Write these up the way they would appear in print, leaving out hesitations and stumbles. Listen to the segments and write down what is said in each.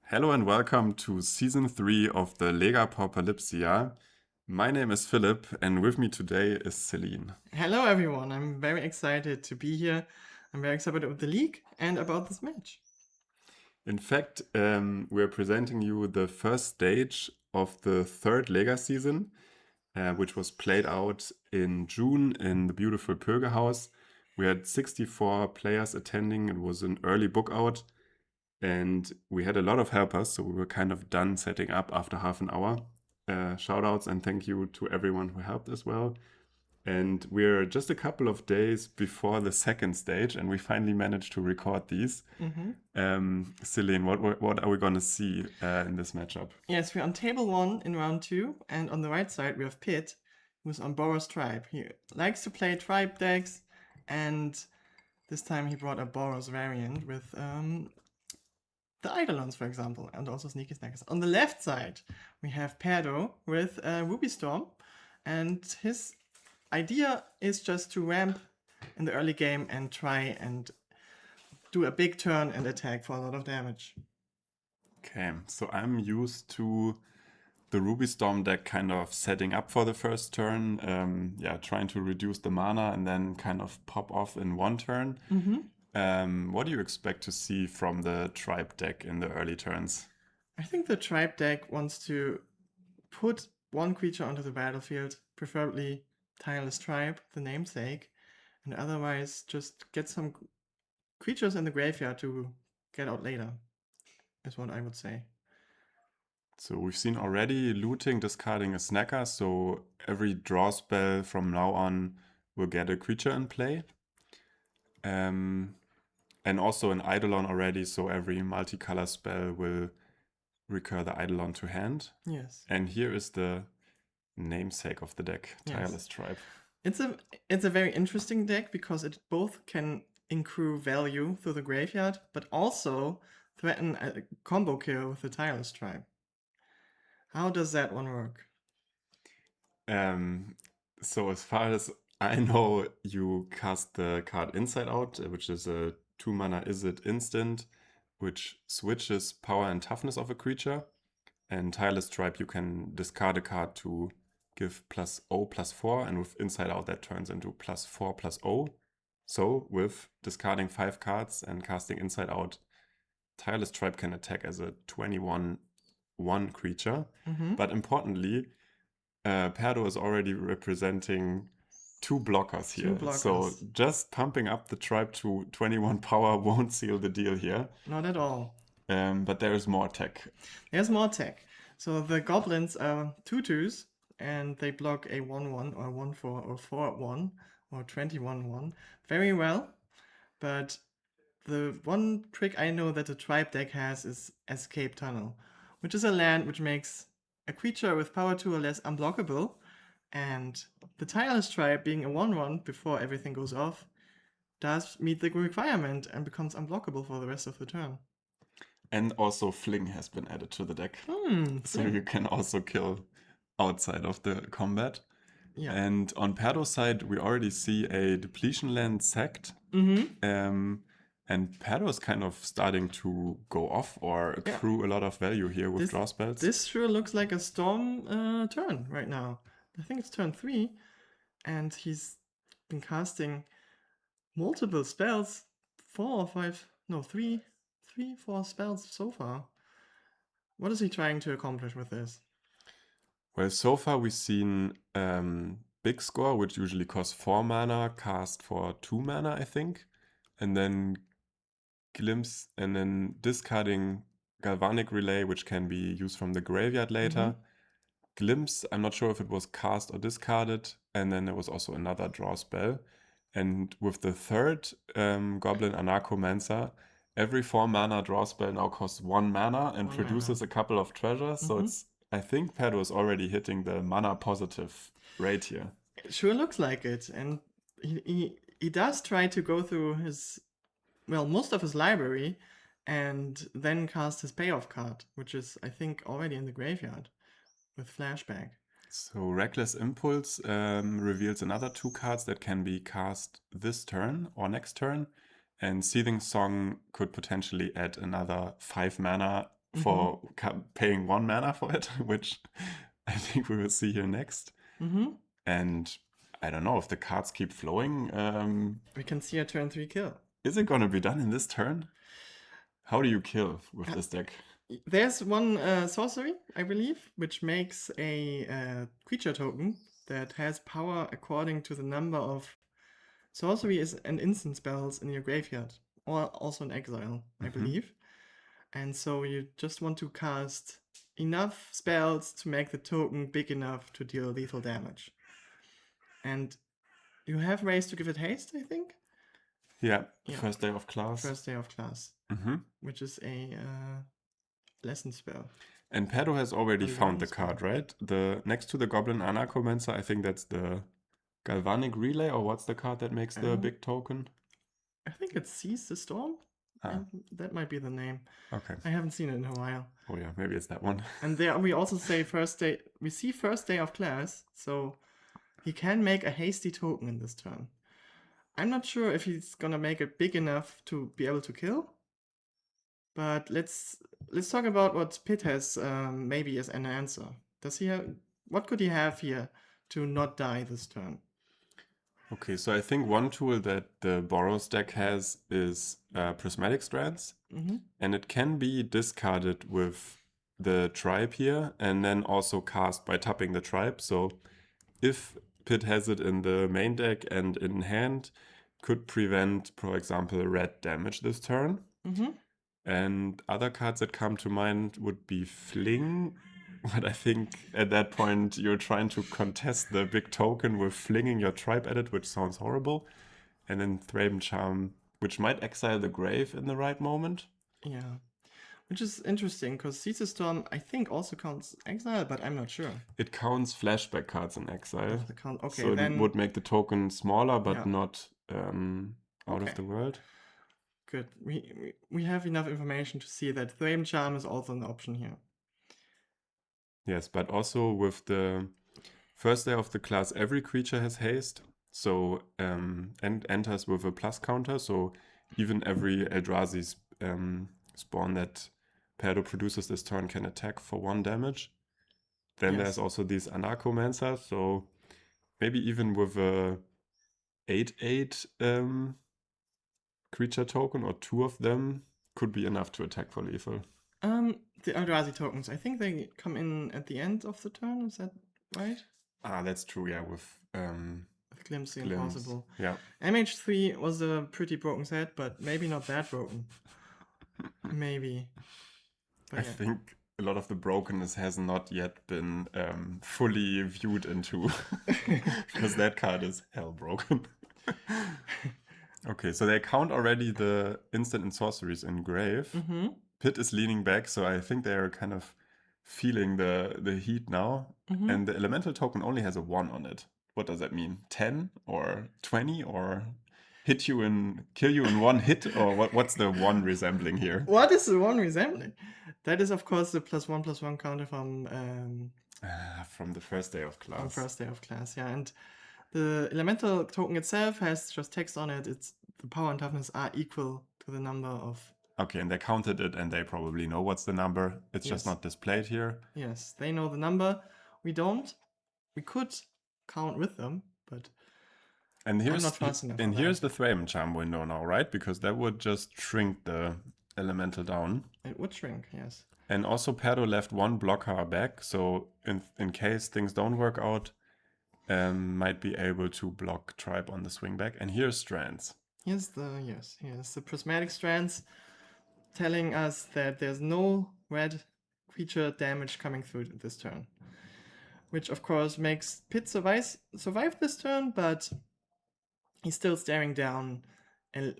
Hello and welcome to season 3 of the Lega Pauper Lipsia. My name is Philip and with me today is Celine. Hello, everyone. I'm very excited to be here. I'm very excited about the league and about this match. In fact, we're presenting you the first stage of the third Lega season, which was played out in June in the beautiful Pögehaus. We had 64 players attending. It was an early book out and we had a lot of helpers, so we were kind of done setting up after half an hour. Shout outs and thank you to everyone who helped as well. And we're just a couple of days before the second stage, and we finally managed to record these. Celine, what are we going to see in this matchup? Yes, we're on table 1 in round 2, and on the right side we have Pitt, who's on Boros tribe. He likes to play tribe decks, and this time he brought a Boros variant with the Eidolons, for example, and also Sneaky Snackers. On the left side, we have Perdo with Ruby Storm, and his idea is just to ramp in the early game and try and do a big turn and attack for a lot of damage. Okay, so I'm used to the Ruby Storm deck kind of setting up for the first turn, trying to reduce the mana and then kind of pop off in one turn. What do you expect to see from the Tribe deck in the early turns? I think the Tribe deck wants to put one creature onto the battlefield, preferably Tireless Tribe, the namesake, and otherwise just get some creatures in the graveyard to get out later, is what I would say. So we've seen already looting, discarding a snacker, so every draw spell from now on will get a creature in play. And also an Eidolon already, so every multicolor spell will recur the Eidolon to hand. Yes. And here is the namesake of the deck, Tireless Tribe. It's a very interesting deck because it both can accrue value through the graveyard, but also threaten a combo kill with the Tireless Tribe. How does that one work? So as far as I know, you cast the card Inside Out, which is a 2-mana Izzet instant, which switches power and toughness of a creature. And Tireless Tribe, you can discard a card to give +0/+4, and with Inside Out that turns into +4/+0. So with discarding 5 cards and casting Inside Out, Tireless Tribe can attack as a 21/1 creature. But importantly, Perdo is already representing 2 blockers here. So just pumping up the tribe to 21 power won't seal the deal here. Not at all. But there is more tech. There's more tech. So the goblins are 2/2s, and they block a 1/1 or 1/4 or 4/1 or 21/1 very well. But the one trick I know that the tribe deck has is Escape Tunnel, which is a land which makes a creature with power 2 or less unblockable, and the Tireless Tribe, being a 1/1 before everything goes off, does meet the requirement and becomes unblockable for the rest of the turn. And also Fling has been added to the deck. So you can also kill outside of the combat. Yeah. And on Perdo's side, we already see a depletion land sacked. And Perdo is kind of starting to go off or accrue a lot of value here with draw spells. This sure looks like a Storm turn right now. I think it's turn 3, and he's been casting multiple spells, 4 spells so far. What is he trying to accomplish with this? Well, so far we've seen Big Score, which usually costs 4 mana, cast for 2 mana, I think. And then Glimpse, and then discarding Galvanic Relay, which can be used from the graveyard later. Glimpse, I'm not sure if it was cast or discarded. And then there was also another draw spell. And with the third Goblin Anarchomancer, every 4 mana draw spell now costs 1 mana and produces a couple of treasures. So I think Perdo is already hitting the mana positive rate here. It sure looks like it. And he does try to go through most of his library and then cast his payoff card, which is, I think, already in the graveyard with Flashback. So Reckless Impulse reveals another 2 cards that can be cast this turn or next turn. And Seething Song could potentially add another 5 mana for paying 1 mana for it, which I think we will see here next. And I don't know if the cards keep flowing. We can see a turn 3 kill. Is it going to be done in this turn? How do you kill with this deck? There's one sorcery, I believe, which makes a creature token that has power according to the number of sorceries and instant spells in your graveyard, or also in exile, I believe. And so you just want to cast enough spells to make the token big enough to deal lethal damage. And you have ways to give it haste, I think? Yeah, first day of class. First day of class, which is a lesson spell. And Pedro has already found the card, right? The next to the Goblin Anarchomancer, I think that's the Galvanic Relay, or what's the card that makes the big token? I think it's Seize the Storm. That might be the name. Okay. I haven't seen it in a while. Oh yeah, maybe it's that one. And there we also say first day. We see first day of class, so he can make a hasty token in this turn. I'm not sure if he's gonna make it big enough to be able to kill. But let's talk about what Pitt has maybe as an answer. Does he have? What could he have here to not die this turn? Okay, so I think one tool that the Boros deck has is Prismatic Strands, and it can be discarded with the tribe here, and then also cast by tapping the tribe. So if Pitt has it in the main deck and in hand, could prevent, for example, red damage this turn. And other cards that come to mind would be Fling, but I think at that point you're trying to contest the big token with flinging your tribe at it, which sounds horrible. And then Thraben Charm, which might exile the grave in the right moment. Yeah, which is interesting because Seize the Storm I think also counts exile, but I'm not sure. It counts flashback cards in exile. Okay, so then it would make the token smaller, but not out of the world. Good. We have enough information to see that Thraben Charm is also an option here. Yes, but also with the first day of the class, every creature has haste. So and enters with a plus counter. So even every Eldrazi spawn that Pedro produces this turn can attack for 1 damage. Then there's also these Anarchomancers. So maybe even with a 8/8 creature token or 2 of them could be enough to attack for lethal. The Eldrazi tokens, I think they come in at the end of the turn, is that right? That's true, yeah, with Glimpse the Impossible. Yeah. MH3 was a pretty broken set, but maybe not that broken. Maybe. But I think a lot of the brokenness has not yet been fully viewed into, because that card is hell broken. Okay, so they count already the instant and sorceries in grave. Pitt is leaning back, so I think they're kind of feeling the heat now. And the elemental token only has a 1 on it. What does that mean? 10 or 20 or kill you in 1 hit? Or what's the 1 resembling here? What is the 1 resembling? That is, of course, the +1/+1 counter from the first day of class. From first day of class, yeah. And the elemental token itself has just text on it. It's the power and toughness are equal to the number of. Okay, and they counted it, and they probably know what's the number. It's just not displayed here. Yes, they know the number. We don't. We could count with them, but I'm not fast enough. And here's the Thraben Charm window now, right? Because that would just shrink the elemental down. It would shrink, yes. And also Pedro left 1 blocker back, so in case things don't work out, might be able to block tribe on the swing back. And here's Strands. Here's the Prismatic Strands telling us that there's no red creature damage coming through this turn. Which of course makes Pitt survive this turn, but he's still staring down a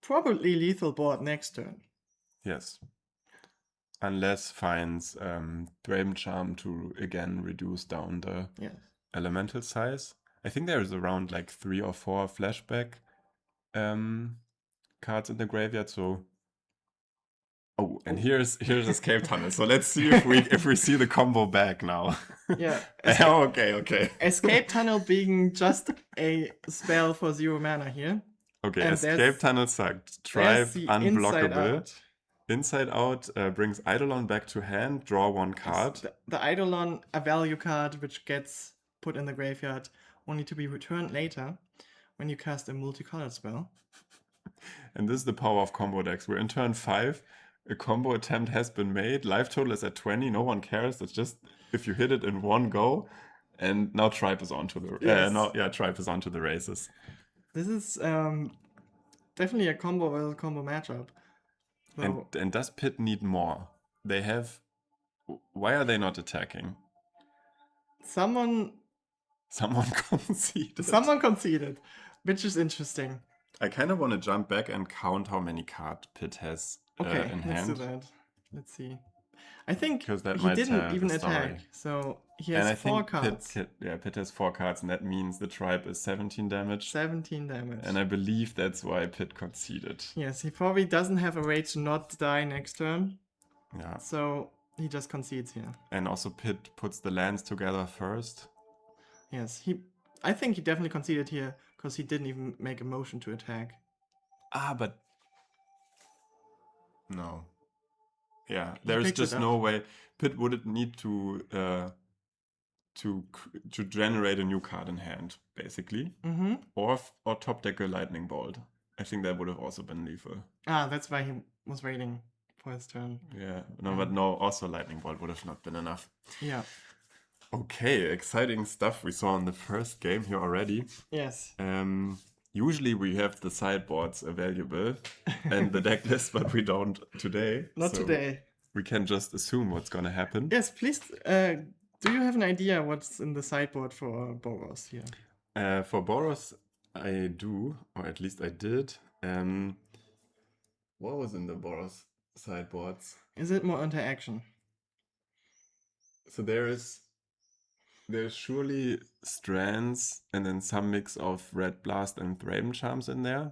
probably lethal board next turn. Yes. Unless finds Thraben Charm to again reduce down the elemental size. I think there is around like 3 or 4 flashback cards in the graveyard, so here's Escape Tunnel. So let's see if we see the combo back now. Yeah. Okay. Escape Tunnel being just a spell for 0 mana here. Okay, and Escape Tunnel sucked. Tribe unblockable. Inside Out brings Eidolon back to hand, draw one Yes, card. the Eidolon, a value card which gets put in the graveyard, only to be returned later when you cast a multicolored spell. And this is the power of combo decks. We're in turn 5. A combo attempt has been made. Life total is at 20. No one cares. It's just if you hit it in one go. And now Tribe is onto the Tribe is onto the races. This is definitely a combo matchup. And does Pit need more? They have. Why are they not attacking? Someone conceded. Someone conceded, which is interesting. I kind of want to jump back and count how many cards Pit has in hand. Let's do that. Let's see. I think he might didn't even the attack, so he has 4 cards. Pit has 4 cards, and that means the Tribe is 17 damage. 17 damage. And I believe that's why Pit conceded. Yes, he probably doesn't have a way to not die next turn. Yeah. So he just concedes here. And also Pit puts the lands together first. Yes, I think he definitely conceded here because he didn't even make a motion to attack. But no. Yeah, there's just no way. Pit wouldn't need to generate a new card in hand, basically, or top deck a Lightning Bolt. I think that would have also been lethal. That's why he was waiting for his turn. Yeah, but also Lightning Bolt would have not been enough. Yeah. Okay, exciting stuff we saw in the first game here already. Yes. Usually we have the sideboards available and the deck list, but we don't today. Not today. We can just assume what's going to happen. Yes, please. Do you have an idea what's in the sideboard for Boros here? For Boros, I do, or at least I did. What was in the Boros sideboards? Is it more interaction? So there's surely Strands and then some mix of Red Blast and Thraben Charms in there.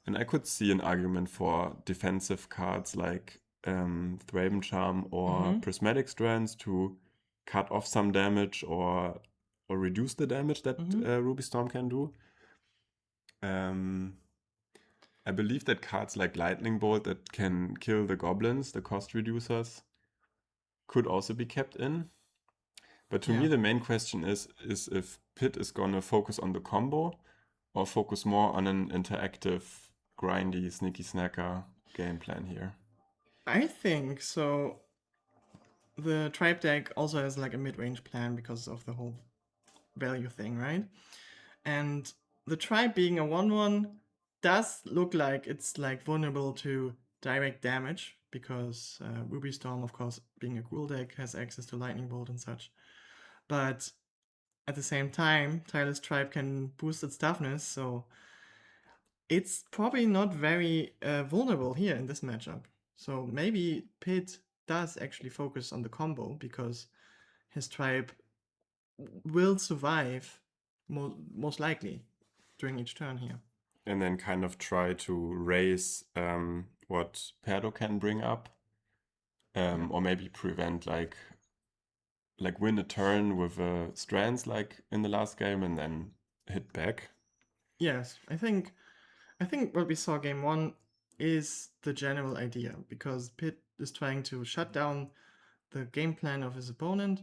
And I could see an argument for defensive cards like Thraben Charm or Prismatic Strands to cut off some damage or reduce the damage that Ruby Storm can do. I believe that cards like Lightning Bolt that can kill the goblins, the cost reducers, could also be kept in. But to me, the main question is if Pit is going to focus on the combo or focus more on an interactive, grindy, sneaky snacker game plan here. I think so. The Tribe deck also has like a mid-range plan because of the whole value thing, right? And the Tribe being a 1/1 does look like it's like vulnerable to direct damage because Ruby Storm, of course, being a Gruul deck, has access to Lightning Bolt and such. But at the same time, Tireless Tribe can boost its toughness, so it's probably not very vulnerable here in this matchup. So maybe Pit does actually focus on the combo because his Tribe will survive most likely during each turn here. And then kind of try to raise what Perdo can bring up, or maybe prevent like win a turn with Strands like in the last game and then hit back. Yes, I think what we saw game 1 is the general idea, because Pit is trying to shut down the game plan of his opponent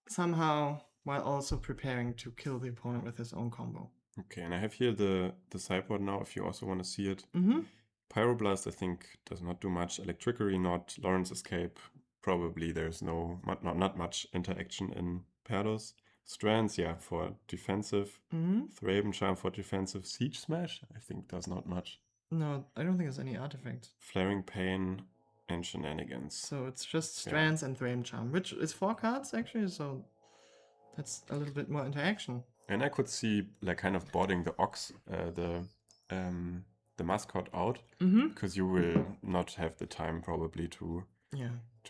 somehow while also preparing to kill the opponent with his own combo. Okay, and I have here the sideboard now if you also want to see it. Pyroblast, I think, does not do much. Electrickery, not. Lawrence Escape, probably there's not much interaction in Perdos. Strands, for defensive. Thraben Charm for defensive. Siege Smash, I think, does not much. No, I don't think there's any artifact. Flaring Pain and Shenanigans. So it's just Strands and Thraben Charm, which is 4 cards actually, so that's a little bit more interaction. And I could see like kind of boarding the Ox, the mascot out, because you will not have the time probably to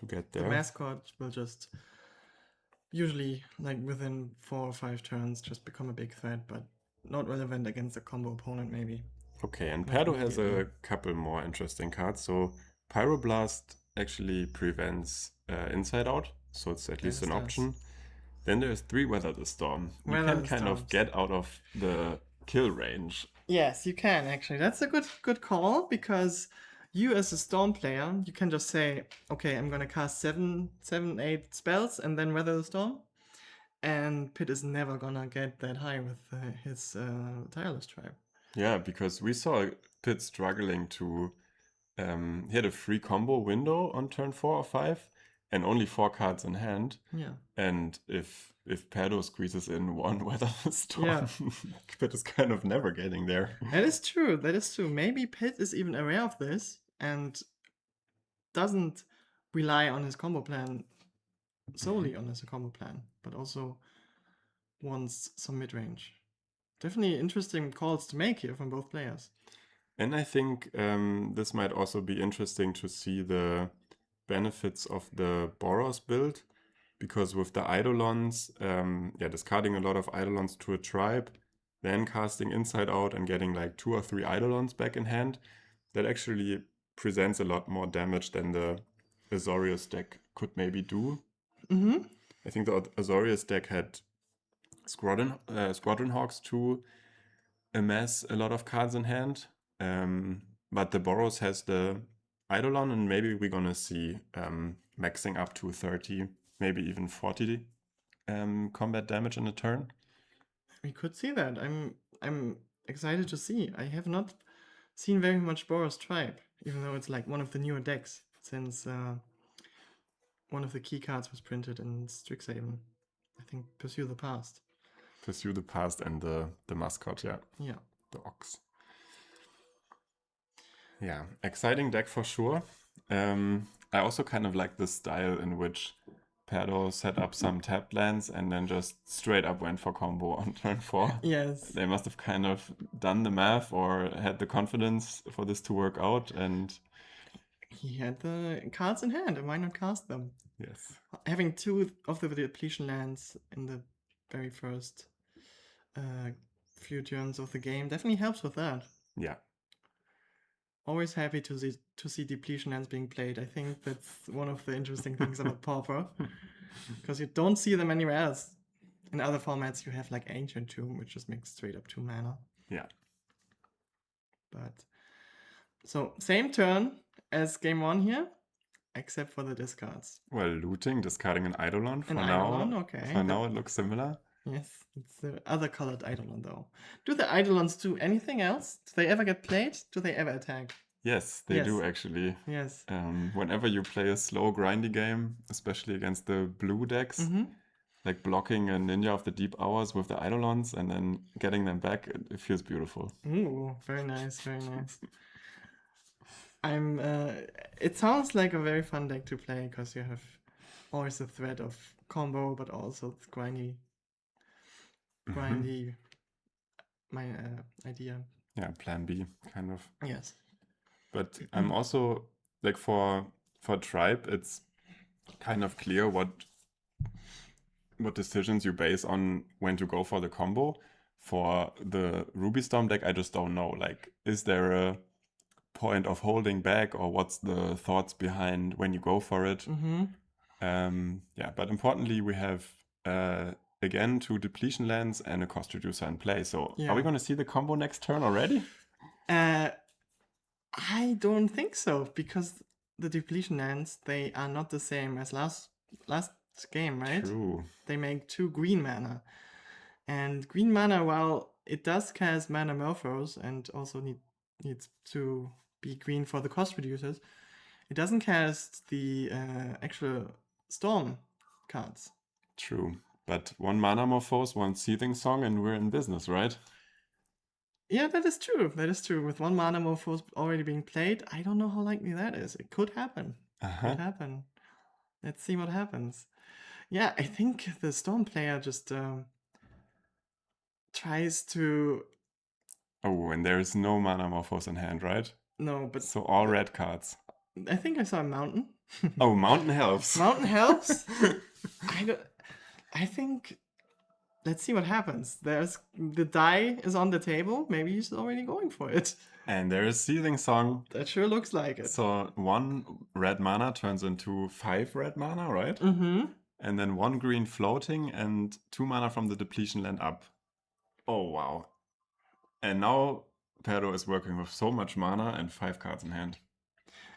get there. The mascot will just usually like within 4 or 5 turns just become a big threat, but not relevant against a combo opponent maybe. Okay, and Perdo has a couple more interesting cards. So Pyroblast actually prevents Inside Out, so it's at least an option. Then there's 3 Weather the Storm. You can kind of get out of the kill range. Yes, you can actually. That's a good call, because you as a Storm player, you can just say, okay, I'm gonna cast 8 spells and then weather the storm. And Pit is never gonna get that high with his Tireless Tribe. Yeah, because we saw Pitt struggling to. He had a free combo window on turn 4 or 5 and only 4 cards in hand. Yeah. And if Perdo squeezes in one Weather Storm, Yeah. Pitt is kind of never getting there. That is true. That is true. Maybe Pit is even aware of this and doesn't rely on his combo plan solely on his combo plan, but also wants some mid range. Definitely interesting calls to make here from both players. And I think this might also be interesting to see the benefits of the Boros build, because with the Eidolons, discarding a lot of Eidolons to a tribe, then casting Inside Out and getting like 2 or 3 Eidolons back in hand, that actually presents a lot more damage than the Azorius deck could maybe do. Mm-hmm. I think the Azorius deck had Squadron Hawks to amass a lot of cards in hand, but the Boros has the Eidolon, and maybe we're gonna see maxing up to 30, maybe even 40 combat damage in a turn. We could see that. I'm excited to see. I have not seen very much Boros Tribe, even though it's like one of the newer decks since one of the key cards was printed in Strixhaven. I think Pursue the Past. Pursue the Past and the mascot, yeah. Yeah. The Ox. Yeah, exciting deck for sure. I also kind of like the style in which Perdo set up some tapped lands and then just straight up went for combo on turn 4. Yes. They must have kind of done the math or had the confidence for this to work out, and he had the cards in hand, and why not cast them? yes. Having 2 of the depletion lands in the very first few turns of the game definitely helps with that. Yeah. Always happy to see depletion lands being played. I think that's one of the interesting things about Pauper, because you don't see them anywhere else. In other formats, you have like Ancient Tomb, which just makes straight up 2 mana. Yeah. But so same turn as game 1 here, except for the discards. Well, looting, discarding an Eidolon for An now. Eidolon, okay. For now, it looks similar. Yes, it's the other colored Eidolon though. Do the Eidolons do anything else? Do they ever get played? Do they ever attack? Yes, they do actually. Yes. Whenever you play a slow, grindy game, especially against the blue decks, like blocking a Ninja of the Deep Hours with the Eidolons and then getting them back, it feels beautiful. Ooh, very nice, very nice. It sounds like a very fun deck to play because you have always the threat of combo, but also grindy. My idea. Yeah, plan B, kind of. Yes. But I'm also, like, for Tribe, it's kind of clear what decisions you base on when to go for the combo. For the Ruby Storm deck, I just don't know. Like, is there a point of holding back, or what's the thoughts behind when you go for it? But importantly, we have again 2 depletion lands and a cost reducer in play. So are we going to see the combo next turn already? I don't think so, because the depletion lands, they are not the same as last game, right? True. They make 2 green mana. And green mana, while it does cast Mana Morphos and also needs to be green for the cost reducers, it doesn't cast the actual Storm cards. True. But 1 Mana Morphose, 1 Seething Song, and we're in business, right? Yeah, that is true. That is true. With 1 Mana Morphose already being played, I don't know how likely that is. It could happen. Could happen. Let's see what happens. Yeah, I think the Storm player just tries to... Oh, and there is no Mana Morphose in hand, right? No, but... So all red cards. I think I saw a Mountain. Oh, Mountain helps. Mountain helps? I think... Let's see what happens. The die is on the table. Maybe he's already going for it. And there is Seething Song. That sure looks like it. So 1 red mana turns into 5 red mana, right? And then 1 green floating and 2 mana from the depletion land up. Oh, wow. And now Perdo is working with so much mana and 5 cards in hand.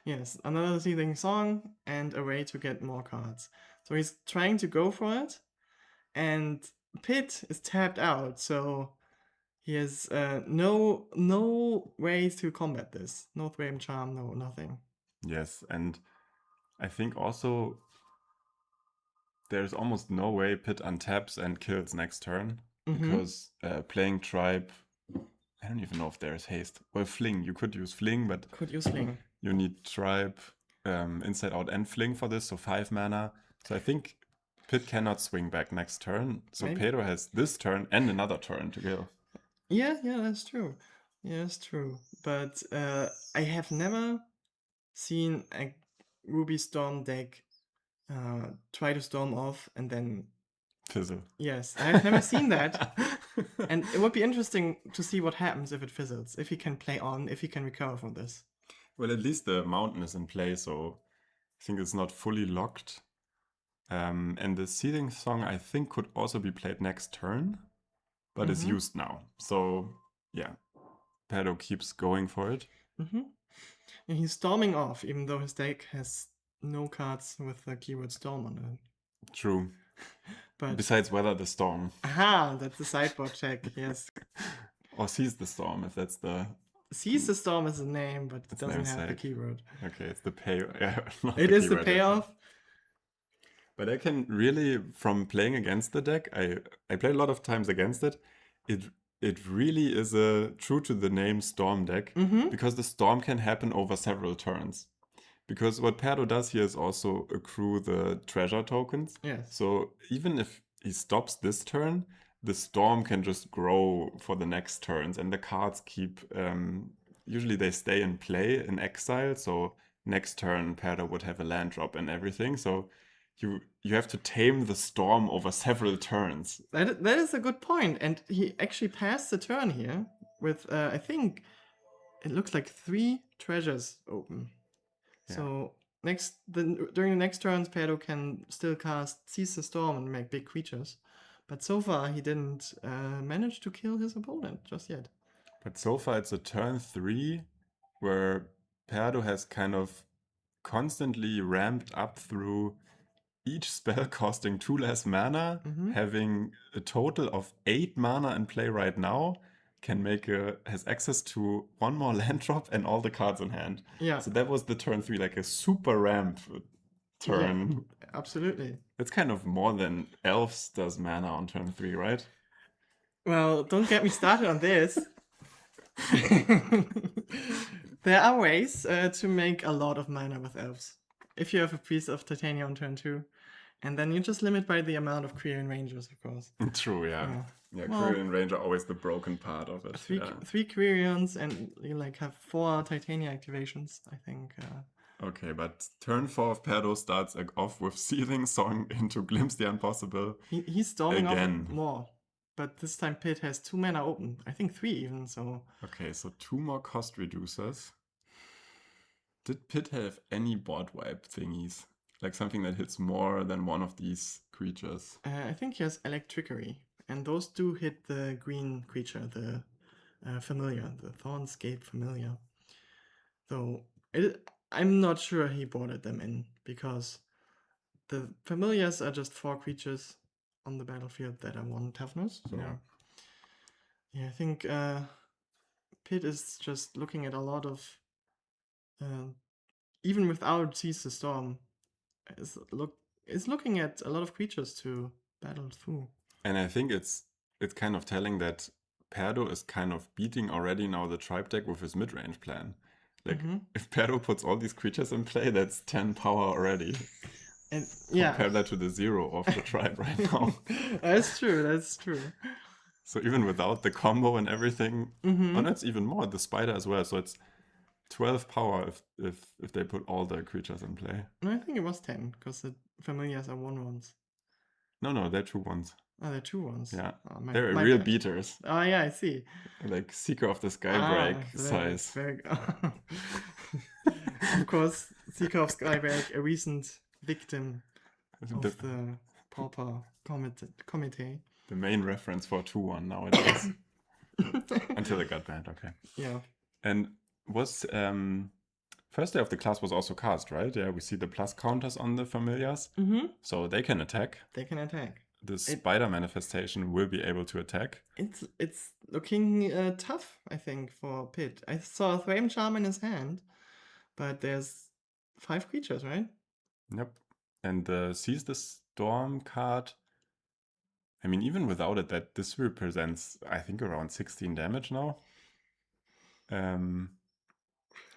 Yes, another Seething Song and a way to get more cards. So he's trying to go for it, and Pit is tapped out, so he has no way to combat this. No Thwaitem Charm, no nothing. Yes, and I think also there's almost no way Pit untaps and kills next turn, because playing Tribe, I don't even know if there's haste. Well, Fling, you could use Fling, but Could use Fling. you need Tribe, Inside Out and Fling for this, so 5 mana. So I think Pit cannot swing back next turn, so Maybe. Pedro has this turn and another turn to kill. Yeah, that's true. Yeah, that's true. But I have never seen a Ruby Storm deck try to storm off and then Fizzle. yes, I have never seen that. And it would be interesting to see what happens if it fizzles, if he can play on, if he can recover from this. Well, at least the mountain is in play, so I think it's not fully locked. And the Seething Song, I think, could also be played next turn, but is used now. So, yeah, Pedro keeps going for it. And he's storming off, even though his deck has no cards with the keyword storm on it. True. But besides Weather the Storm. Aha, that's the sideboard check, yes. Or Seize the Storm, if that's the... Seize the Storm is the name, but it doesn't have the namesake. keyword. Okay, it's the pay... Yeah, not It the is the keyword, payoff. But I can really, from playing against the deck, I played a lot of times against it. It really is a true to the name Storm deck, because the Storm can happen over several turns. Because what Pedro does here is also accrue the treasure tokens. Yes. So even if he stops this turn, the Storm can just grow for the next turns, and the cards keep... usually they stay in play in exile, so next turn Pedro would have a land drop and everything. So you have to tame the Storm over several turns. That is a good point, and he actually passed the turn here with I think it looks like 3 treasures open. Yeah. So during the next turns, Pedro can still cast Seize the Storm and make big creatures, but so far he didn't manage to kill his opponent just yet. But so far it's a turn 3 where Pedro has kind of constantly ramped up through each spell costing 2 less mana, having a total of 8 mana in play right now, has access to 1 more land drop and all the cards in hand. Yeah. So that was the turn 3, like a super ramp turn. Yeah, absolutely. It's kind of more than Elves does mana on turn 3, right? Well, don't get me started on this. There are ways to make a lot of mana with Elves. If you have a piece of Titania on turn 2, and then you just limit by the amount of Quirion Rangers, of course. True, yeah. Yeah, Well, Quirion Ranger are always the broken part of it. Three Quirions, and you like have 4 Titania activations, I think. Okay, but turn 4 of Pedro starts off with Seething Song into Glimpse the Impossible. He's storming again. off more, but this time Pit has 2 mana open. I think 3 even, so... Okay, so 2 more cost reducers. Did Pit have any board wipe thingies? Like something that hits more than one of these creatures? I think he has Electrickery, and those do hit the green creature, the Familiar, the Thornscape Familiar. Though I'm not sure he boarded them in, because the Familiars are just 4 creatures on the battlefield that are 1 toughness. So yeah, I think Pit is just looking at a lot of... even without Seize the Storm, is looking at a lot of creatures to battle through. And I think it's kind of telling that Perdo is kind of beating already now the Tribe deck with his mid-range plan. Like, if Perdo puts all these creatures in play, that's 10 power already. And yeah, compare that to the 0 of the Tribe right now. That's true. So even without the combo and everything, and that's even more, the Spider as well. So it's 12 power if they put all the creatures in play. No, I think it was 10, because the Familiars are 1/1s. No, they're 2/1s. Oh, they're 2/1s. Yeah, oh, they're real beaters. Oh yeah, I see. Like Seeker of the Skybreak size. Very Of course, Seeker of Skybreak, a recent victim of the Pauper Committee. The main reference for 2/1 nowadays. Until it got banned, okay. Yeah. And was First day of the class was also cast, right? Yeah, we see the plus counters on the familiars. Mm-hmm. So they can attack. They can attack. The spider manifestation will be able to attack. It's looking tough, I think, for Pit. I saw a Flame Charm in his hand, but there's 5 creatures, right? Yep. And the Seize the Storm card, I mean, even without it, this represents, I think, around 16 damage now.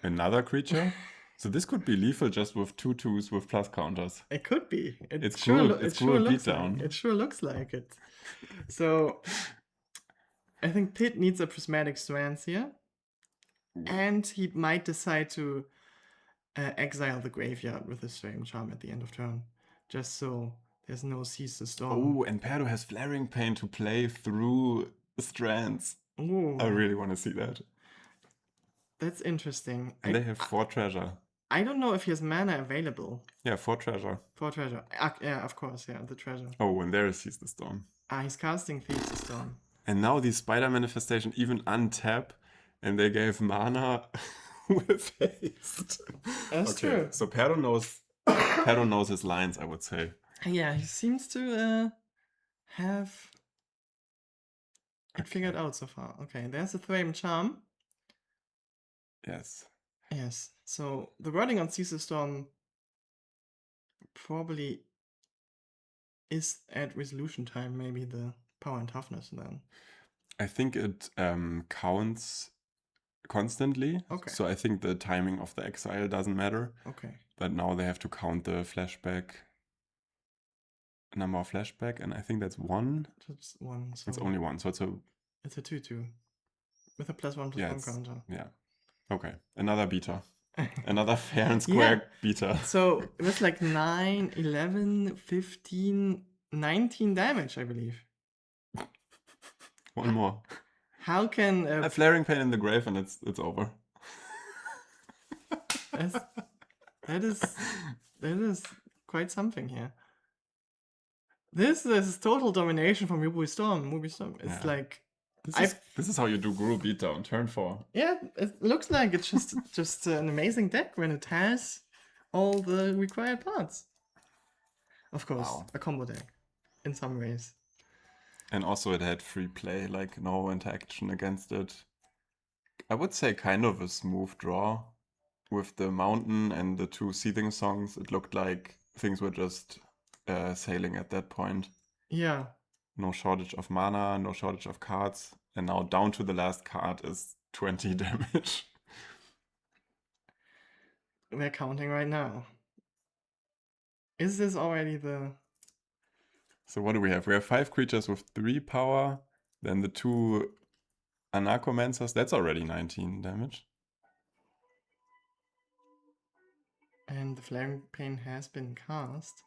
Another creature. So this could be lethal just with 2/2s with plus counters. It could be. It's cruel beatdown. It sure looks like it. So I think Pit needs a Prismatic Strands here. And he might decide to exile the graveyard with his Flame Charm at the end of turn. Just so there's no Seize the Storm. Oh, and Perdo has Flaring Pain to play through Strands. Ooh. I really want to see that. That's interesting. And they have 4 treasure. I don't know if he has mana available. Yeah, 4 treasure. 4 treasure. Yeah, of course, yeah, the treasure. Oh, and there is Seize the Storm. He's casting Seize the Storm. And now these spider manifestation even untap, and they gave mana with haste. That's true. So Perdo knows his lines, I would say. Yeah, he seems to have it figured out so far. Okay, there's a Flame Charm. Yes. Yes. So the wording on Seize the Storm probably is at resolution time, maybe the power and toughness then. I think it counts constantly. Okay. So I think the timing of the exile doesn't matter. Okay. But now they have to count the flashback, number of flashback, and I think that's 1. That's 1. So it's only 1, so it's a 2/2 with a +1/+1 counter. Yeah. Okay. Another beater. Another fair and square beater. So it was like 9, 11, 15, 19 damage, I believe. One more. How can a Flaring Pain in the grave and it's over. that is quite something here. This is total domination from Ruby Storm. It's like this is how you do Guru beatdown, turn 4. Yeah, it looks like it's just an amazing deck when it has all the required parts. Of course, a combo deck in some ways. And also it had free play, like no interaction against it. I would say kind of a smooth draw. With the mountain and the 2 seething songs, it looked like things were just sailing at that point. Yeah. No shortage of mana, no shortage of cards. And now down to the last card is 20 damage. We're counting right now. Is this already the... So what do we have? We have 5 creatures with 3 power. Then the 2 Anarchomancers. That's already 19 damage. And the Flaring Pain has been cast.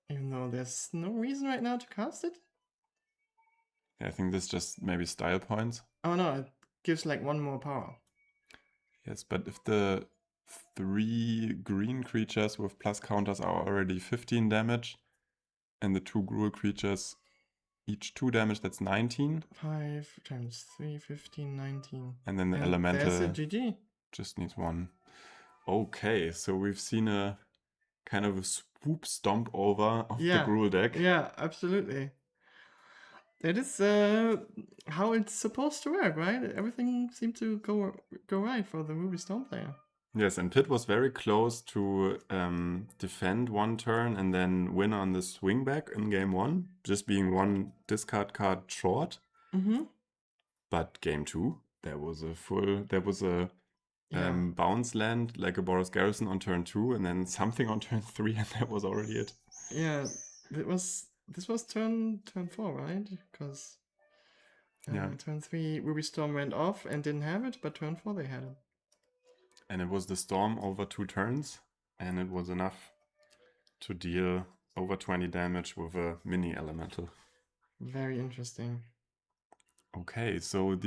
Even though there's no reason right now to cast it? Yeah, I think this just maybe style points. Oh no, it gives like 1 more power. Yes, but if the 3 green creatures with plus counters are already 15 damage, and the 2 Gruul creatures each 2 damage, that's 19. 5 times 3, 15, 19. And then the elemental there's a GG. Just needs 1. Okay, so we've seen a kind of a swoop stomp over of the Gruul deck. Yeah, absolutely. That is how it's supposed to work, right? Everything seemed to go right for the Ruby Storm player. Yes, and Pit was very close to defend 1 turn and then win on the swing back in game 1, just being 1 discard card short. Mm-hmm. But game 2, there was a bounce land like a Boros Garrison on turn 2, and then something on turn 3, and that was already it. Yeah, this was turn 4, right? Because turn 3 Ruby Storm went off and didn't have it, but turn 4 they had it. And it was the storm over 2 turns, and it was enough to deal over 20 damage with a mini elemental. Very interesting. Okay, so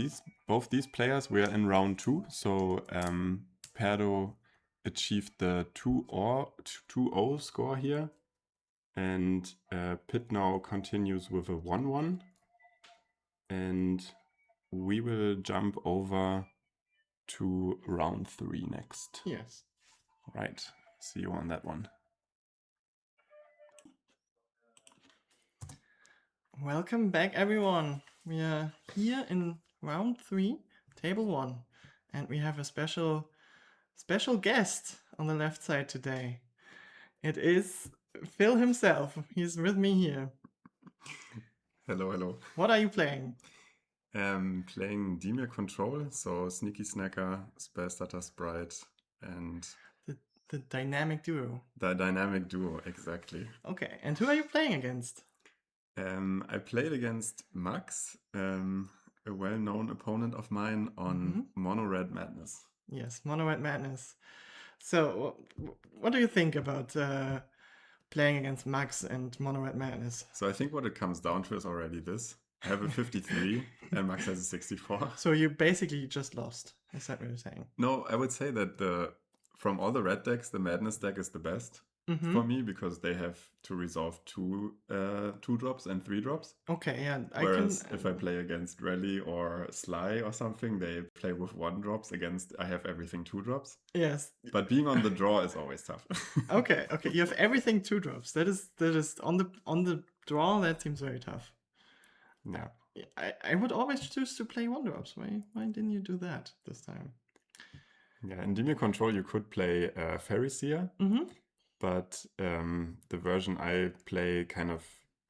both these players were in round 2, so Perdo achieved the 2-0 score here, and Pit now continues with a 1-1, and we will jump over to round 3 next. Yes. Right. See you on that one. Welcome back, everyone. We are here in round 3, table 1, and we have a special guest on the left side today. It is Phil himself. He's with me here. Hello. What are you playing? Playing Dimir Control, so Sneaky Snacker, Spell Starter Sprite, and the dynamic duo. The dynamic duo, exactly. Okay, and who are you playing against? I played against Max, a well-known opponent of mine on Mono Red Madness. Yes, Mono Red Madness. So, what do you think about playing against Max and Mono Red Madness? So I think what it comes down to is already this. I have a 53 and Max has a 64. So you basically just lost. Is that what you're saying? No, I would say that from all the red decks, the Madness deck is the best for me because they have to resolve two drops and 3 drops. Okay, yeah. Whereas if I play against Rally or Sly or something, they play with 1 drops. I have everything 2 drops. Yes. But being on the draw is always tough. Okay. You have everything 2 drops. That is on the draw. That seems very tough. Yeah. I would always choose to play 1 drops. Why didn't you do that this time? Yeah, in Dimir Control you could play Fairy Seer, but the version I play, kind of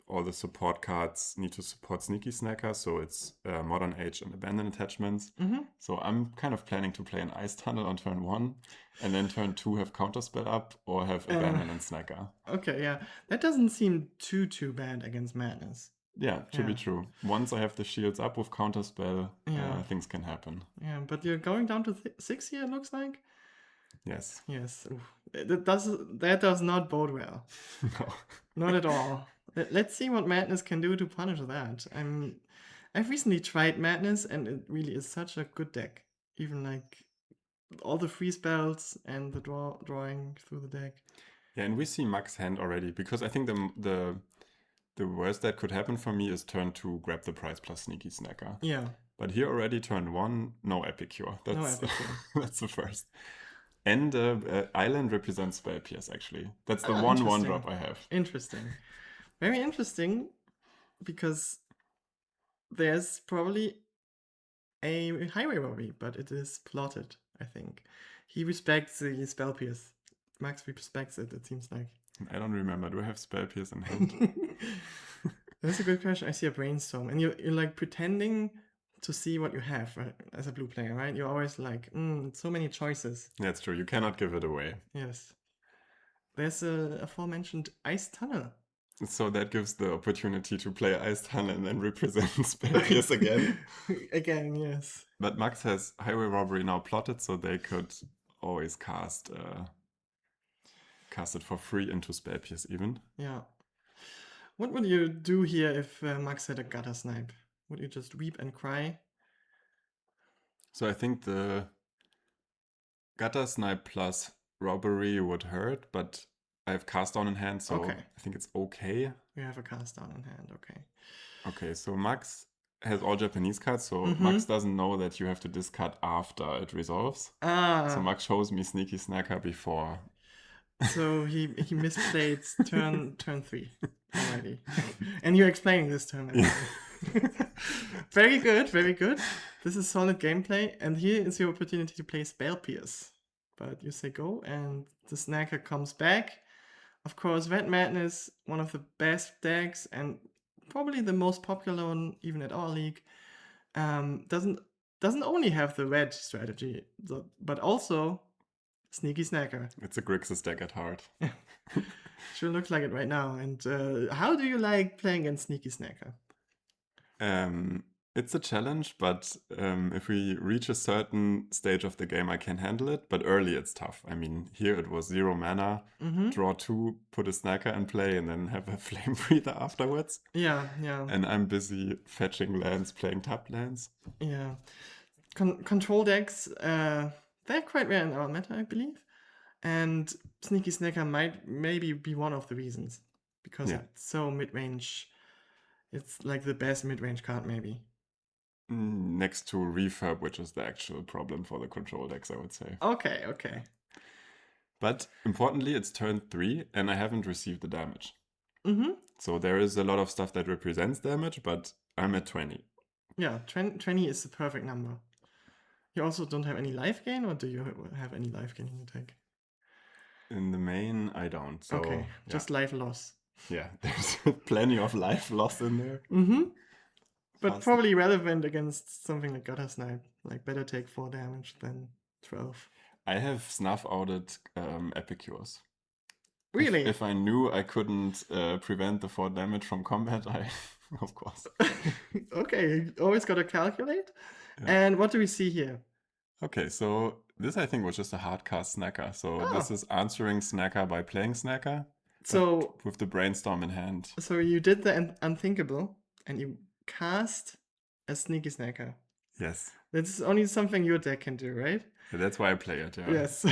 all the support cards need to support Sneaky Snacker, so it's Modern Age and Abandon attachments. So I'm kind of planning to play an Ice Tunnel on turn 1, and then turn 2 have Counterspell up, or have Abandon and Snacker. Okay, yeah. That doesn't seem too bad against Madness. Yeah, to be true. Once I have the shields up with Counterspell, things can happen. Yeah, but you're going down to 6 here, it looks like? Yes. Yes. That does not bode well. No. Not at all. Let's see what Madness can do to punish that. I've recently tried Madness, and it really is such a good deck. Even like all the free spells and the drawing through the deck. Yeah, and we see Max hand already, because I think the worst that could happen for me is turn 2, grab the prize plus Sneaky Snacker. Yeah. But here already turn 1, no Epicure. No Epicure. That's the first. And Island represents Spell Pierce, actually. That's the one drop I have. Interesting. Very interesting, because there's probably a highway robbery, but it is plotted, I think. He respects the Spell Pierce. Max respects it seems like. I don't remember. Do I have Spell Pierce in hand? That's a good question. I see a Brainstorm. And you're like pretending to see what you have, right? As a blue player, right? You're always like, so many choices. That's true. You cannot give it away. Yes. There's a aforementioned Ice Tunnel. So that gives the opportunity to play Ice Tunnel and then represent Spell Pierce again. Again, yes. But Max has Highway Robbery now plotted, so they could always cast it for free into Spell Pierce even. Yeah. What would you do here if Max had a Gutter Snipe? Would you just weep and cry? So I think the Gutter Snipe plus Robbery would hurt, but I have Cast Down in hand, so I think it's okay. You have a Cast Down in hand, okay. Okay, so Max has all Japanese cards, so Max doesn't know that you have to discard after it resolves. So Max shows me Sneaky Snacker before. So he misplayed turn 3 already. And you're explaining this to him. Very good, very good. This is solid gameplay, and here is your opportunity to play Spell Pierce. But you say go, and the Snacker comes back. Of course, Red Madness, one of the best decks, and probably the most popular one, even at our league, doesn't only have the red strategy, but also Sneaky Snacker. It's a Grixis deck at heart. Sure looks like it right now. And how do you like playing against Sneaky Snacker? It's a challenge, but if we reach a certain stage of the game, I can handle it. But early, it's tough. I mean, here it was 0 mana, draw 2, put a Snacker in play, and then have a Flame Breather afterwards. Yeah. And I'm busy fetching lands, playing tapped lands. Yeah. Control decks, they're quite rare in our meta, I believe. And Sneaky Snacker might maybe be one of the reasons. Because it's so mid-range. It's like the best mid-range card, maybe. Next to refurb, which is the actual problem for the control decks, I would say. Okay, okay. But importantly, it's turn 3 and I haven't received the damage. Mm-hmm. So there is a lot of stuff that represents damage, but I'm at 20. Yeah, 20 is the perfect number. You also don't have any life gain, or do you have any life gain in your deck? In the main, I don't. So Okay, just life loss. yeah, there's plenty of life loss in there. Mm-hmm. But Fast. probably relevant against something like Gutter Snipe. Like better take 4 damage than 12. I have snuff outed Epicures. Really? If I knew I couldn't prevent the 4 damage from combat, I, of course. Okay, you always got to calculate. Yeah. And what do we see here? Okay, so this I think was just a hard cast snacker. So this is answering snacker by playing snacker, So with the brainstorm in hand. So you did the unthinkable, and you cast a sneaky snacker. Yes. That's only something your deck can do, right? Yeah, that's why I play it, yeah. Yes.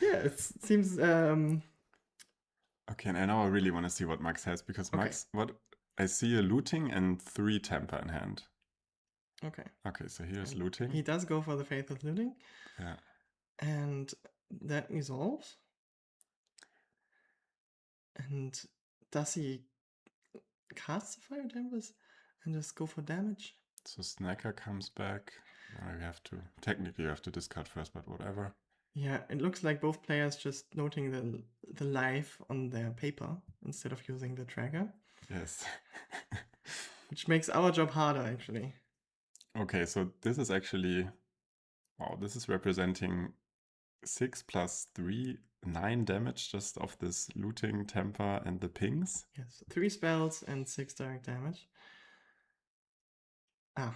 Yeah, it seems. Okay, and now I really want to see what Max has, because Okay. Max, what I see a looting and 3 temper in hand. Okay. Okay, so here's And looting. he does go for the Faithless Looting, Yeah. and that resolves. And does he cast the Fire Tempest and just go for damage? So snacker comes back. Now you have to, technically you have to discard first, but whatever. Yeah, it looks like both players just noting the life on their paper instead of using the tracker. Yes. Which makes our job harder, actually. Okay, so this is actually, wow, this is representing 6 plus 3, 9 damage just of this looting, temper, and the pings. Yes, 3 spells and 6 direct damage. Ah.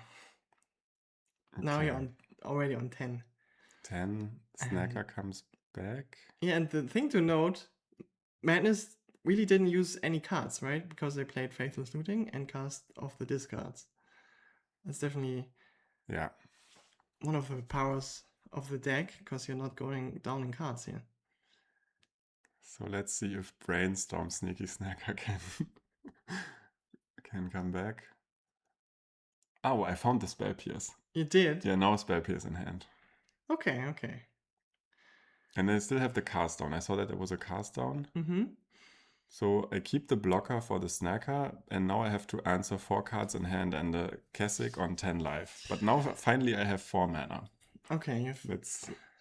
Okay. Now you're already on 10. 10, snacker comes back. Yeah, and the thing to note, Madness really didn't use any cards, right? Because they played Faithless Looting and cast off the discards. That's definitely one of the powers of the deck, because you're not going down in cards here. So let's see if Brainstorm Sneaky Snacker can come back. Oh, I found the Spell Pierce. You did? Yeah, now Spell Pierce in hand. Okay, okay. And I still have the cast down. I saw that there was a cast down. Mm-hmm. So I keep the blocker for the snacker, and now I have to answer 4 cards in hand and a Keswick on 10 life. But now finally I have 4 mana. Okay,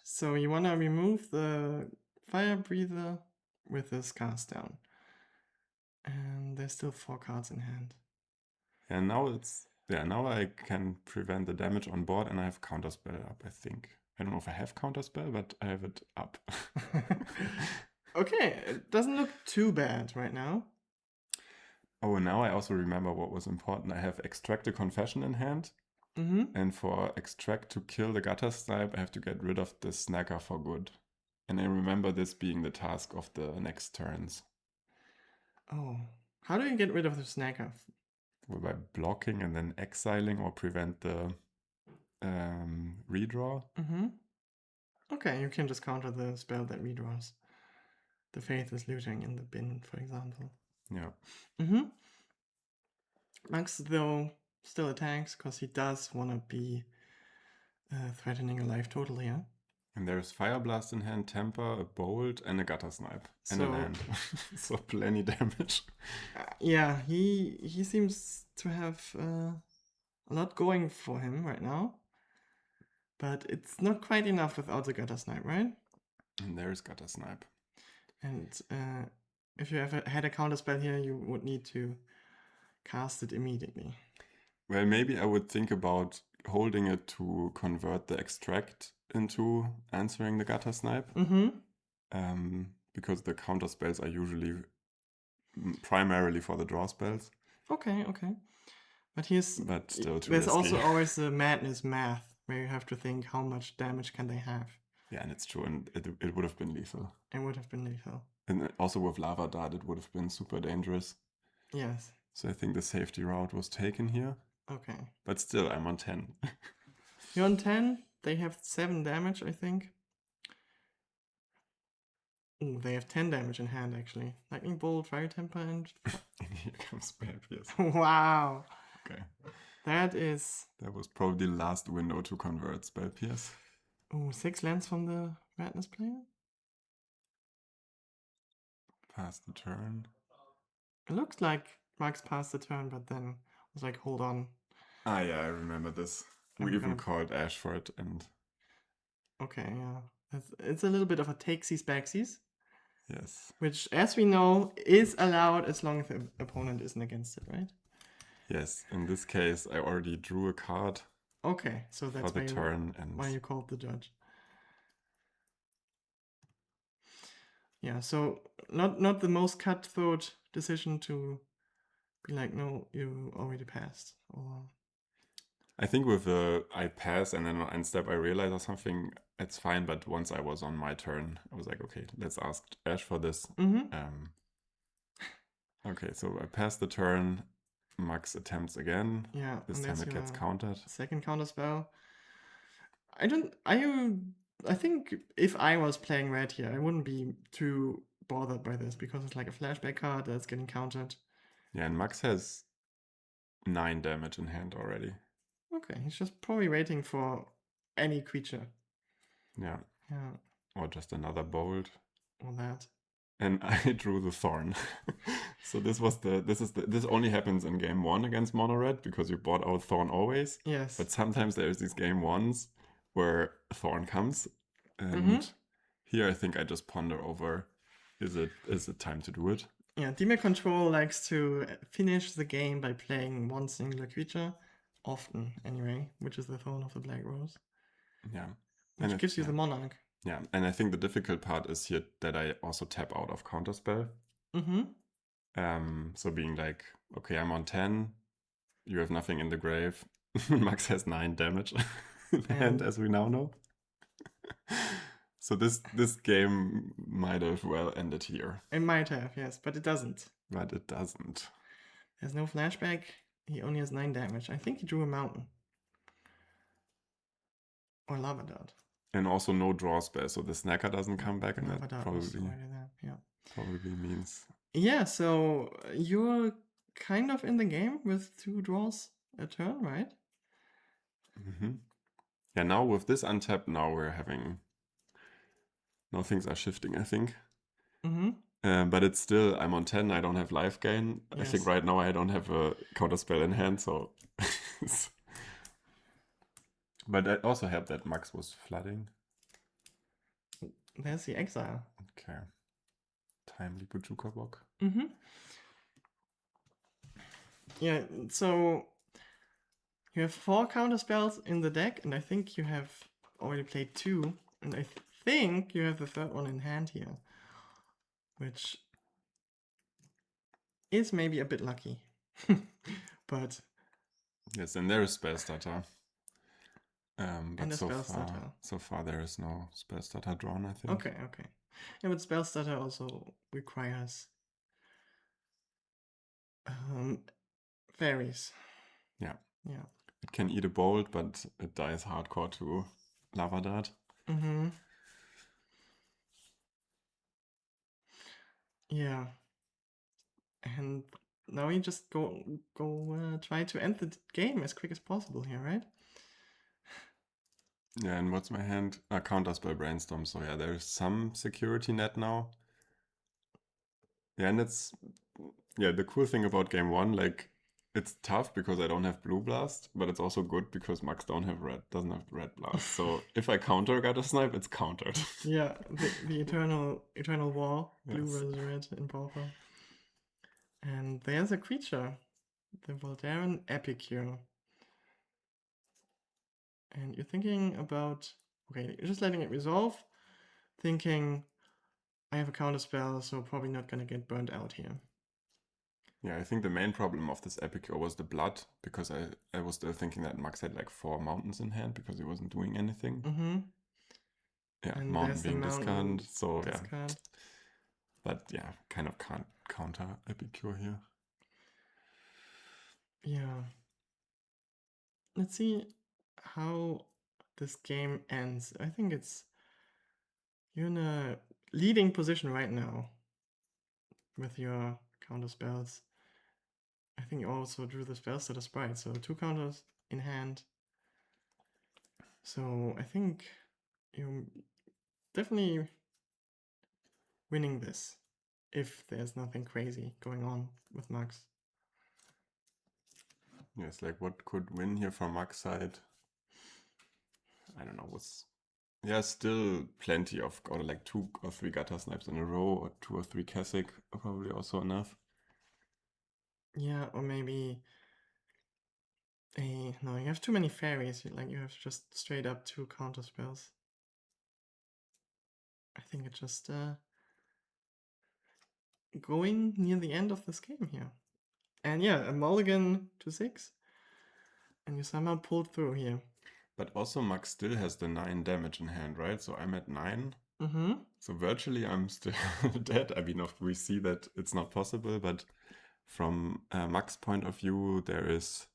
so you want to remove the Fire Breather with this cast down. And there's still 4 cards in hand. And now now I can prevent the damage on board, and I have Counterspell up, I think. I don't know if I have Counterspell, but I have it up. Okay, it doesn't look too bad right now. Oh, and now I also remember what was important. I have Extract a Confession in hand. Mm-hmm. And for Extract to kill the Gutter Snipe, I have to get rid of the snacker for good. And I remember this being the task of the next turns. Oh, how do you get rid of the snacker? Well, by blocking and then exiling or prevent the redraw. Mm-hmm. Okay, you can just counter the spell that redraws. The Faithless Looting in the bin, for example. Yeah. Mm-hmm. Max, though, still attacks because he does want to be threatening a life total here. And there's Fire Blast in hand, Temper, a Bolt, and a Gutter Snipe. And a land. So plenty damage. Yeah, he seems to have a lot going for him right now. But it's not quite enough without the Gutter Snipe, right? And there's Gutter Snipe. And if you ever had a counterspell here, you would need to cast it immediately. Well, maybe I would think about holding it to convert the Extract into answering the Gutter Snipe. Mm-hmm. Because the counter spells are usually primarily for the draw spells. Okay. But still too there's risky. Also always the madness math where you have to think how much damage can they have. Yeah, and it's true, and it would have been lethal. It would have been lethal. And also with Lava Dart, it would have been super dangerous. Yes. So I think the safety route was taken here. Okay. But still, I'm on 10. You're on 10. They have 7 damage, I think. Ooh, they have 10 damage in hand, actually. Lightning Bolt, Fire Temper, and... And here comes Spell Pierce. Wow. Okay. That is That was probably the last window to convert Spell Pierce. 6 lands from the Madness player. Pass the turn. It looks like Max passed the turn, but then was like, hold on. Ah, yeah, I remember this. We even called Ash for it, and okay, yeah, it's a little bit of a takesies backsies. Yes. Which, as we know, is allowed as long as the opponent isn't against it, right? Yes. In this case, I already drew a card. Okay, so that's for the turn, and why you called the judge. Yeah, so not the most cutthroat decision to be like, no, you already passed. Or I think with the I pass and then on end step I realize or something, it's fine. But once I was on my turn, I was like, okay, let's ask Ash for this. Okay, so I pass the turn. Max attempts again. Yeah, this time it gets countered. Second counter spell. I think if I was playing red here, I wouldn't be too bothered by this because it's like a flashback card that's getting countered. Yeah, and Max has 9 damage in hand already. Okay, he's just probably waiting for any creature. Yeah. Yeah. Or just another bolt. Or that. And I drew the Thorn. So this only happens in game 1 against Mono Red because you bought out Thorn always. Yes. But sometimes there's these game 1s where Thorn comes. And here I think I just ponder over, is it time to do it? Yeah, Dimir Control likes to finish the game by playing one singular creature, often anyway, which is the Thorn of the Black Rose. Yeah. Which gives you the Monarch. Yeah, and I think the difficult part is here that I also tap out of Counterspell. So being like, okay, I'm on 10, you have nothing in the grave. Max has 9 damage in hand, as we now know. So this game might have well ended here. It might have, yes, but it doesn't. But it doesn't. There's no flashback. He only has 9 damage. I think he drew a mountain. Or Lava Dart. And also no draw spell, so the Snacker doesn't come back, and Lava that Dart probably means... Yeah, so you're kind of in the game with 2 draws a turn, right? Yeah, now with this untap, now we're having... Now things are shifting, I think. But it's still, I'm on 10, I don't have life gain. Yes. I think right now I don't have a counterspell in hand, so... But that also helped that Max was flooding. There's the exile. Okay. Timely Bujuka block. Yeah, so you have 4 counterspells in the deck, and I think you have already played 2, and I think you have the 3rd one in hand here, which is maybe a bit lucky. But yes, and there is spell starter. But so far there is no spell starter drawn, I think. Okay. Yeah, but spell starter also requires fairies. Yeah. It can eat a bolt, but it dies hardcore to Lava Dart. Yeah. And now you just go try to end the game as quick as possible here, right? Yeah, and what's my hand? Counterspell Brainstorm. So yeah, there's some security net now. Yeah, and it's... Yeah, the cool thing about game 1, like, it's tough because I don't have Blue Blast, but it's also good because Max doesn't have Red Blast. So if I counter Gutter Snipe, it's countered. Yeah, the eternal war, blue versus red in Pauper. And there's a creature, the Voldaran Epicure. And you're thinking about, okay, you're just letting it resolve, thinking, I have a counter spell, so probably not gonna get burnt out here. Yeah, I think the main problem of this Epicure was the blood, because I was still thinking that Max had like 4 mountains in hand because he wasn't doing anything. Yeah, and mountain being discard, so discard. Yeah. But yeah, kind of can't counter Epicure here. Yeah. Let's see how this game ends. I think you're in a leading position right now with your counter spells. I think you also drew the spell status sprite, so 2 counters in hand. So I think you're definitely winning this, if there's nothing crazy going on with Max. Yes, like what could win here from Max side? I don't know, still plenty of, or like 2 or 3 gutter snipes in a row, or 2 or 3 Keswick are probably also enough. Yeah, or maybe no, you have too many fairies. You have just straight up 2 counter spells. I think it's just going near the end of this game here. And yeah, a mulligan to 6. And you somehow pulled through here. But also Max still has the 9 damage in hand, right? So I'm at 9. Mm-hmm. So virtually I'm still dead. I mean, we see that it's not possible, but from Max's point of view, there is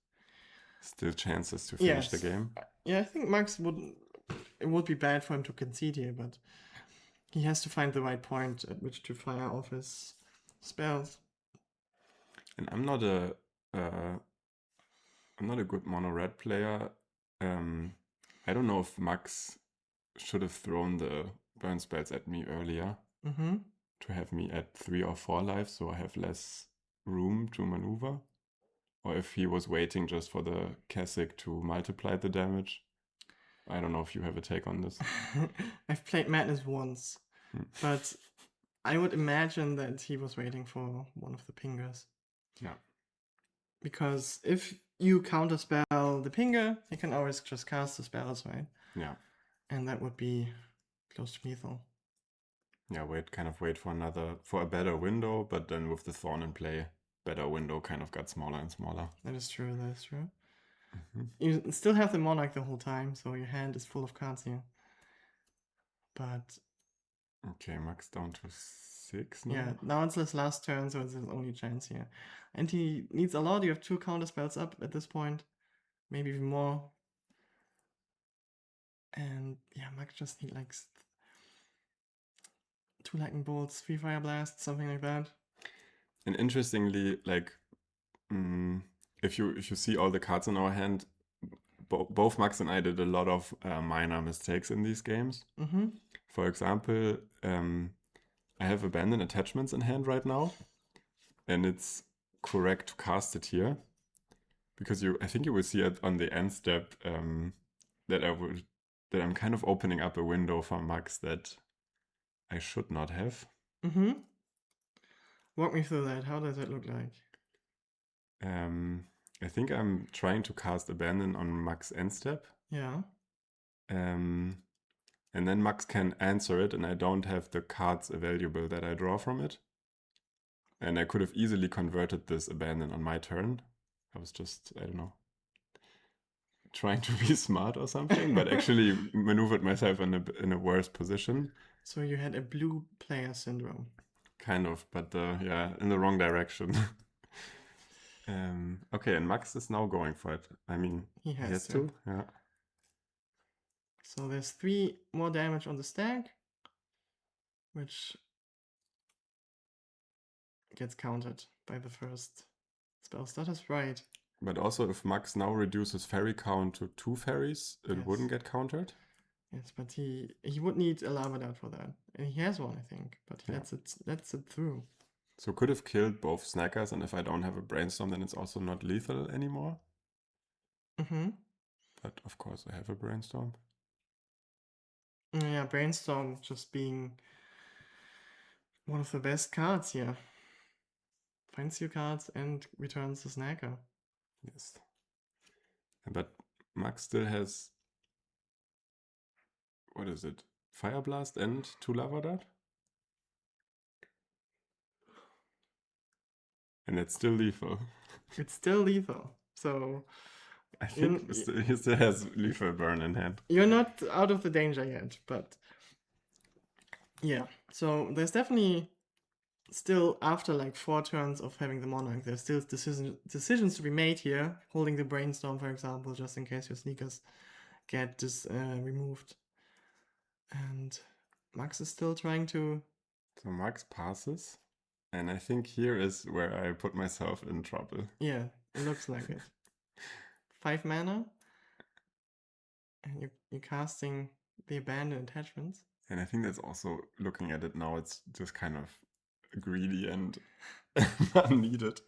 still chances to finish the game. Yeah, I think Max it would be bad for him to concede here, but he has to find the right point at which to fire off his spells. And I'm not a good mono red player. I don't know if Max should have thrown the burn spells at me earlier to have me at 3 or 4 lives, so I have less room to maneuver. Or if he was waiting just for the Keswick to multiply the damage. I don't know if you have a take on this. I've played Madness once, but I would imagine that he was waiting for one of the pingers. Yeah. Because if you counterspell the pinger, you can always just cast the spells, right? Yeah. And that would be close to lethal. Yeah, wait for a better window, but then with the Thorn in play, better window kind of got smaller and smaller. That is true. You still have the Monarch the whole time, so your hand is full of cards here. But okay, Max down to 6 now. Yeah, now it's his last turn, so it's his only chance here. And he needs a lot. You have 2 counter spells up at this point, maybe even more. And yeah, Max just needs like 2 lightning bolts, 3 fire blasts, something like that. And interestingly, like if you see all the cards in our hand, both Max and I did a lot of minor mistakes in these games. For example, I have abandoned attachments in hand right now, and it's correct to cast it here, because I think you will see it on the end step that I'm kind of opening up a window for Max that I should not have. Walk me through that. How does it look like? I think I'm trying to cast Abandon on Max end step. Yeah. And then Max can answer it, and I don't have the cards available that I draw from it. And I could have easily converted this Abandon on my turn. I was just, I don't know, trying to be smart or something, but actually maneuvered myself in a worse position. So you had a blue player syndrome. Kind of, but in the wrong direction. Okay, and Max is now going for it. I mean, he has to. Yeah. So there's 3 more damage on the stack, which gets countered by the first spell. That is right. But also, if Max now reduces fairy count to 2 fairies, it wouldn't get countered. Yes, but he would need a lava dart for that, and he has one, I think. But he lets it through. So could have killed both snackers, and if I don't have a brainstorm, then it's also not lethal anymore. But of course, I have a brainstorm. Yeah, brainstorm just being one of the best cards here. Finds your cards and returns the snacker. Yes. But Max still has, what is it? Fire Blast and 2 Lava Dart? And it's still lethal. It's still lethal. So I think he still has lethal burn in hand. You're not out of the danger yet, but yeah. So there's definitely still, after like 4 turns of having the Monarch, there's still decisions to be made here. Holding the brainstorm, for example, just in case your sneakers get this removed. And Max is still trying to... So Max passes. And I think here is where I put myself in trouble. Yeah, it looks like it. 5 mana, and you're casting the abandoned attachments. And I think that's also, looking at it now, it's just kind of greedy and unneeded.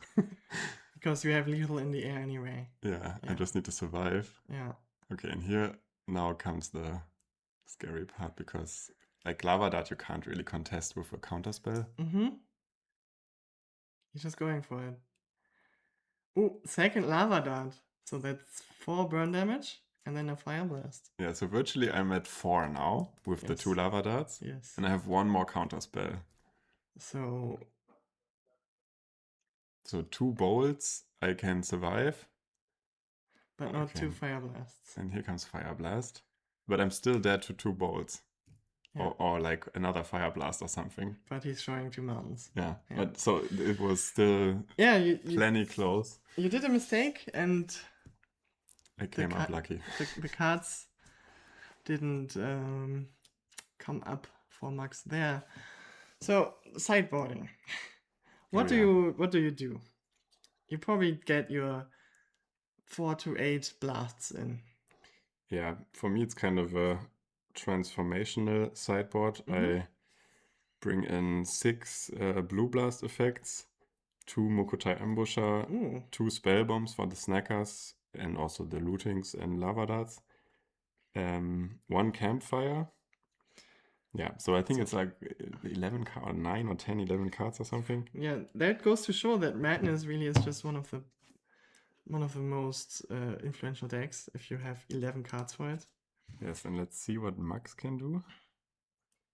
Because you have lethal in the air anyway. Yeah, I Yeah. just need to survive. Yeah. Okay, and here now comes the scary part, because like Lava Dart you can't really contest with a counterspell. Mm-hmm. You're just going for it. Ooh, second Lava Dart. So that's 4 burn damage and then a Fire Blast. Yeah, so virtually I'm at 4 now with the 2 Yes. Lava Darts. Yes. And I have 1 more counterspell. So 2 bolts I can survive. but not Okay. 2 Fire Blasts. And here comes Fire Blast. But I'm still dead to 2 bolts. Yeah. Or like another Fire Blast or something. But he's showing 2 mountains. Yeah. Yeah. But so it was still plenty close. You did a mistake, and I came up lucky. the cards didn't come up for Max there. So sideboarding. What do you do? You probably get your 4 to 8 blasts in. Yeah, for me it's kind of a transformational sideboard. Mhm. I bring in 6 blue blast effects, 2 Mokutai Ambusher, Ooh. 2 spell bombs for the snackers and also the lootings and lava darts, 1 campfire. Yeah, so I think it's like 11 or 9 or 10, 11 cards or something. Yeah, that goes to show that Madness really is just one of the most influential decks if you have 11 cards for it. Yes, and let's see what Max can do.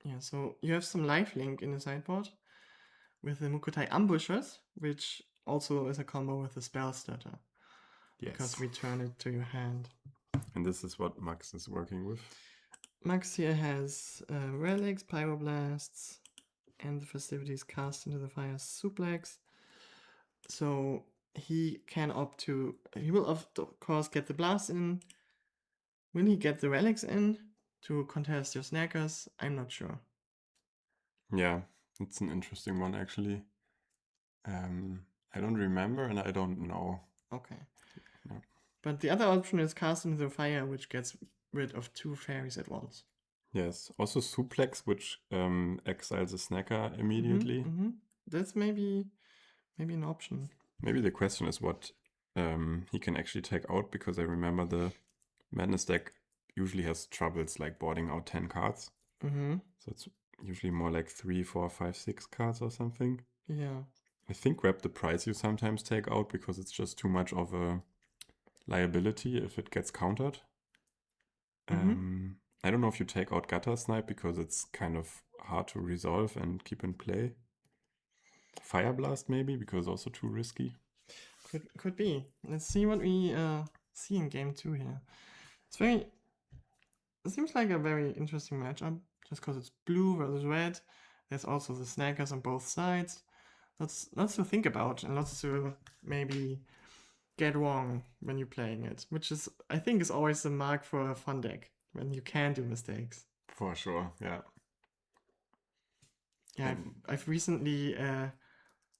Yeah, so you have some lifelink in the sideboard with the Mukotai Ambushers, which also is a combo with the Spell Stutter. Yes. Because return it to your hand. And this is what Max is working with. Max here has Relics, Pyroblasts, and the Festivities cast into the fire Suplex. So he can opt to... He will of course get the Blast in. Will he get the Relics in to contest your Snackers? I'm not sure. Yeah, it's an interesting one actually. I don't remember and I don't know. Okay. No. But the other option is cast into the fire, which gets rid of 2 fairies at once. Yes, also Suplex, which exiles a snacker immediately. Mm-hmm. That's maybe an option. Maybe the question is what he can actually take out, because I remember the Madness deck usually has troubles like boarding out 10 cards. Mm-hmm. So it's usually more like 3, 4, 5, 6 cards or something. Yeah. I think Grab the Prize you sometimes take out because it's just too much of a liability if it gets countered. I don't know if you take out Gutter Snipe because it's kind of hard to resolve and keep in play. Fire Blast maybe, because also too risky. Could be. Let's see what we see in game 2 here. It seems like a very interesting matchup, just because it's blue versus red. There's also the snackers on both sides. Lots to think about and lots to maybe get wrong when you're playing it, which is, I think, is always the mark for a fun deck, when you can do mistakes. For sure, yeah. Yeah, I've recently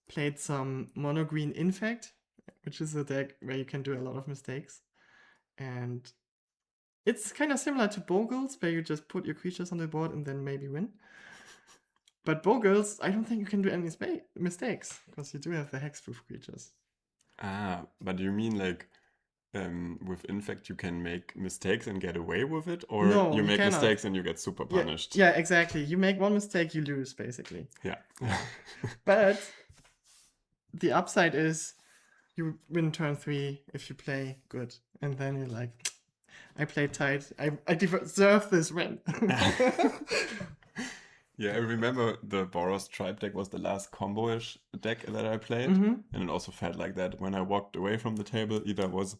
played some Mono Green Infect, which is a deck where you can do a lot of mistakes. And it's kind of similar to Bogles, where you just put your creatures on the board and then maybe win. But Bogles, I don't think you can do any mistakes, because you do have the hexproof creatures. Ah, but you mean like with Infect you can make mistakes and get away with it? Or No, you make cannot. mistakes and you get super punished? Yeah, exactly. You make one mistake, you lose, basically. Yeah. But the upside is you win turn 3 if you play good. And then you're like, I played tight. I deserve this win. Yeah, I remember the Boros Tribe deck was the last combo-ish deck that I played. Mm-hmm. And it also felt like that when I walked away from the table, either was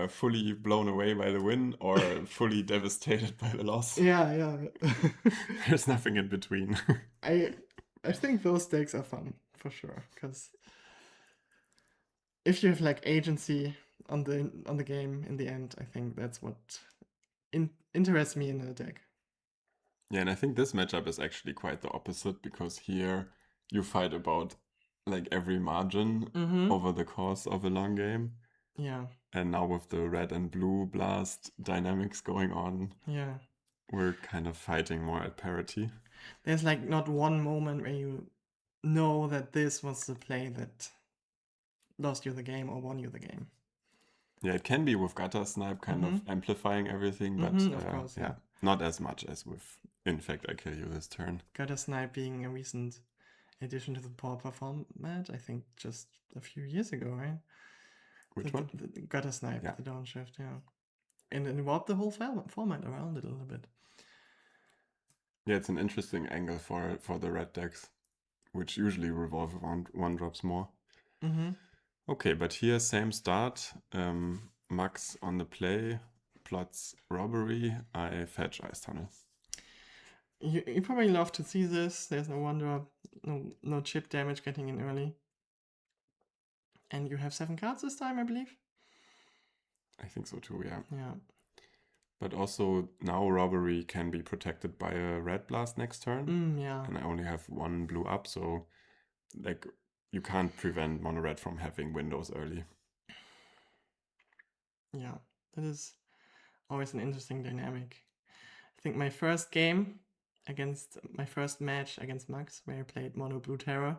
fully blown away by the win or fully devastated by the loss. Yeah. There's nothing in between. I think those decks are fun, for sure. Because if you have like agency on the game in the end, I think that's what interests me in a deck. Yeah, and I think this matchup is actually quite the opposite, because here you fight about like every margin over the course of a long game. Yeah. And now with the red and blue blast dynamics going on, Yeah. we're kind of fighting more at parity. There's like not one moment where you know that this was the play that lost you the game or won you the game. Yeah, it can be with gutter snipe kind of amplifying everything, but Of course, yeah, not as much as with in fact I kill you this turn. Gutter snipe being a recent addition to the Pauper format, I think just a few years ago, right? Which one? The gutter snipe, Yeah. the downshift, yeah. And it warped the whole format around it a little bit. Yeah, it's an interesting angle for the red decks, which usually revolve around one drops more. Okay, but here same start. Max on the play, plots robbery. I fetch Ice Tunnel. You probably love to see this. There's no wonder, no chip damage getting in early. And you have 7 cards this time, I believe. I think so too, yeah. Yeah. But also now robbery can be protected by a red blast next turn. Yeah. And I only have 1 blue up, so like you can't prevent mono red from having windows early. Yeah, that is always an interesting dynamic. I think my first match against Max, where I played mono blue terror,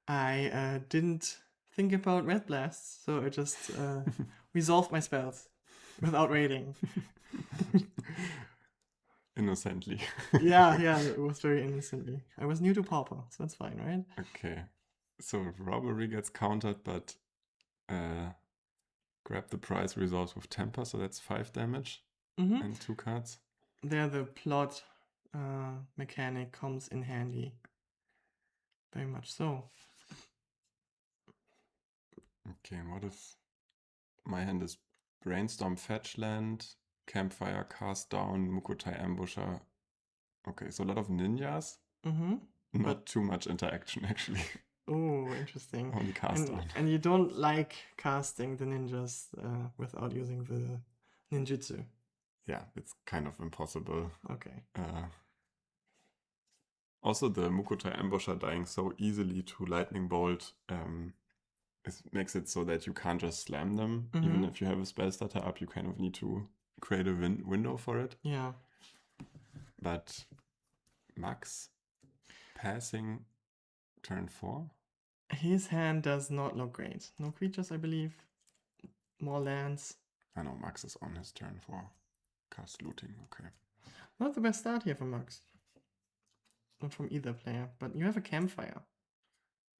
I didn't think about red blasts, so I just resolved my spells without raiding. Innocently. yeah, it was very innocently. I was new to Pauper, so that's fine, right? Okay, so robbery gets countered, but grab the prize resolves with temper, so that's 5 damage and 2 cards. There the plot mechanic comes in handy. Very much so. Okay, and what if my hand is Brainstorm Fetch Land, Campfire Cast Down, Mukotai Ambusher. Okay, so a lot of ninjas. Not too much interaction actually. Oh, interesting. Only cast down. And you don't like casting the ninjas without using the ninjutsu. Yeah, it's kind of impossible. Okay. Also, the Mukotai Ambusher dying so easily to Lightning Bolt makes it so that you can't just slam them. Even if you have a spell starter up, you kind of need to create a window for it. Yeah. But Max passing turn 4? His hand does not look great. No creatures, I believe. More lands. I know, Max is on his turn 4. Cast looting, okay. Not the best start here for Max. Not from either player, but you have a campfire.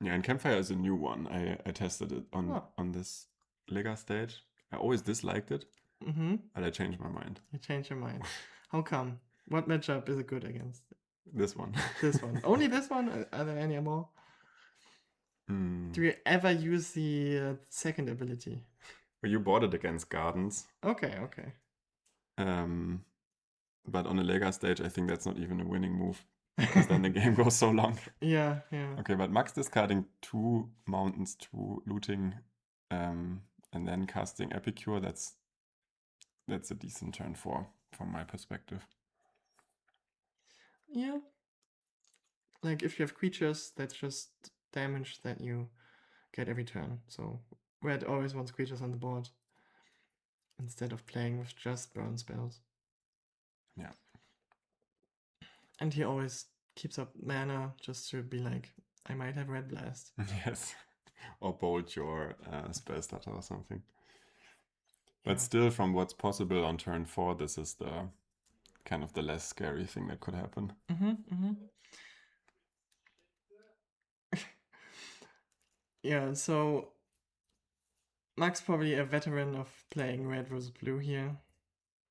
Yeah, and Campfire is a new one. I tested it on this Lega stage. I always disliked it, but I changed my mind. You changed your mind. How come? What matchup is it good against? This one. This one. Only this one? Are there any more? Do you ever use the second ability? Well, you bought it against Gardens. Okay. But on a Lega stage, I think that's not even a winning move. Because then the game goes so long. Yeah. Okay, but Max discarding 2 mountains to looting and then casting Epicure, that's a decent turn 4 from my perspective. Yeah. Like if you have creatures, that's just damage that you get every turn. So Red always wants creatures on the board instead of playing with just burn spells. Yeah. And he always keeps up mana just to be like, I might have Red Blast. Yes. Or bolt your spell starter or something. But still, from what's possible on turn 4, this is the kind of the less scary thing that could happen. Yeah, so Max probably a veteran of playing red versus blue here.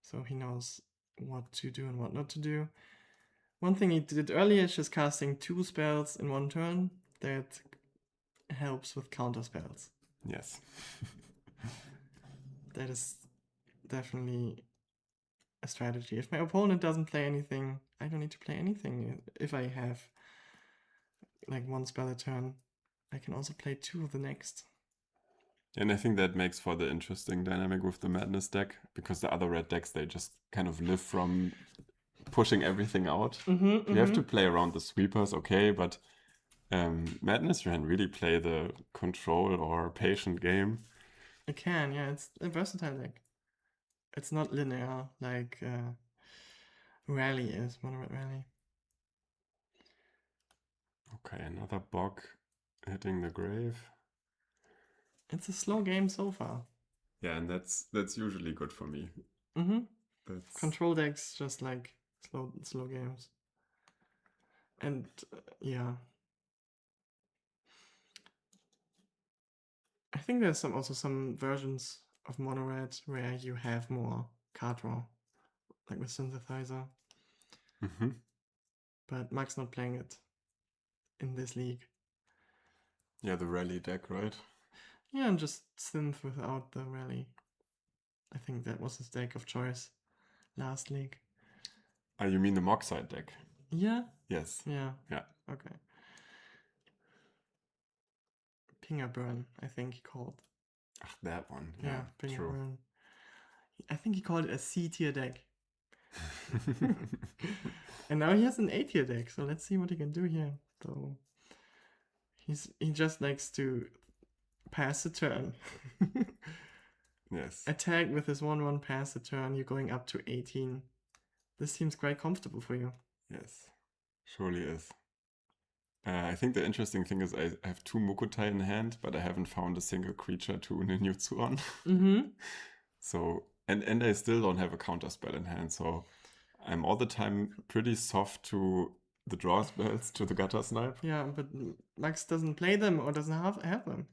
So he knows what to do and what not to do. One thing he did earlier is just casting 2 spells in 1 turn. That helps with counter spells. Yes. That is definitely a strategy. If my opponent doesn't play anything, I don't need to play anything. If I have like 1 spell a turn, I can also play 2 of the next. And I think that makes for the interesting dynamic with the Madness deck, because the other red decks, they just kind of live from pushing everything out. You have to play around the sweepers, okay, but Madness can really play the control or patient game. It can, yeah. It's a versatile deck. It's not linear like Rally is, Mono Red Rally. Okay, another bog hitting the grave. It's a slow game so far. Yeah, and that's usually good for me. Mm-hmm. That's Control decks just like slow games. And yeah. I think there's also some versions of Mono Red where you have more card draw, like with Synthesizer. mm-hmm. But Max not playing it in this league. Yeah, the rally deck, right? Yeah, and just Synth without the rally. I think that was his deck of choice last league. Ah, you mean the Moxide deck? Yeah? Yes. Yeah. Yeah. Okay. Pinger Burn, I think he called. Ach, that one. Yeah, Yeah, Pinger true. Burn. I think he called it a C tier deck. And now he has an A tier deck, so let's see what he can do here. So he just likes to pass the turn. Yes. Attack with his 1/1 pass the turn, you're going up to 18. This seems quite comfortable for you. Yes. Surely is. I think the interesting thing is I have 2 Mukotai in hand, but I haven't found a single creature to ninjutsu on. Mm-hmm. So, and I still don't have a counter spell in hand, so I'm all the time pretty soft to the draw spells, to the gutter snipe. Yeah, but Max doesn't play them or doesn't have them.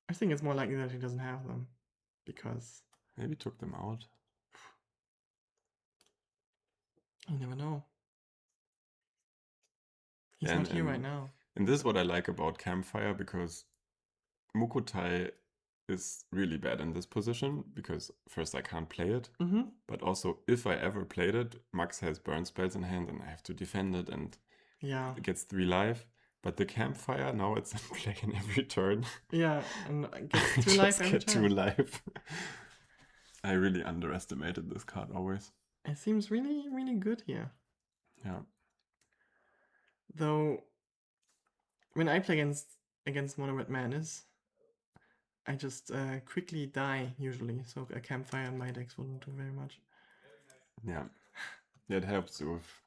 I think it's more likely that he doesn't have them. Because Maybe took them out. you never know. He's Yeah, not here right now. And this is what I like about Campfire, because Mukotai is really bad in this position, because first I can't play it, Mm-hmm. but also if I ever played it, Max has burn spells in hand and I have to defend it, and Yeah. it gets 3 life. But the Campfire, now it's in play in every turn. Yeah, and gets I 2 life just every get 2 turn. life. I really underestimated this card always. It seems really, really good here. Yeah. Though, when I play against Mono Red Madness, I just quickly die usually. So a Campfire in my decks wouldn't do very much. Yeah. Yeah, it helps with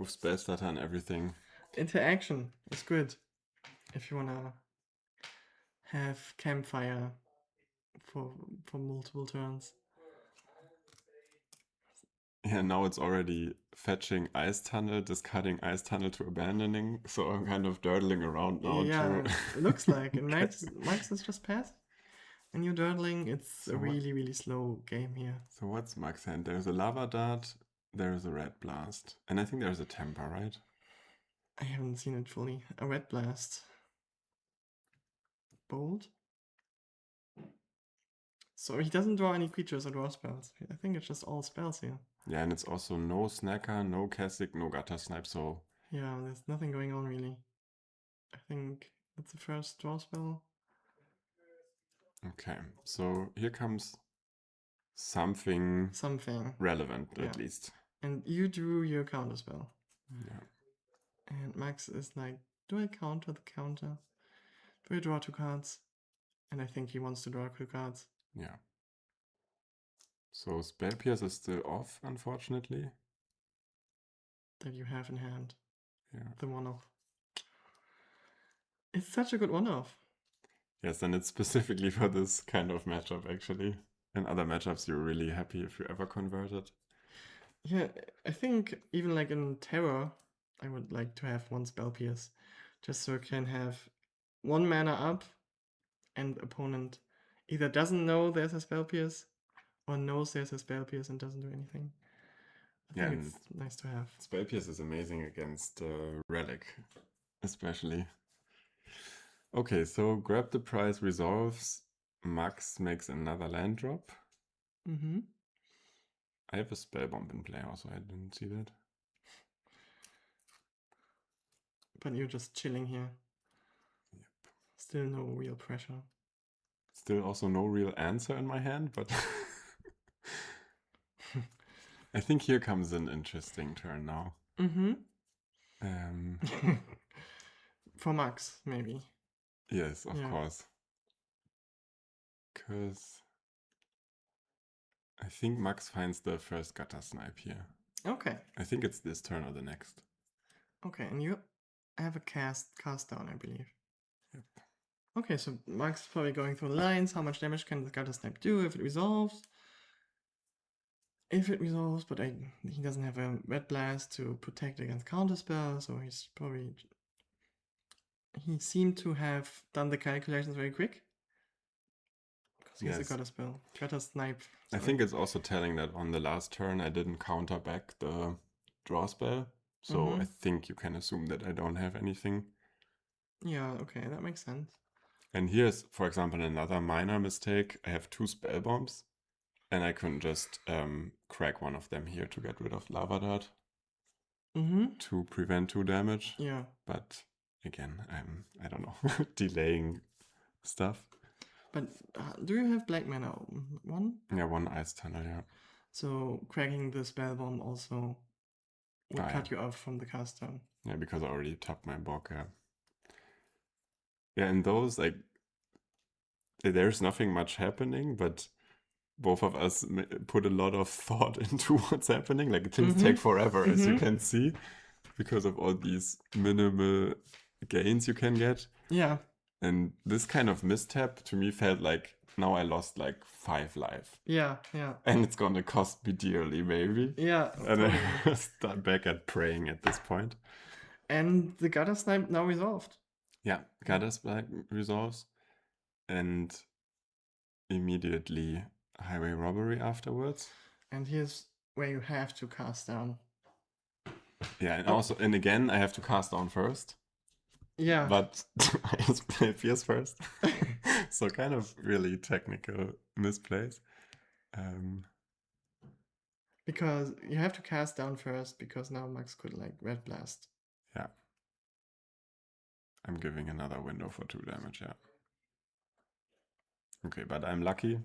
spell starter and everything. Interaction is good if you wanna have Campfire for multiple turns. Yeah, now it's already fetching Ice Tunnel, discarding Ice Tunnel to abandoning, so I'm kind of durdling around now Yeah, it looks like. And get- Max is just passive. And you're durdling, it's So a what- really, really slow game here. So what's Max hand? There's a Lava Dart, there's a Red Blast, and I think there's a Temper, right? I haven't seen it fully. A Red Blast. Bold? So he doesn't draw any creatures or draw spells. I think it's just all spells here. Yeah, and it's also no Snacker, no Kasich, no Gutter Snipe, so... Yeah, there's nothing going on really. I think that's the first draw spell. Okay, so here comes something relevant, Yeah. at least. And you drew your counter spell. Yeah. And Max is like, do I counter the counter? Do I draw 2 cards? And I think he wants to draw 2 cards. Yeah. So Spell Pierce is still off, unfortunately. That you have in hand. Yeah. The one-off. It's such a good one-off. Yes, and it's specifically for this kind of matchup, actually. In other matchups, you're really happy if you ever convert it. Yeah, I think even like in Terror, I would like to have 1 Spell Pierce. Just so I can have 1 mana up and opponent either doesn't know there's a Spell Pierce or knows there's a Spell Pierce and doesn't do anything. I think it's nice to have. Spell Pierce is amazing against Relic, especially. Okay, so grab the prize resolves. Max makes another land drop. Mm-hmm. I have a spell bomb in play also, I didn't see that. But you're just chilling here. Yep. Still no real pressure. Still also no real answer in my hand, but I think here comes an interesting turn now. Mm-hmm. For Max, maybe. Yes, of Yeah. course. Because I think Max finds the first gutter snipe here. Okay. I think it's this turn or the next. Okay, and you have a cast down, I believe. Yep. Okay, so Max is probably going through the lines. How much damage can the gutter snipe do if it resolves? If it resolves, but he doesn't have a red blast to protect against counterspell, so he's probably... He seemed to have done the calculations very quick. Because he has a gutter spell. Gutter snipe. I think it's also telling that on the last turn I didn't counter back the draw spell. So I think you can assume that I don't have anything. Yeah, okay, that makes sense. And here's, for example, another minor mistake. I have 2 spell bombs. And I can just crack one of them here to get rid of Lava Dart. To prevent 2 damage. Yeah. But again, I don't know, delaying stuff. But do you have black mana? 1? Yeah, 1 ice tunnel, yeah. So cracking the spell bomb also would cut you off from the cast turn. Yeah, because I already tapped my Bog, yeah. Yeah, in those, like, there's nothing much happening, but both of us put a lot of thought into what's happening. Like, things take forever, as you can see, because of all these minimal gains you can get. Yeah. And this kind of mistap to me felt like now I lost like 5 life. Yeah, yeah. And it's gonna cost me dearly, maybe. Yeah. And totally. I start back at praying at this point. And the gutter snipe now resolved. Yeah, gutter snipe resolves. And immediately highway robbery afterwards. And here's where you have to cast down. Yeah, and also, and again, I have to cast down first. Yeah. But I just play Pierce first. So kind of really technical misplays. Because you have to cast down first, because now Max could like red blast. Yeah. I'm giving another window for 2 damage, yeah. Okay, but I'm lucky.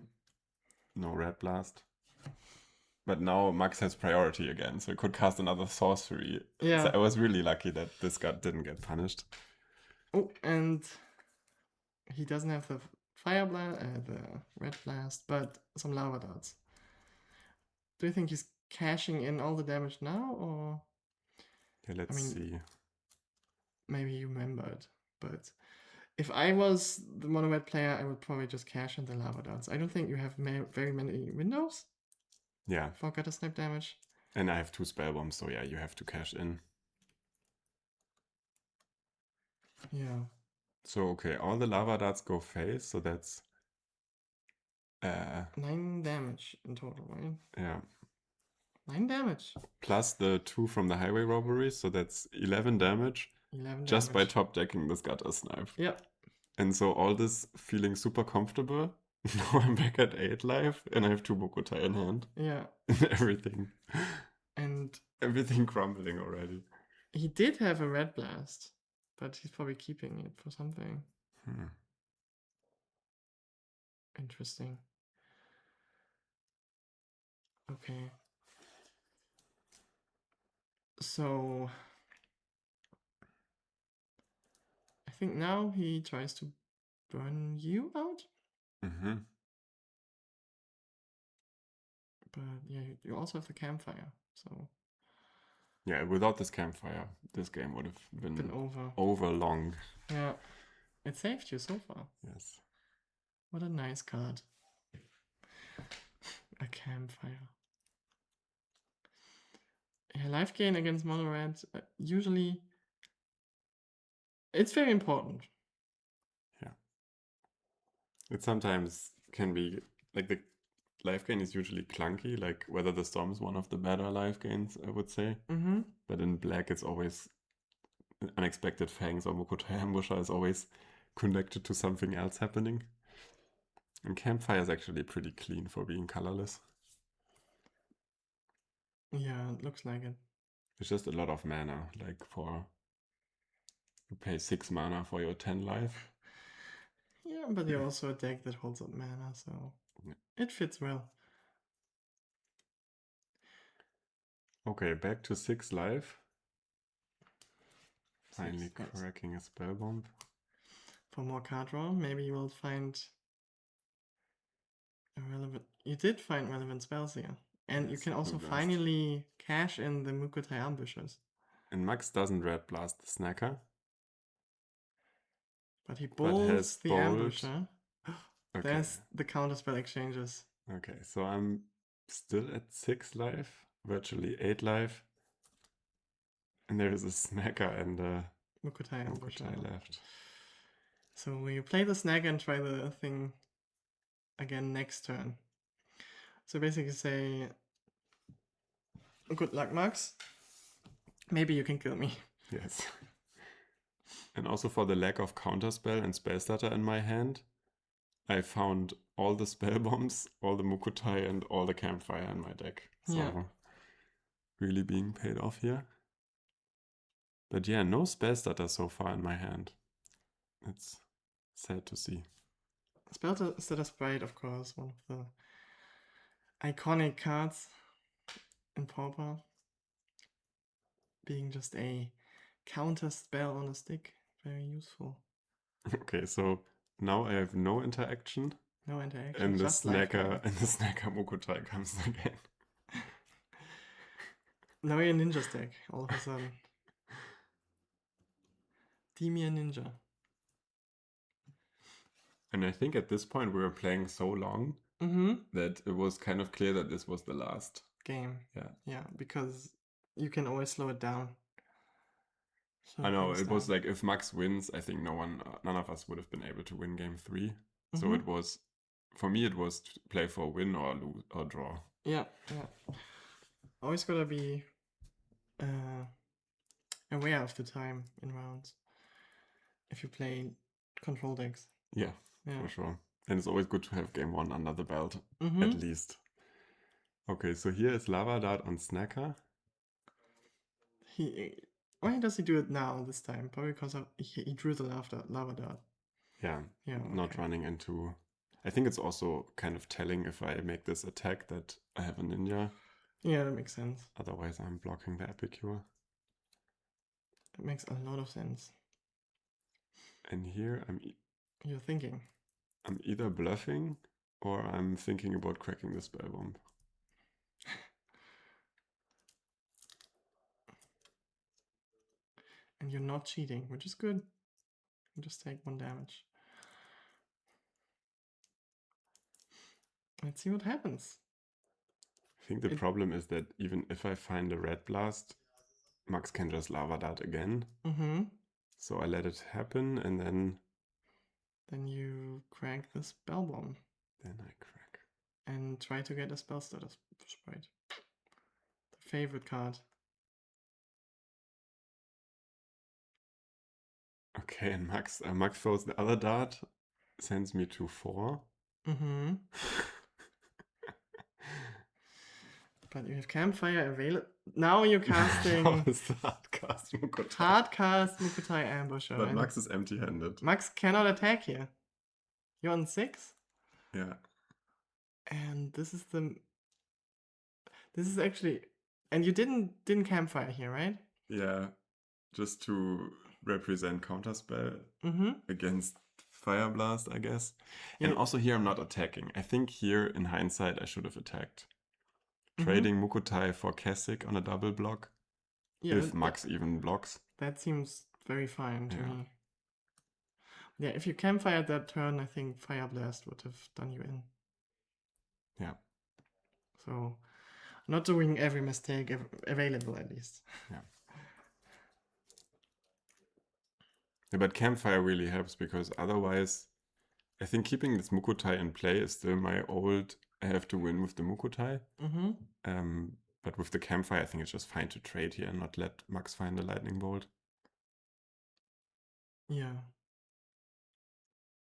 No red blast. But now Max has priority again, so he could cast another sorcery. Yeah. So I was really lucky that this guy didn't get punished. Oh, and he doesn't have the fire blast, the red blast, but some lava darts. Do you think he's cashing in all the damage now, or? Yeah, let's see. Maybe you remembered, but if I was the mono red player, I would probably just cash in the lava darts. I don't think you have very many windows. Yeah. For gutter snipe damage. And I have 2 spell bombs, so yeah, you have to cash in. Yeah. So okay, all the lava darts go face, so that's 9 damage in total, right? Yeah. 9 damage. Plus the 2 from the highway robbery, so that's 11 damage. 11 just by top decking this gutter snipe. Yep. And so all this feeling super comfortable. Now I'm back at 8 life and I have 2 Bokutai in hand. Yeah. Everything. And everything crumbling already. He did have a red blast, but he's probably keeping it for something. Interesting. Okay. So I think now he tries to burn you out. But yeah, you also have the campfire, so. Yeah, without this campfire, this game would have been over long. Yeah, it saved you so far. Yes. What a nice card. A campfire. Yeah, life gain against mono red, usually, it's very important. Yeah. It sometimes can be, like the life gain is usually clunky, like Weather the Storm is one of the better life gains, I would say. But in black, it's always Unexpected Fangs or Mokotai Ambusher is always connected to something else happening. And Campfire is actually pretty clean for being colorless. Yeah, it looks like it. It's just a lot of mana, like you pay 6 mana for your 10 life. Yeah, but you're also a deck that holds up mana, so it fits well. Okay, back to 6 life. Finally Yes. cracking a spell bomb. For more card draw, maybe you will find a relevant. You did find relevant spells here, and you Yes, can also Blue Blast. finally cash in the Mukotai ambushers. And Max doesn't red blast the snacker. But he But bolts has the bolt. ambusher. Okay. There's the counterspell exchanges. Okay, so I'm still at 6 life, virtually 8 life. And there is a snacker and a Mukotai ambusher. Mukotai left. So you play the snacker and try the thing again next turn. So basically say, good luck, Max. Maybe you can kill me. Yes. And also for the lack of counterspell and spell starter in my hand, I found all the spell bombs, all the Mukotai, and all the campfire in my deck. So Yeah. really being paid off here. But yeah, no spell starter so far in my hand. It's sad to see. Spell Starter Sprite, of course, one of the iconic cards in Pauper. Being just a counter spell on a stick. Very useful. Okay, so now I have no interaction. No interaction, And the just life gain. snacker Mukotai comes again. Now you're Ninja's deck, all of a sudden. Dimir Ninja. And I think at this point we were playing so long that it was kind of clear that this was the last game. Yeah. Yeah, because you can always slow it down. I know, it was like if Max wins, I think none of us would have been able to win game 3. So it was, for me, it was to play for a win or lose or draw. Yeah. Always gotta be aware of the time in rounds. If you play control decks. Yeah, for sure. And it's always good to have game 1 under the belt, at least. Okay, so here is Lava Dart on Snacker. Why does he do it now this time? Probably because he drew the Lava Dart. Yeah, not running into... I think it's also kind of telling if I make this attack that I have a ninja. Yeah, that makes sense. Otherwise I'm blocking the Epicure. It makes a lot of sense. And here You're thinking. I'm either bluffing or I'm thinking about cracking the spell bomb. And you're not cheating, which is good. You just take 1 damage. Let's see what happens. I think the problem is that even if I find a red blast, Max can just Lava Dart again. So I let it happen and then... Then you crack the spell bomb. Then I crack. And try to get a spell starter sprite. The favorite card. Okay, and Max throws the other dart, sends me to 4. But you have campfire available. Now you're casting Hardcast Mukotai. Hardcast Mukotai Ambusher. But Max is empty-handed. Max cannot attack here. You're on 6. Yeah. And this is actually, and you didn't campfire here, right? Yeah, just to represent counterspell against Fire Blast, I guess. Yeah. And also here I'm not attacking. I think here in hindsight I should have attacked. Trading Mukotai for Kasich on a double block. Yeah, if Max even blocks. That seems very fine to me. Yeah, if you campfire that turn, I think Fire Blast would have done you in. Yeah. So, not doing every mistake available at least. Yeah. But campfire really helps because otherwise, I think keeping this Mukotai in play is still my old... I have to win with the Mukotai. But with the campfire, I think it's just fine to trade here and not let Max find the lightning bolt. Yeah.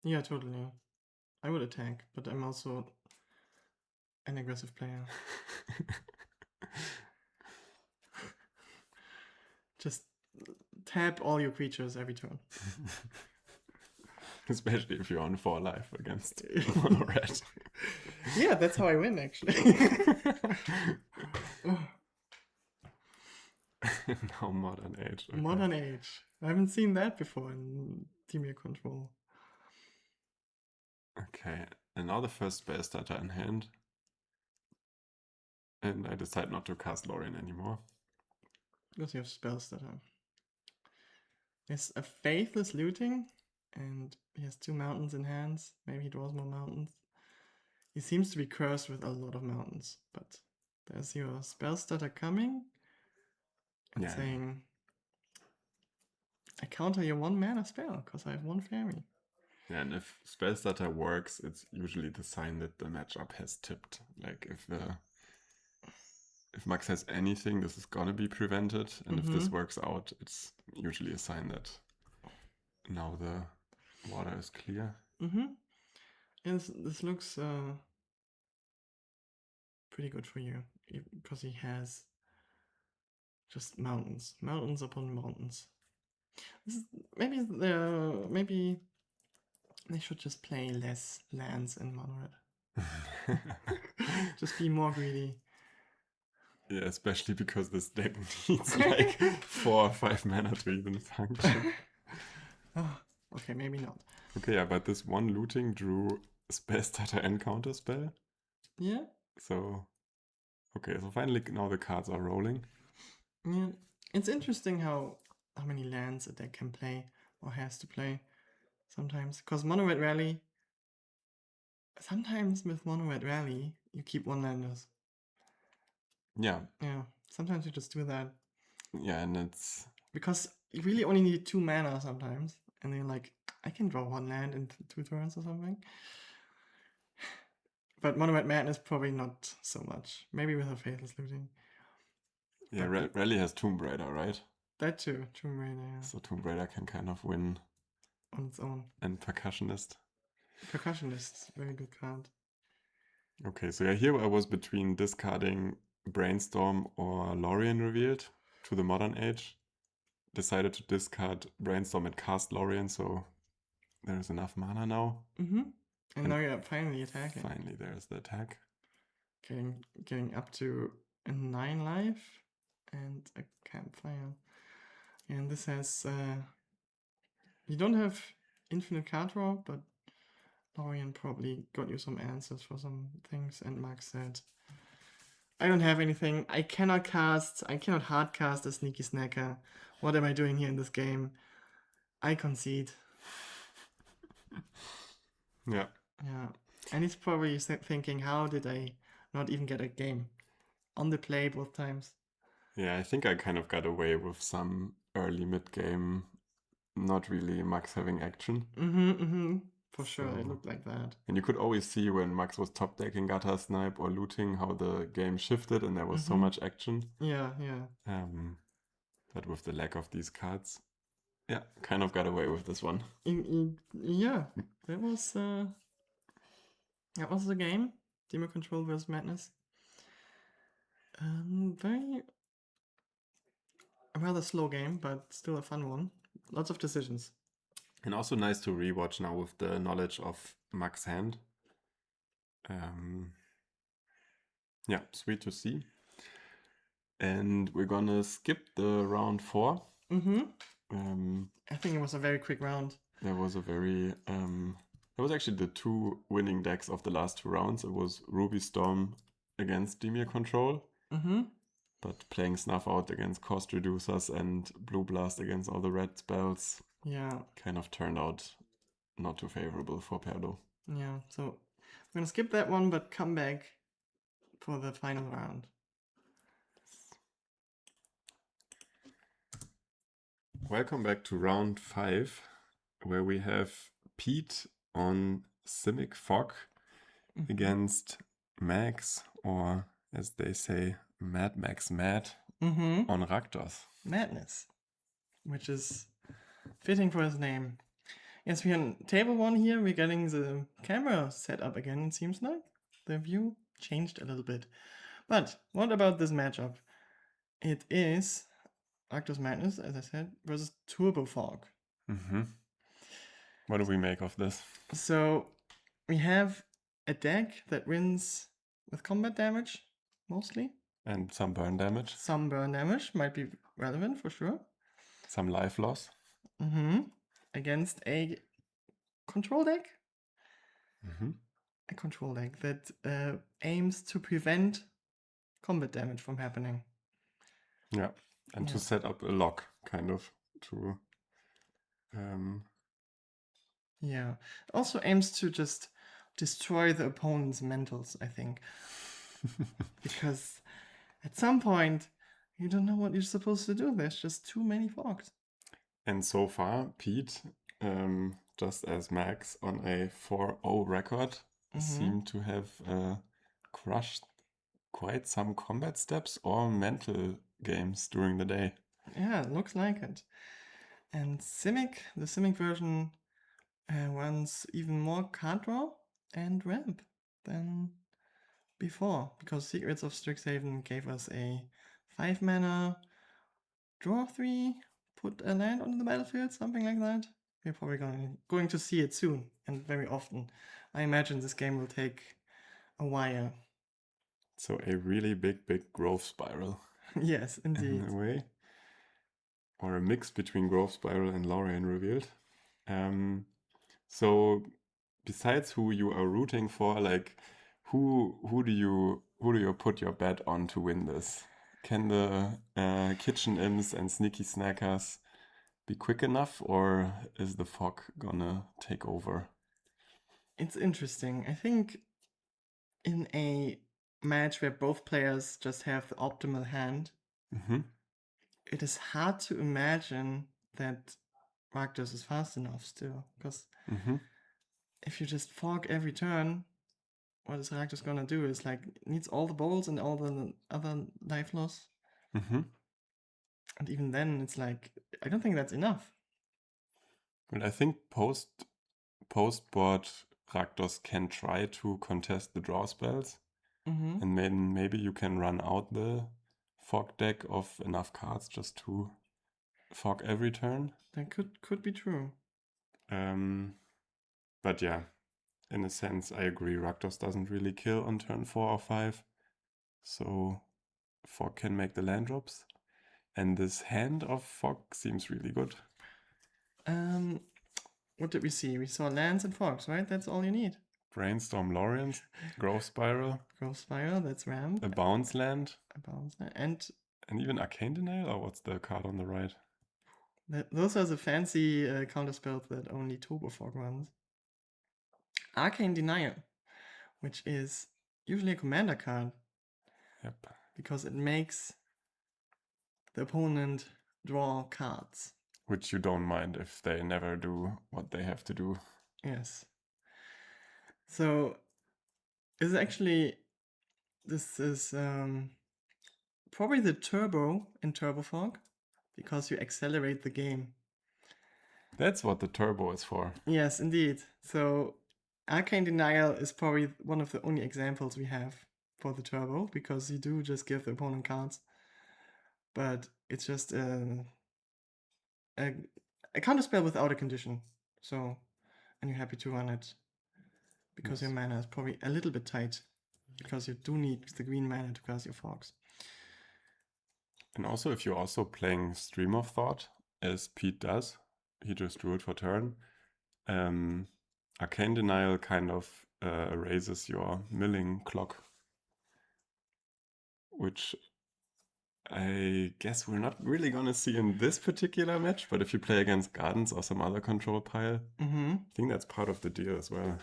Yeah, totally. I would attack, but I'm also an aggressive player. Just tap all your creatures every turn. Especially if you're on 4 life against mono red. Yeah, that's how I win, actually. Now Modern Age. Okay. Modern Age. I haven't seen that before in Dimir control. Okay, and now the first spell starter in hand. And I decide not to cast Lorien anymore. Because you have spells that are. There's a Faithless Looting, and he has 2 mountains in hands. Maybe he draws more mountains. He seems to be cursed with a lot of mountains, but there's your spell starter coming and saying, I counter your 1 mana spell because I have 1 fairy. Yeah, and if spell starter works, it's usually the sign that the matchup has tipped. Like if Max has anything, this is gonna be prevented, and if this works out, it's usually a sign that now the water is clear. And this looks pretty good for you because he has just mountains upon mountains. Maybe they should just play less lands in Mono-Red. Just be more greedy. Yeah, especially because this deck needs like 4 or 5 mana to even function. Okay, maybe not. Okay, yeah, but this 1 looting drew spell starter and counter spell. Yeah. So, okay, so finally now the cards are rolling. Yeah, it's interesting how many lands a deck can play or has to play sometimes. Because Mono-Red Rally, sometimes with Mono-Red Rally, you keep 1-landers. Yeah. Yeah, sometimes you just do that. Yeah, and it's... Because you really only need 2 mana sometimes. And then you're like, I can draw 1 land in 2 turns or something. But Mono-Red Madness probably not so much. Maybe with a Faithless Looting. Yeah, Rally has Tomb Raider, right? That too, Tomb Raider, yeah. So Tomb Raider can kind of win on its own. And Percussionist. Percussionist, very good card. Okay, so yeah, here I was between discarding Brainstorm or Lorien Revealed to the Modern Age. Decided to discard Brainstorm and cast Lorien, so there's enough mana now. And now you're finally attacking. Finally, there's the attack. Getting up to a 9 life and a campfire. And this has... you don't have infinite card draw, but Lorien probably got you some answers for some things, and Max said, I don't have anything. I cannot hard cast a Sneaky Snacker. What am I doing here in this game? I concede. Yeah. Yeah. And he's probably thinking, how did I not even get a game on the play both times? Yeah, I think I kind of got away with some early mid-game, not really Max having action. For sure, it looked like that. And you could always see when Max was top decking Gata Snipe or looting how the game shifted and there was so much action. Yeah. But with the lack of these cards, yeah, kind of got away with this one. Yeah, that was the game. Dimir Control vs Madness. A rather slow game, but still a fun one. Lots of decisions. And also nice to rewatch now with the knowledge of Max's hand. Yeah, sweet to see. And we're gonna skip the round 4. I think it was a very quick round. There was actually the 2 winning decks of the last 2 rounds. It was Ruby Storm against Dimir Control. But playing Snuff Out against cost reducers and Blue Blast against all the red spells kind of turned out not too favorable for Perdo. Yeah, so we're going to skip that one, but come back for the final round. Welcome back to round 5, where we have Pete on Simic Fog against Max, or as they say, Mad Max Mad on Rakdos. Madness, which is fitting for his name. Yes, we're on table 1 here. We're getting the camera set up again, it seems like. The view changed a little bit. But what about this matchup? It is Rakdos Madness, as I said, versus Turbo Fog. What do we make of this? So we have a deck that wins with combat damage, mostly. And some burn damage. Some burn damage might be relevant for sure. Some life loss. Against a control deck? Mhm. A control deck that aims to prevent combat damage from happening. Yeah, and to Yeah. set up a lock, kind of, to Yeah. Also aims to just destroy the opponent's mentals, I think. Because at some point, you don't know what you're supposed to do. There's just too many fogs. And so far, Pete, just as Max on a 4-0 record, seemed to have crushed quite some combat steps or mental games during the day. Yeah, it looks like it. And Simic, the Simic version, runs even more card draw and ramp than before, because Secrets of Strixhaven gave us a 5 mana, draw 3, put a land onto the battlefield, something like that. We're probably going to see it soon and very often. I imagine this game will take a while. So a really big growth spiral. Yes, indeed. In a way. Or a mix between growth spiral and Lorraine revealed. So besides who you are rooting for, like who do you put your bet on to win this? Can the kitchen imps and sneaky snackers be quick enough, or is the fog gonna take over? It's interesting. I think in a match where both players just have the optimal hand, it is hard to imagine that Rakdos is fast enough still. Because if you just fog every turn, what is Rakdos gonna do? Is like needs all the bowls and all the other life loss. And even then, it's like I don't think that's enough. Well, I think post board Rakdos can try to contest the draw spells, and then maybe you can run out the fog deck of enough cards just to fog every turn. That could be true. But yeah, in a sense, I agree. Rakdos doesn't really kill on turn 4 or 5, so fog can make the land drops. And this hand of fog seems really good. What did we see? We saw lands and fogs, right? That's all you need. Brainstorm Lorient, Growth Spiral, Growth Spiral, that's ramp. a bounce land, and even Arcane Denial, or what's the card on the right? Those are the fancy counter spells that only Turbo Fog runs. Arcane Denial, which is usually a commander card. Yep. Because it makes the opponent draw cards. Which you don't mind if they never do what they have to do. Yes. So this is probably the turbo in Turbo Fog, because you accelerate the game. That's what the turbo is for. Yes, indeed. So Arcane Denial is probably one of the only examples we have for the turbo, because you do just give the opponent cards. But it's just a counter spell without a condition. So, and you're happy to run it because your mana is probably a little bit tight, because you do need the green mana to cast your fogs. And also, if you're also playing Stream of Thought, as Pete does, he just drew it for turn, Arcane Denial kind of erases your milling clock, which I guess we're not really gonna see in this particular match, but if you play against Gardens or some other control pile, I think that's part of the deal as well.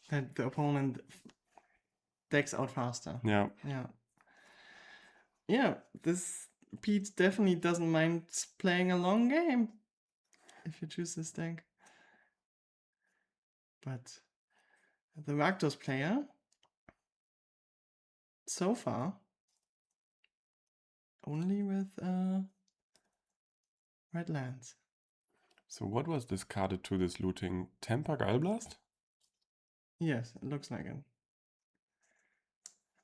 That the opponent decks out faster. Yeah. Yeah, this Pete definitely doesn't mind playing a long game if you choose this deck. But the Rakdos player, so far, only with red lands. So what was discarded to this looting? Temper Gallblast? Yes, it looks like it.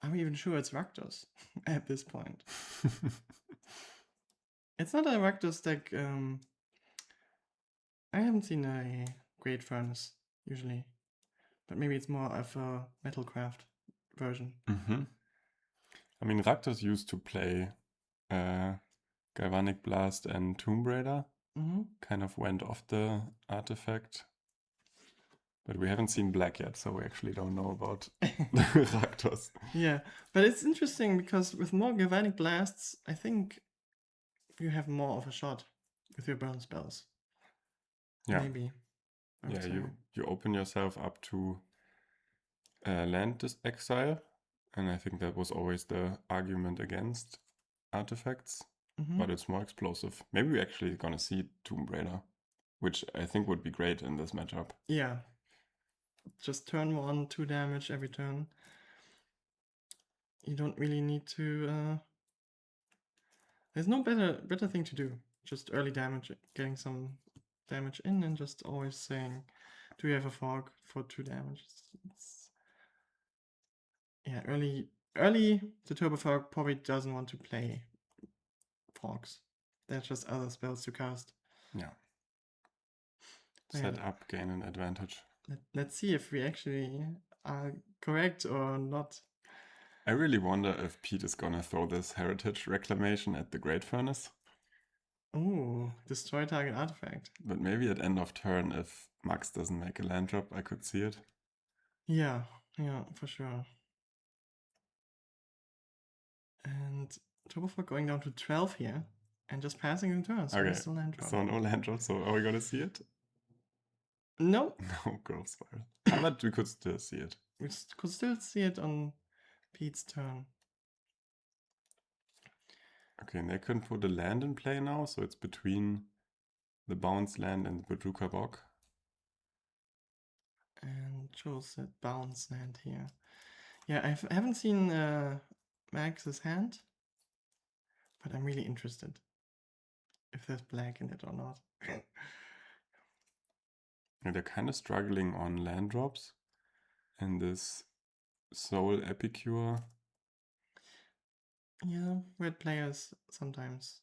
I'm even sure it's Rakdos at this point. It's not a Rakdos deck. I haven't seen a Great Furnace usually, but maybe it's more of a Metalcraft version. I mean, Rakdos used to play Galvanic Blast and Tomb Raider, kind of went off the artifact. But we haven't seen black yet, so we actually don't know about Rakdos. Yeah, but it's interesting because with more Galvanic Blasts, I think you have more of a shot with your burn spells. Yeah. Maybe. Yeah, you open yourself up to land exile, and I think that was always the argument against artifacts, but it's more explosive. Maybe we're actually gonna see Tomb Raider, which I think would be great in this matchup. Yeah. Just turn 1, 2 damage every turn. You don't really need to... There's no better thing to do. Just early damage, getting some damage in, and just always saying, do you have a fog for 2 damage? Yeah, early the Turbo Fog probably doesn't want to play fogs. There's just other spells to cast. Yeah. Set up, gain an advantage. Let's see if we actually are correct or not. I really wonder if Pete is gonna throw this Heritage Reclamation at the Great Furnace. Oh, destroy target artifact. But maybe at end of turn, if Max doesn't make a land drop, I could see it. Yeah, for sure. And Turbo Fog going down to 12 here and just passing the turn, so Okay, it's a land drop. so no land drop, so are we gonna see it? No. No growth spiral. But we could still see it. We could still see it on Pete's turn. Okay, and they can put a land in play now, so it's between the bounce land and the Bajuka Bog. And chose that bounce land here. Yeah, I haven't seen Max's hand, but I'm really interested if there's black in it or not. And they're kind of struggling on land drops, and this Soul Epicure. Yeah, red players sometimes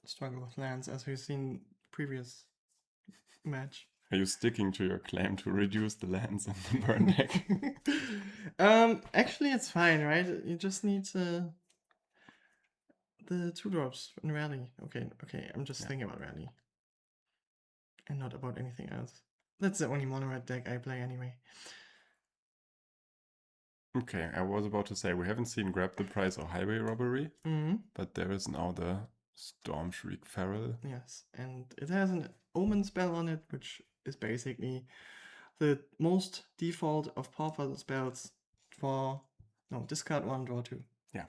struggle with lands, as we've seen previous match. Are you sticking to your claim to reduce the lands in the burn deck? Actually, it's fine, right? You just need the 2 drops in rally. Okay, I'm just thinking about rally. And not about anything else. That's the only mono red deck I play anyway. Okay, I was about to say, we haven't seen Grab the Prize or Highway Robbery, but there is now the Storm Shriek Feral. Yes, and it has an Omen spell on it, which is basically the most default of Pauper spells for... No, discard 1, draw 2. Yeah.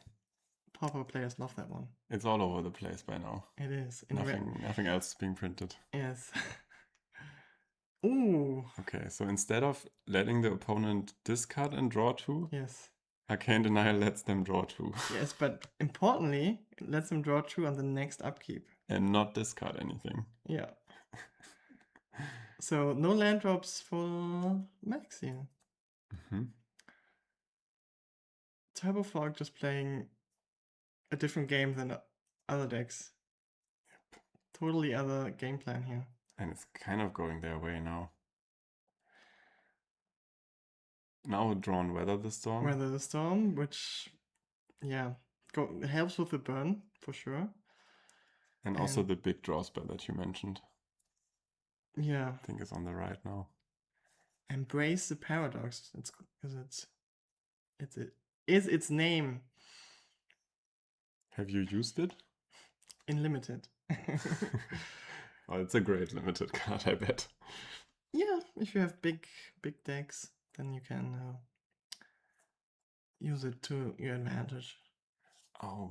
Pauper players love that one. It's all over the place by now. It is. Nothing else is being printed. Yes. Ooh. Okay, so instead of letting the opponent discard and draw 2, yes, Arcane Denial lets them draw 2. Yes, but importantly, it lets them draw 2 on the next upkeep. And not discard anything. Yeah. So no land drops for Max here. Turbo Fog just playing a different game than other decks. Yep. Totally other game plan here. And it's kind of going their way now. Now drawn Weather the Storm. Weather the Storm, which, yeah, helps with the burn, for sure. And also the big draw spell that you mentioned. Yeah. I think it's on the right now. Embrace the Paradox. It's because it is its name. Have you used it? In limited. Oh, it's a great limited card, I bet. Yeah, if you have big decks, then you can use it to your advantage. Oh,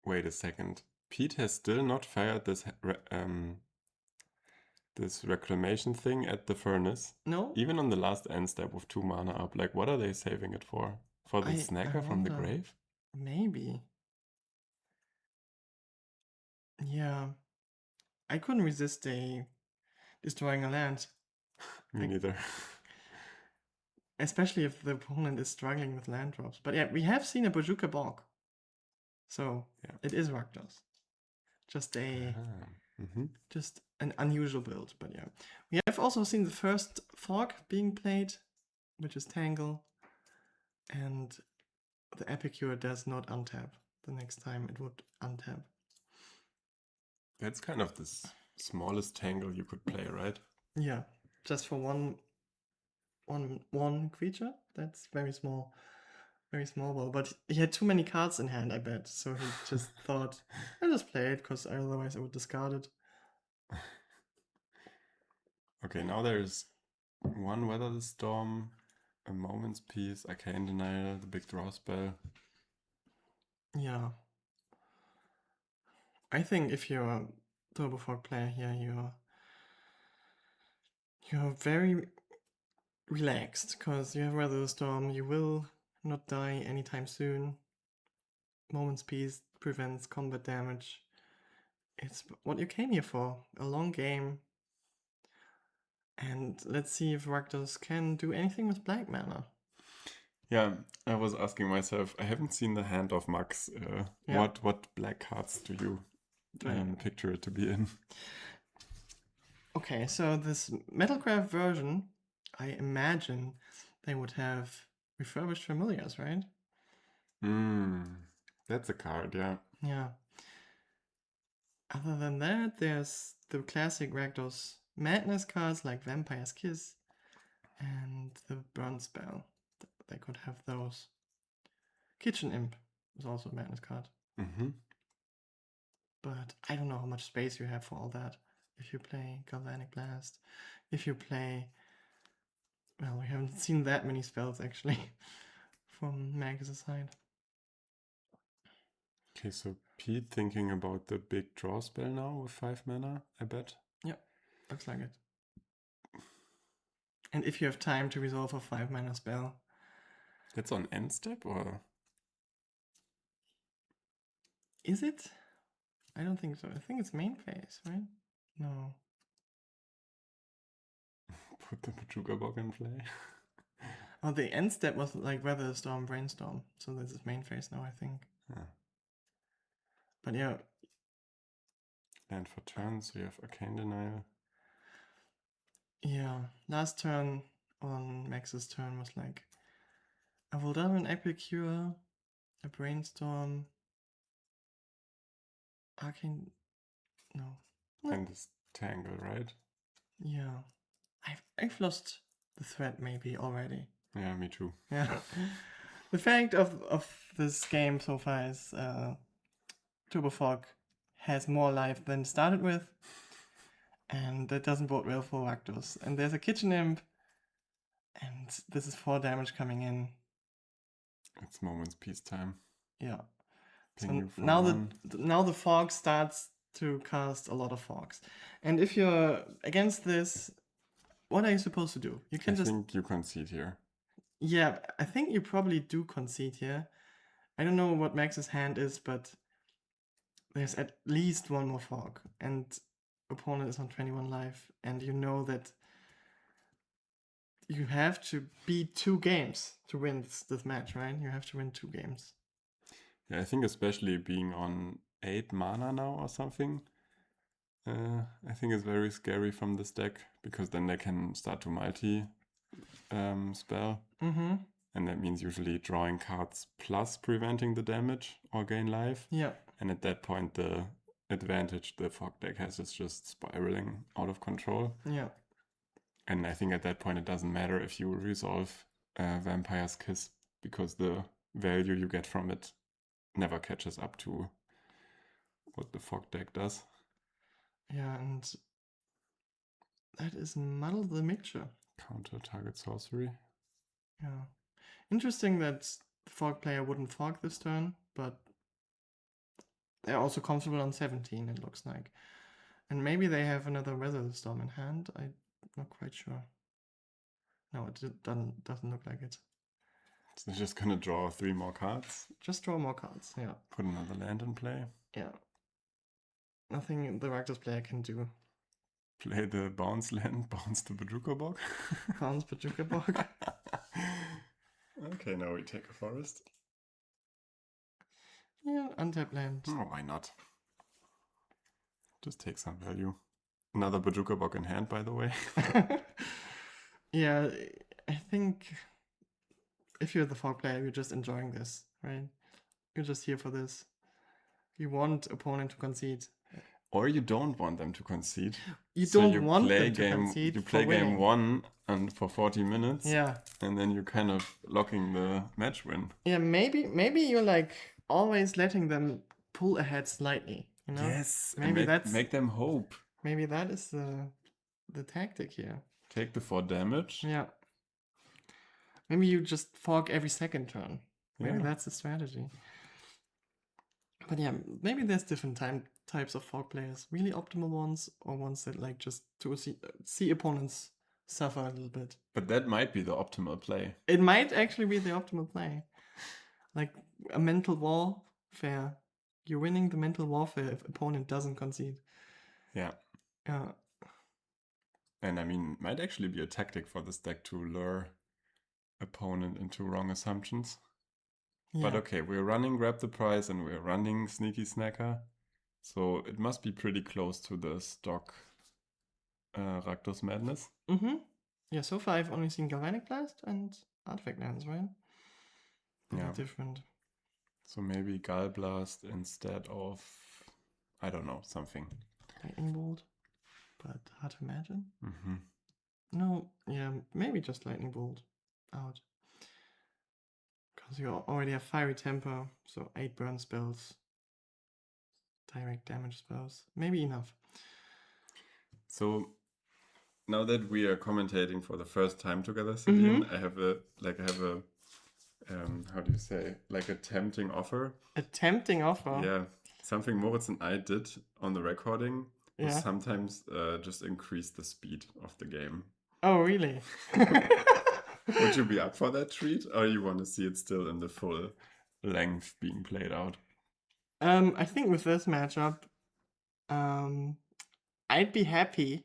wait a second. Pete has still not fired this this reclamation thing at the furnace. No? Even on the last end step with 2 mana up. Like, what are they saving it for? For the snacker from the grave? Maybe. Yeah. I couldn't resist destroying a land. Me neither. Especially if the opponent is struggling with land drops. But yeah, we have seen a Bajuka Bog. So yeah, it is Rakdos. Just just an unusual build, but yeah. We have also seen the first fog being played, which is Tangle. And the Epicure does not untap. The next time it would untap. That's kind of this smallest tangle you could play, right? Yeah, just for one creature. That's very small ball. But he had too many cards in hand, I bet. So he just thought, I'll just play it because otherwise I would discard it. Okay, now there's one Weather the Storm, a Moment's Peace, Arcane Denial, the big draw spell. Yeah. I think if you're a Turbo Fog player here, you're very relaxed because you have Weather the Storm. You will not die anytime soon. Moment's Peace prevents combat damage. It's what you came here for, a long game. And let's see if Rakdos can do anything with black mana. Yeah, I was asking myself, I haven't seen the hand of Max. Yeah. What black cards do you picture it to be in? Okay, so this Metalcraft version, I imagine they would have refurbished familiars, right? That's a card, yeah. Yeah. Other than that, there's the classic Rakdos Madness cards like Vampire's Kiss and the Burn Spell. They could have those. Kitchen Imp is also a Madness card. But I don't know how much space you have for all that. If you play Galvanic Blast, if you play... Well, we haven't seen that many spells, actually, from Magus' side. Okay, so Pete thinking about the big draw spell now with 5 mana, I bet. Yeah, looks like it. And if you have time to resolve a 5 mana spell. That's on end step, or? Is it? I don't think so. I think it's main phase, right? No. Put the Pachuca Bog in play. Oh, the end step was like Weather Storm, Brainstorm. So this is main phase now, I think. Yeah. But yeah. Land for turn, so you have Arcane Denial. Yeah, last turn on Max's turn was like a Voldaren Epicure, a Brainstorm, Arcane... No. And this Tangle, right? Yeah. I've lost the thread maybe already. Yeah, me too. Yeah. The fact of this game so far is Turbo Fog has more life than started with. And that doesn't bode well for Rakdos. And there's a Kitchen Imp. And this is 4 damage coming in. It's Moment's Peace time. Yeah. Ping So now the fog starts to cast a lot of fogs. And if you're against this, what are you supposed to do? You can I think you concede here. Yeah, I think you probably do concede here. I don't know what Max's hand is, but there's at least one more fog. And opponent is on 21 life. And you know that you have to beat 2 games to win this match, right? You have to win 2 games. Yeah, I think especially being on 8 mana now or something, I think it's very scary from this deck, because then they can start to multi spell. And that means usually drawing cards plus preventing the damage or gain life. Yeah. And at that point, the advantage the Fog deck has is just spiraling out of control. Yeah. And I think at that point it doesn't matter if you resolve Vampire's Kiss, because the value you get from it never catches up to what the Fog deck does. Yeah, and that is Muddle the Mixture. Counter target sorcery. Yeah. Interesting that the Fog player wouldn't Fog this turn, but they're also comfortable on 17, it looks like. And maybe they have another Weather Storm in hand. I'm not quite sure. No, it doesn't look like it. So they're just gonna draw 3 more cards. Just draw more cards, yeah. Put another land in play. Yeah. Nothing the Rakdos player can do. Play the bounce land, bounce the Pachuca Bog. Bounce Pachuca Bog. Okay, now we take a forest. Yeah, untap land. Oh, why not? Just take some value. Another Pachuca Bog in hand, by the way. Yeah, I think if you're the Fog player, you're just enjoying this, right? You're just here for this. You want opponent to concede. Or you don't want them to concede. You So don't you want play them to concede you for play game winning. 1 and for 40 minutes, Yeah. and then you're kind of locking the match win. Yeah, maybe you're like always letting them pull ahead slightly, you know? Yes, Maybe and that's make them hope. maybe that is the tactic here. Take the 4 damage. Yeah. Maybe you just fork every second turn. Maybe Yeah. that's the strategy. But yeah, maybe there's different types of fork players. Really optimal ones, or ones that like just to see opponents suffer a little bit. But that might be the optimal play. It might actually be the optimal play. Like a mental warfare. You're winning the mental warfare if opponent doesn't concede. Yeah. Yeah. And I mean, might actually be a tactic for this deck to lure opponent into wrong assumptions. But Yeah. okay, we're running Grab the Prize and we're running Sneaky Snacker. So it must be pretty close to the stock Rakdos Madness. Mm-hmm. Yeah, so far I've only seen Galvanic Blast and Artifact Lands, right? Very Yeah. different. So maybe Gal Blast instead of, I don't know, something. Lightning Bolt, but hard to imagine. Mm-hmm. No, yeah, maybe just Lightning Bolt out. Because you already have Fiery Temper, so 8 burn spells, direct damage spells. Maybe enough. So now that we are commentating for the first time together, Celine, I have a how do you say, like a tempting offer. A tempting offer? Yeah, something Moritz and I did on the recording was Yeah. sometimes just increase the speed of the game. Oh, really? Would you be up for that treat, or you want to see it still in the full length being played out? I think with this matchup, I'd be happy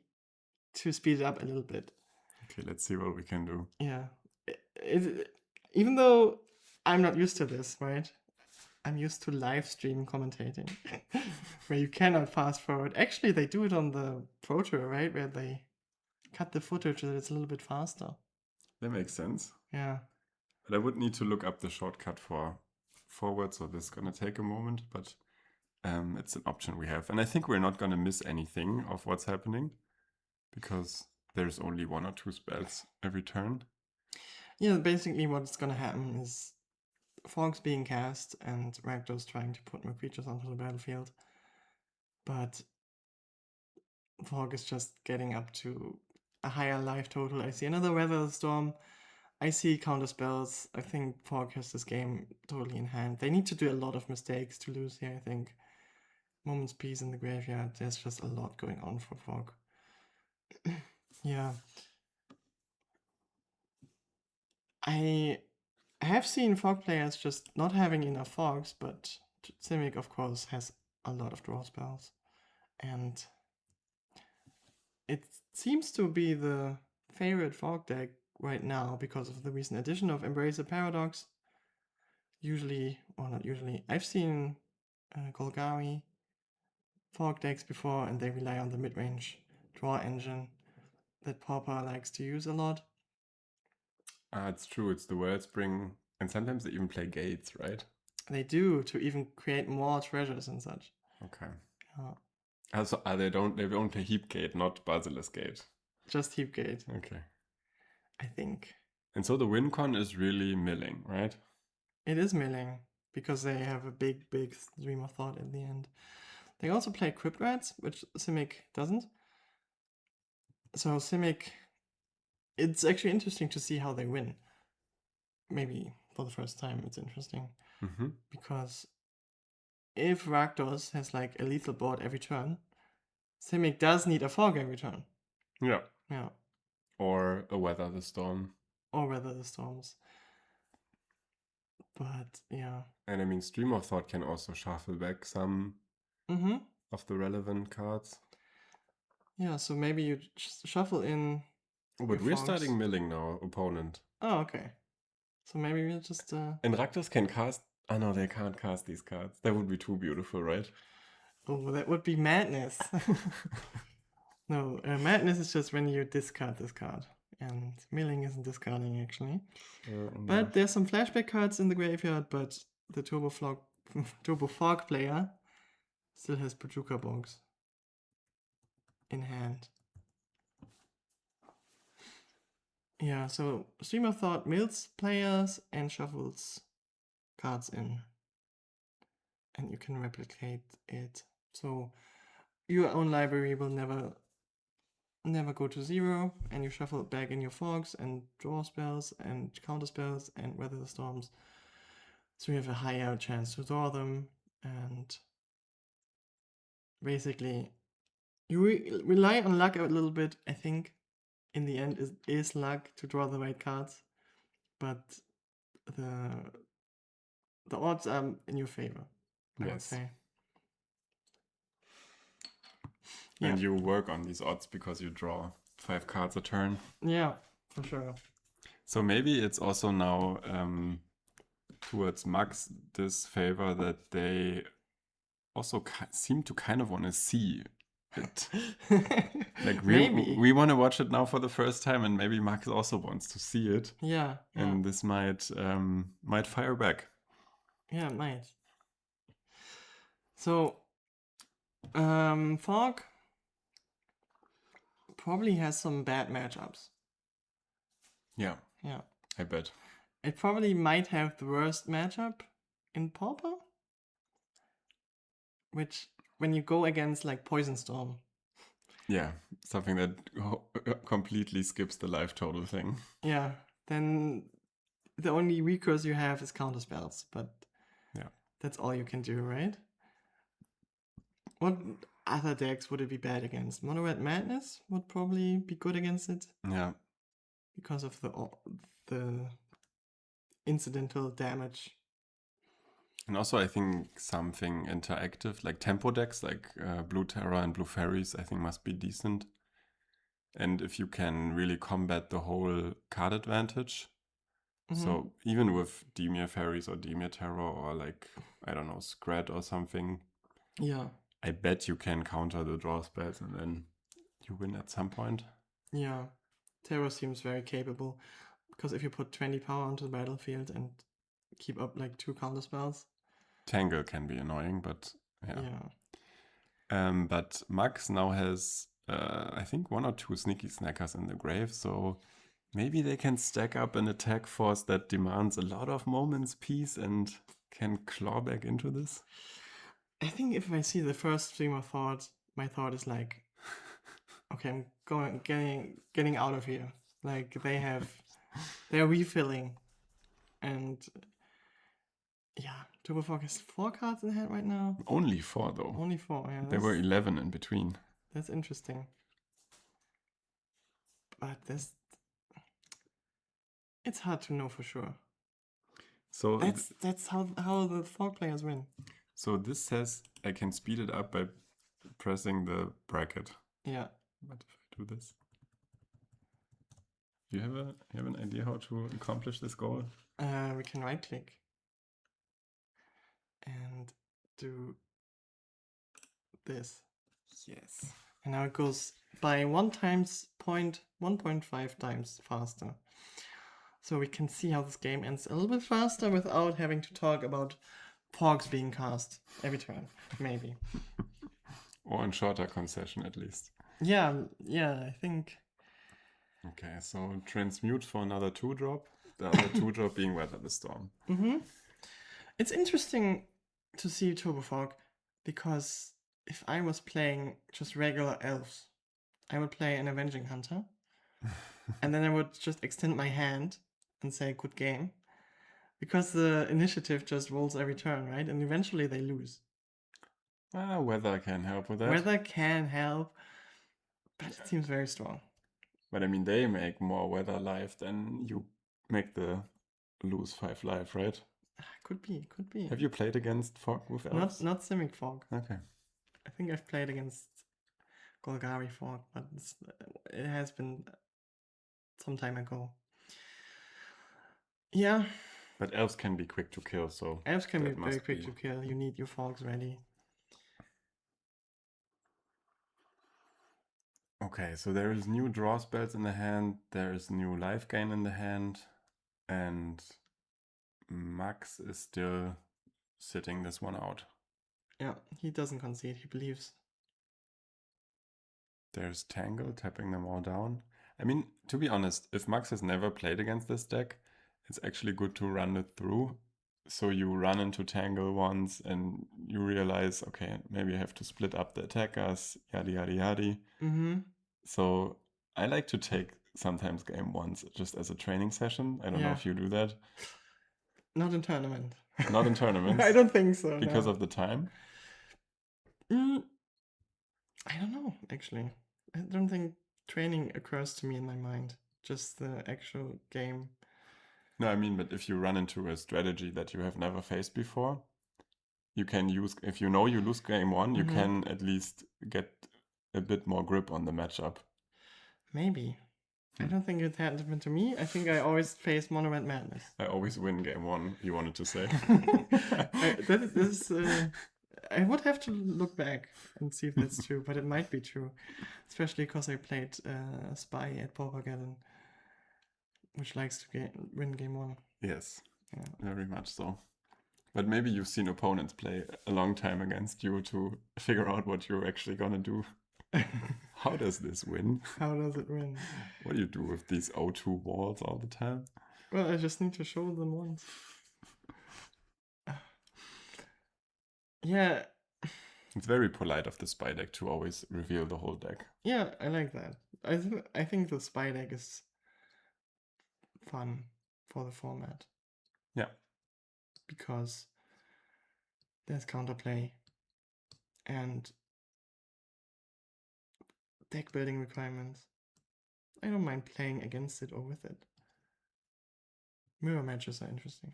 to speed it up a little bit. Okay, let's see what we can do. Yeah. Even though I'm not used to this, right? I'm used to live stream commentating, where you cannot fast forward. Actually, they do it on the Pro Tour, right? Where they cut the footage so that it's a little bit faster. That makes sense. Yeah. But I would need to look up the shortcut for forward, so this is going to take a moment, but it's an option we have. And I think we're not going to miss anything of what's happening, because there's only 1 or 2 spells every turn. Yeah, basically what's gonna happen is Fogs being cast and Rakdos trying to put more creatures onto the battlefield. But Fog is just getting up to a higher life total. I see another Weather Storm. I see counter spells. I think Fog has this game totally in hand. They need to do a lot of mistakes to lose here, I think. Moment's Peace in the graveyard. There's just a lot going on for Fog. Yeah. I have seen Fog players just not having enough Fogs, but Simic, of course, has a lot of draw spells. And it seems to be the favorite Fog deck right now because of the recent addition of Embrace the Paradox. Usually, or not usually, I've seen Golgari Fog decks before, and they rely on the mid-range draw engine that Pauper likes to use a lot. It's true, it's the Wellspring, and sometimes they even play Gates, right? They do, to even create more treasures and such. Okay. Yeah. Also, they don't play Heap Gate, not Basilisk Gate. Just Heap Gate. Okay. I think. And so the win con is really milling, right? It is milling, because they have a big stream of thought at the end. They also play Crypt Rats, which Simic doesn't. So Simic, it's actually interesting to see how they win. Maybe for the first time it's interesting. Mm-hmm. Because if Rakdos has like a lethal board every turn, Simic does need a fog every turn. Yeah. Yeah. Or a Weather the Storm. Or Weather the Storms. But yeah. And I mean, Stream of Thought can also shuffle back some of the relevant cards. Yeah, so maybe you just shuffle in. Oh, but we're starting milling now, opponent. Oh, okay. So maybe we'll just. And Rakdos can cast. Oh no, they can't cast these cards. That would be too beautiful, right? Oh, that would be madness. No, madness is just when you discard this card. And milling isn't discarding, actually. But there's some flashback cards in the graveyard, but the Turbo Fog player still has Pachuca Box. in hand. Yeah, so Stream of Thought mills players and shuffles cards in. And you can replicate it. So your own library will never go to 0, and you shuffle it back in your fogs and draw spells and counter spells and weather the storms. So you have a higher chance to draw them, and basically you rely on luck a little bit. I think in the end is luck to draw the right cards, but the odds are in your favor, I would Yes. say. And you work on these odds because you draw 5 cards a turn. Yeah, for sure. So maybe it's also now towards Max disfavor that they also seem to kind of want to see it. Like we want to watch it now for the first time, and maybe Max also wants to see it. Yeah. And this might fire back. Yeah, it might. So Fog probably has some bad matchups. Yeah. Yeah. I bet. It probably might have the worst matchup in Pauper. Which, when you go against like Poison Storm. Yeah, something that completely skips the life total thing. Yeah, then the only recourse you have is counter spells, but yeah, that's all you can do, right? What other decks would it be bad against? Mono Red Madness would probably be good against it. Yeah. Because of the incidental damage. And also, I think something interactive, like tempo decks, like Blue Terror and Blue Fairies, I think must be decent. And if you can really combat the whole card advantage, so even with Dimir Fairies or Dimir Terror or like, I don't know, Scrat or something, yeah, I bet you can counter the draw spells and then you win at some point. Yeah, Terror seems very capable, because if you put 20 power onto the battlefield and keep up like 2 counter spells. Tangle can be annoying, but yeah. But Max now has, I think, 1 or 2 sneaky snackers in the grave, so maybe they can stack up an attack force that demands a lot of moments peace and can claw back into this. I think if I see the first Stream of Thought, my thought is like, okay, I'm getting out of here. Like they're refilling, and yeah, Turbo Fog has 4 cards in hand right now. Only 4 though. Only 4, yeah. There were 11 in between. That's interesting. But it's hard to know for sure. So that's how the Fog players win. So this says I can speed it up by pressing the bracket. Yeah. What if I do this? Do you have an idea how to accomplish this goal? We can right click and do this. Yes. And now it goes by 1.5 times faster. So we can see how this game ends a little bit faster without having to talk about Pogs being cast every turn, maybe. Or in shorter concession at least. Yeah, I think. Okay, so transmute for another 2-drop. The other 2-drop being Weather the Storm. It's interesting to see Turbo Fog, because if I was playing just regular elves, I would play an Avenging Hunter. And then I would just extend my hand and say good game. Because the initiative just rolls every turn, right? And eventually they lose. Weather can help with that. Weather can help, but it seems very strong. But I mean, they make more weather life than you make the lose 5 life, right? Could be. Have you played against Fog with elves? Not Simic Fog. Okay. I think I've played against Golgari Fog, but it has been some time ago. Yeah. But elves can be quick to kill, so... Elves can be very quick to kill. You need your fogs ready. Okay, so there is new draw spells in the hand, there is new life gain in the hand, and Max is still sitting this one out. Yeah, he doesn't concede, he believes. There's Tangle, tapping them all down. I mean, to be honest, if Max has never played against this deck, it's actually good to run it through. So you run into Tangle once and you realize, okay, maybe I have to split up the attackers, yada yada yada. Mm-hmm. So I like to take sometimes game ones just as a training session. I don't know Yeah. if you do that. Not in tournament. Not in tournaments. I don't think so. Because no. of the time. I don't know, actually. I don't think training occurs to me in my mind. Just the actual game. No, I mean, but if you run into a strategy that you have never faced before, you can use, if you know you lose game one, you can at least get a bit more grip on the matchup. Maybe. I don't think it happened to me. I think I always face Monument Madness. I always win game one, you wanted to say. I would have to look back and see if that's true, but it might be true. Especially because I played Spy at Paupergarden, which likes to win game one. Yes, very much so. But maybe you've seen opponents play a long time against you to figure out what you're actually gonna do. How does this win? How does it win? What do you do with these O2 walls all the time? Well, I just need to show them once. Yeah. It's very polite of the spy deck to always reveal the whole deck. Yeah, I like that. I think the spy deck is fun for the format. Yeah. Because there's counterplay and deck building requirements. I don't mind playing against it or with it. Mirror matches are interesting.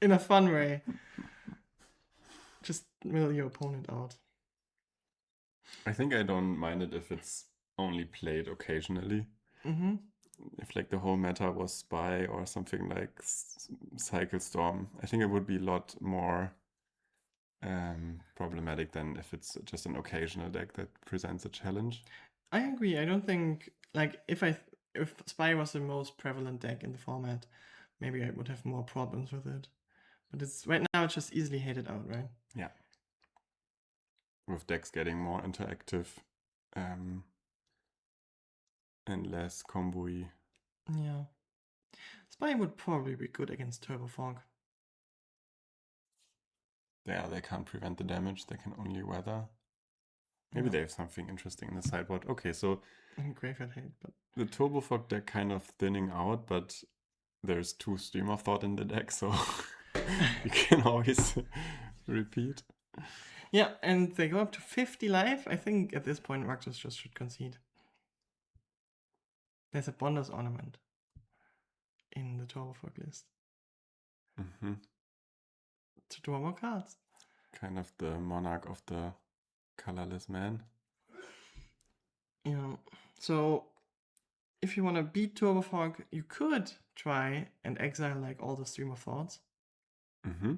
In a fun way. Just mill your opponent out. I think I don't mind it if it's only played occasionally. Mm-hmm. If like the whole meta was Spy or something like Cycle Storm, I think it would be a lot more problematic than if it's just an occasional deck that presents a challenge. I agree. I don't think, like, if Spy was the most prevalent deck in the format, maybe I would have more problems with it. But it's right now it's just easily hated out, right? Yeah. With decks getting more interactive and less combo-y. Yeah. Spy would probably be good against Turbo Fog. Yeah, they can't prevent the damage, they can only weather. Maybe they have something interesting in the sideboard. Okay, so Graveyard hate, but the Turbo Fog deck kind of thinning out, but there's 2 Stream of Thought in the deck, so you can always repeat. Yeah, and they go up to 50 life. I think at this point Rakdos just should concede. There's a Bonder's Ornament in the Turbo Fog list. Mm-hmm. To draw more cards. Kind of the monarch of the colorless man. Yeah. So if you want to beat Turbo Fog, you could try and exile like all the Stream of Thoughts. Mm-hmm.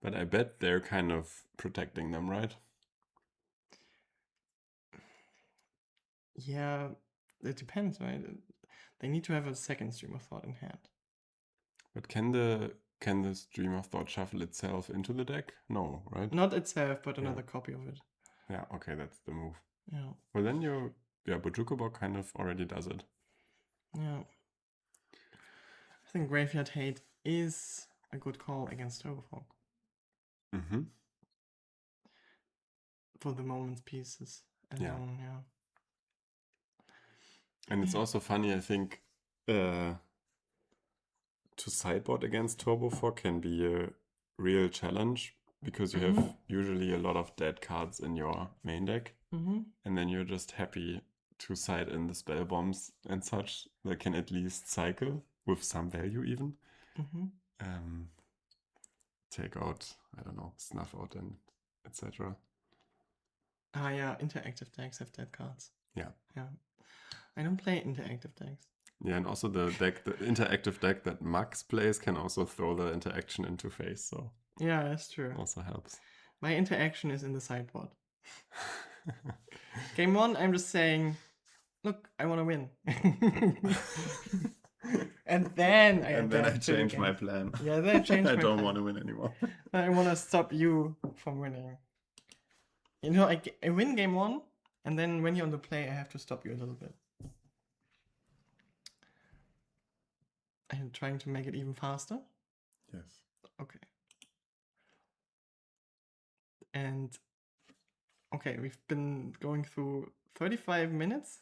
But I bet they're kind of protecting them, right? Yeah, it depends, right? They need to have a second Stream of Thought in hand. But can the Stream of Thought shuffle itself into the deck? No, right? Not itself, but another copy of it. Yeah, okay, that's the move. Yeah. Well, then Bojukubo kind of already does it. Yeah. I think Graveyard Hate is a good call against Turbo Fog. Mm-hmm. For the moment's pieces alone, yeah. And it's also funny, I think, to sideboard against Turbo Fog can be a real challenge because you have usually a lot of dead cards in your main deck. Mm-hmm. And then you're just happy to side in the spell bombs and such that can at least cycle with some value even. Mm-hmm. Take out, I don't know, snuff out and etc. Ah, yeah, interactive decks have dead cards. Yeah. I don't play interactive decks. Yeah, and also the interactive deck that Max plays can also throw the interaction into face, so yeah, that's true. Also helps. My interaction is in the sideboard. Game 1, I'm just saying, look, I want to win. And then I change my plan. Yeah, then I change my plan. I don't want to win anymore. I want to stop you from winning. You know, I win game 1, And then when you're on the play, I have to stop you a little bit. I'm trying to make it even faster. Yes. Okay. And okay, we've been going through 35 minutes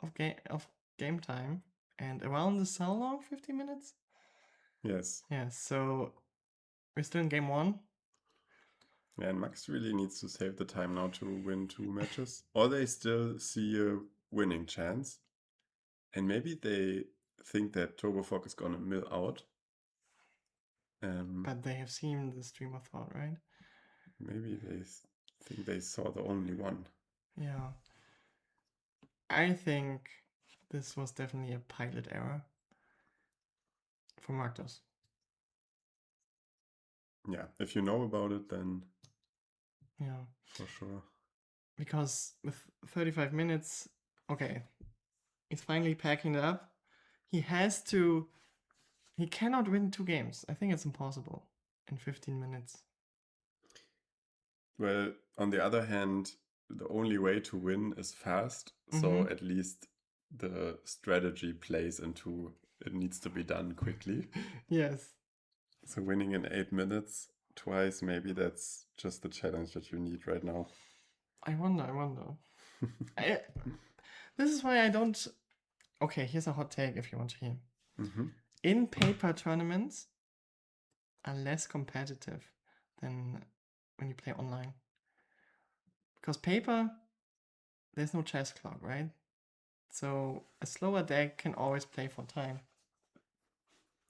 of game time, and around this how long? 50 minutes? Yes. Yeah, so we're still in game 1. Yeah, and Max really needs to save the time now to win 2 matches. Or they still see a winning chance. And maybe they think that Turbofog is gonna mill out. But they have seen the stream of thought, right? Maybe they think they saw the only one. Yeah. I think this was definitely a pilot error for Rakdos. Yeah, if you know about it, then Yeah. for sure. Because with 35 minutes, okay, he's finally packing it up. He cannot win 2 games. I think it's impossible in 15 minutes. Well, on the other hand, the only way to win is fast. So at least the strategy plays into it needs to be done quickly. Yes. So winning in 8 minutes twice, maybe that's just the challenge that you need right now. I wonder. This is why I don't... Okay, here's a hot take if you want to hear. In paper tournaments are less competitive than when you play online. Because paper, there's no chess clock, right? So a slower deck can always play for time.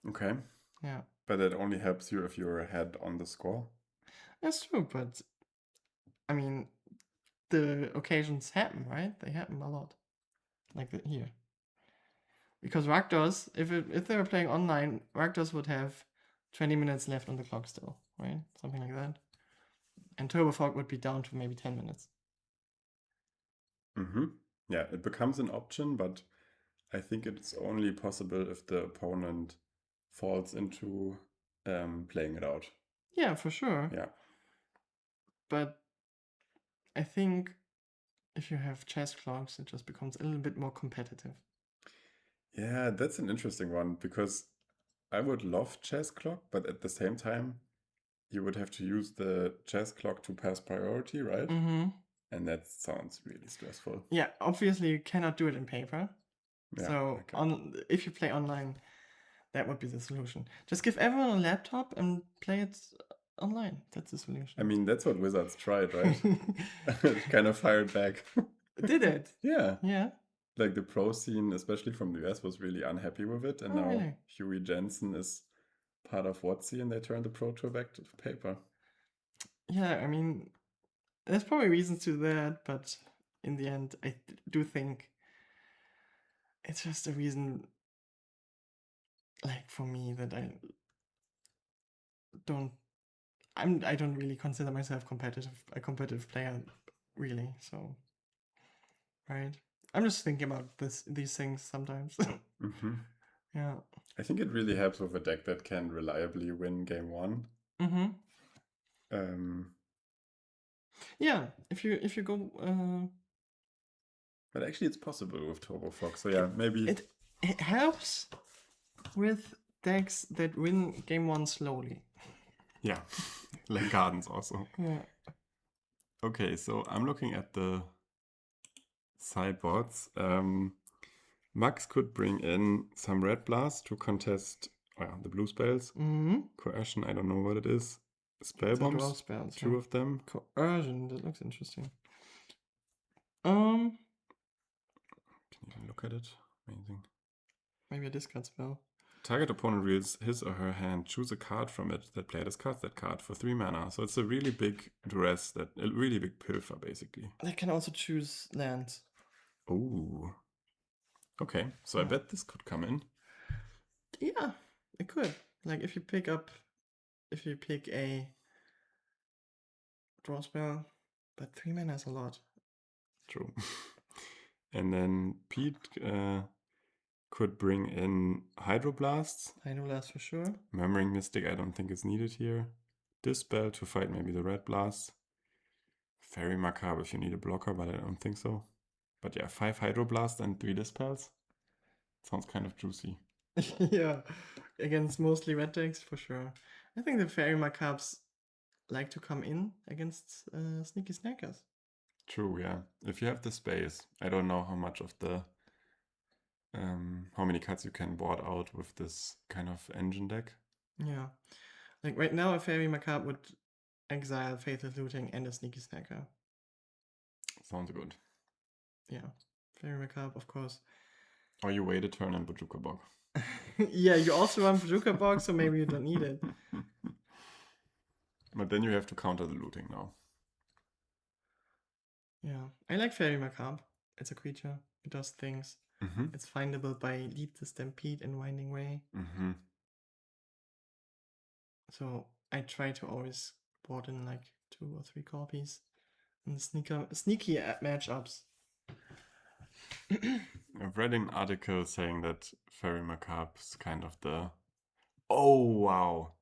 Okay. Yeah. But that only helps you if you're ahead on the score. That's true, but I mean, the occasions happen, right? They happen a lot. Like here. Because Rakdos, if they were playing online, Rakdos would have 20 minutes left on the clock still, right? Something like that. And Turbofog would be down to maybe 10 minutes. Yeah, it becomes an option, but I think it's only possible if the opponent falls into playing it out. Yeah, for sure. Yeah. But I think if you have chess clocks, it just becomes a little bit more competitive. Yeah, that's an interesting one because I would love chess clock, but at the same time, you would have to use the chess clock to pass priority, right? And that sounds really stressful. Yeah, obviously you cannot do it in paper. Yeah, so okay. if you play online, that would be the solution. Just give everyone a laptop and play it online. That's the solution. I mean, that's what Wizards tried, right? It kind of fired back. Did it? Yeah. Yeah. Like the pro scene, especially from the US, was really unhappy with it. And now really? Huey Jensen is part of WotC and they turned the Pro Tour back to paper. Yeah, I mean, there's probably reasons to that, but in the end, I do think it's just a reason, like for me, that I don't really consider myself a competitive player, really. So, right? I'm just thinking about these things sometimes. Yeah. I think it really helps with a deck that can reliably win game 1. Yeah, if you go. But actually, it's possible with Turbofog. So yeah, maybe it helps with decks that win game 1 slowly. Yeah, like Gardens also. Yeah. Okay, so I'm looking at the sideboards. Max could bring in some Red Blast to contest the blue spells. Coercion, I don't know what it is. Spell bombs, spells, 2 of them. Coercion, that looks interesting. Can you even look at it? Amazing. Maybe a discard spell. Target opponent reveals his or her hand. Choose a card from it. That player discards that card for 3 mana. So it's a really big duress, a really big pilfer, basically. They can also choose lands. Oh. Okay, so I bet this could come in. Yeah, it could. Like if you pick a draw spell, but 3 mana is a lot. True. And then Pete could bring in Hydroblasts. Hydroblast for sure. Murmuring Mystic I don't think is needed here. Dispel to fight maybe the Red Blast. Very macabre if you need a blocker, but I don't think so. But yeah, 5 Hydroblast and 3 Dispels. Sounds kind of juicy. Yeah, against mostly red decks for sure. I think the Fairy Macabres like to come in against Sneaky Snackers. True, yeah. If you have the space, I don't know how much of the how many cards you can board out with this kind of engine deck. Yeah, like right now, a Fairy Macabre would exile Faithless Looting and a Sneaky Snacker. Sounds good. Yeah, Fairy Macabre, of course. Or you wait a turn and Bojuka Bog. Yeah, you also run Bojuka Bog, so maybe you don't need it. But then you have to counter the looting now. Yeah, I like Fairy Macabre. It's a creature. It does things. Mm-hmm. It's findable by Lead the Stampede and Winding Way. Mm-hmm. So I try to always board in like 2 or 3 copies and sneaky matchups. I've read an article saying that Fairy Macabre is kind of the... Oh, wow.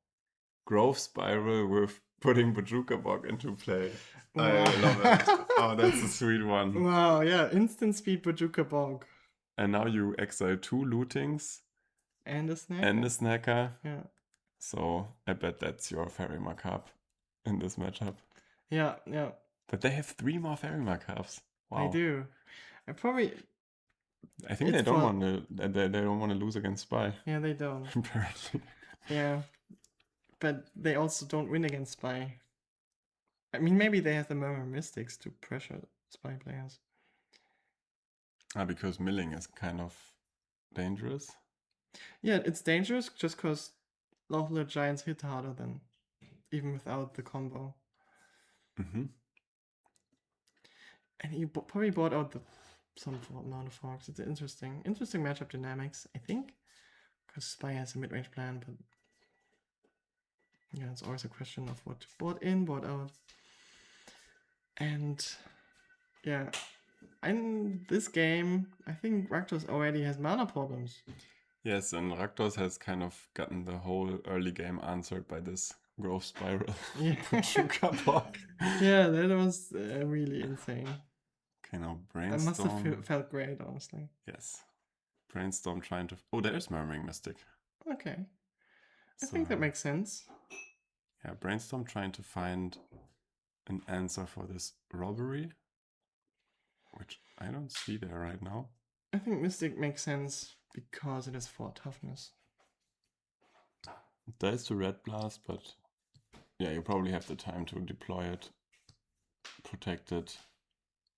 Growth Spiral with putting Bojuka Bog into play. Wow. I love it. Oh, that's a sweet one. Wow, yeah, instant speed Bojuka Bog. And now you exile 2 lootings. And a snacker. And a snacker. Yeah. So I bet that's your Fairy Macabre in this matchup. Yeah, yeah. But they have 3 more Fairy Macabres. Wow. They do. I think they don't want to. They don't want to lose against Spy. Yeah, they don't. Apparently. Yeah, but they also don't win against Spy. I mean, maybe they have the Murmur Mystics to pressure Spy players. Because milling is kind of dangerous. Yeah, it's dangerous just because Lawful Giants hit harder than even without the combo. Mm-hmm. And he probably bought out some amount of Fogs. It's an interesting matchup dynamics, I think. Because Spy has a mid-range plan, but yeah, it's always a question of what to board in, board out. And yeah, in this game, I think Rakdos already has mana problems. Yes, and Rakdos has kind of gotten the whole early game answered by this growth spiral. Yeah. Yeah, that was really insane. Okay, now Brainstorm. That must have felt great, honestly. Yes. Brainstorm trying to... Oh, there's Murmuring Mystic. Okay. I think that makes sense. Yeah, Brainstorm trying to find an answer for this robbery, which I don't see there right now. I think Mystic makes sense because it has 4 toughness. It dies to Red Blast, but yeah, you probably have the time to deploy it, protect it,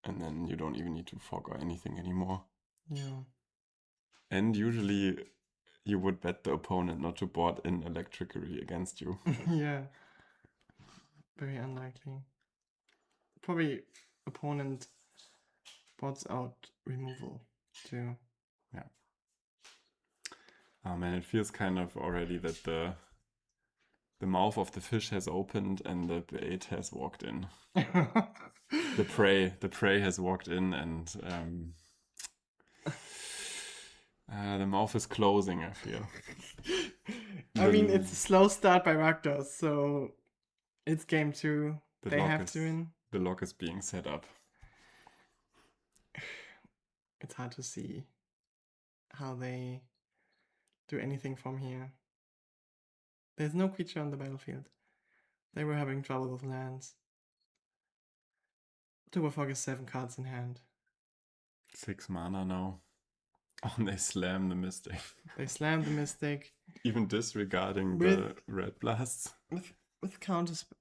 and then you don't even need to fog or anything anymore. Yeah. And usually you would bet the opponent not to board in Electricity against you. Yeah. Very unlikely. Probably opponent boards out removal too. Yeah. Oh man, it feels kind of already that the mouth of the fish has opened and the bait has walked in. The prey has walked in and the mouth is closing, I feel. I mean, it's a slow start by Rakdos, so it's game 2. They have to win. The lock is being set up. It's hard to see how they do anything from here. There's no creature on the battlefield. They were having trouble with lands. Tuberfog is 7 cards in hand. 6 mana now. Oh, and they slam the Mystic. They slam the Mystic. Even disregarding the Red Blasts. With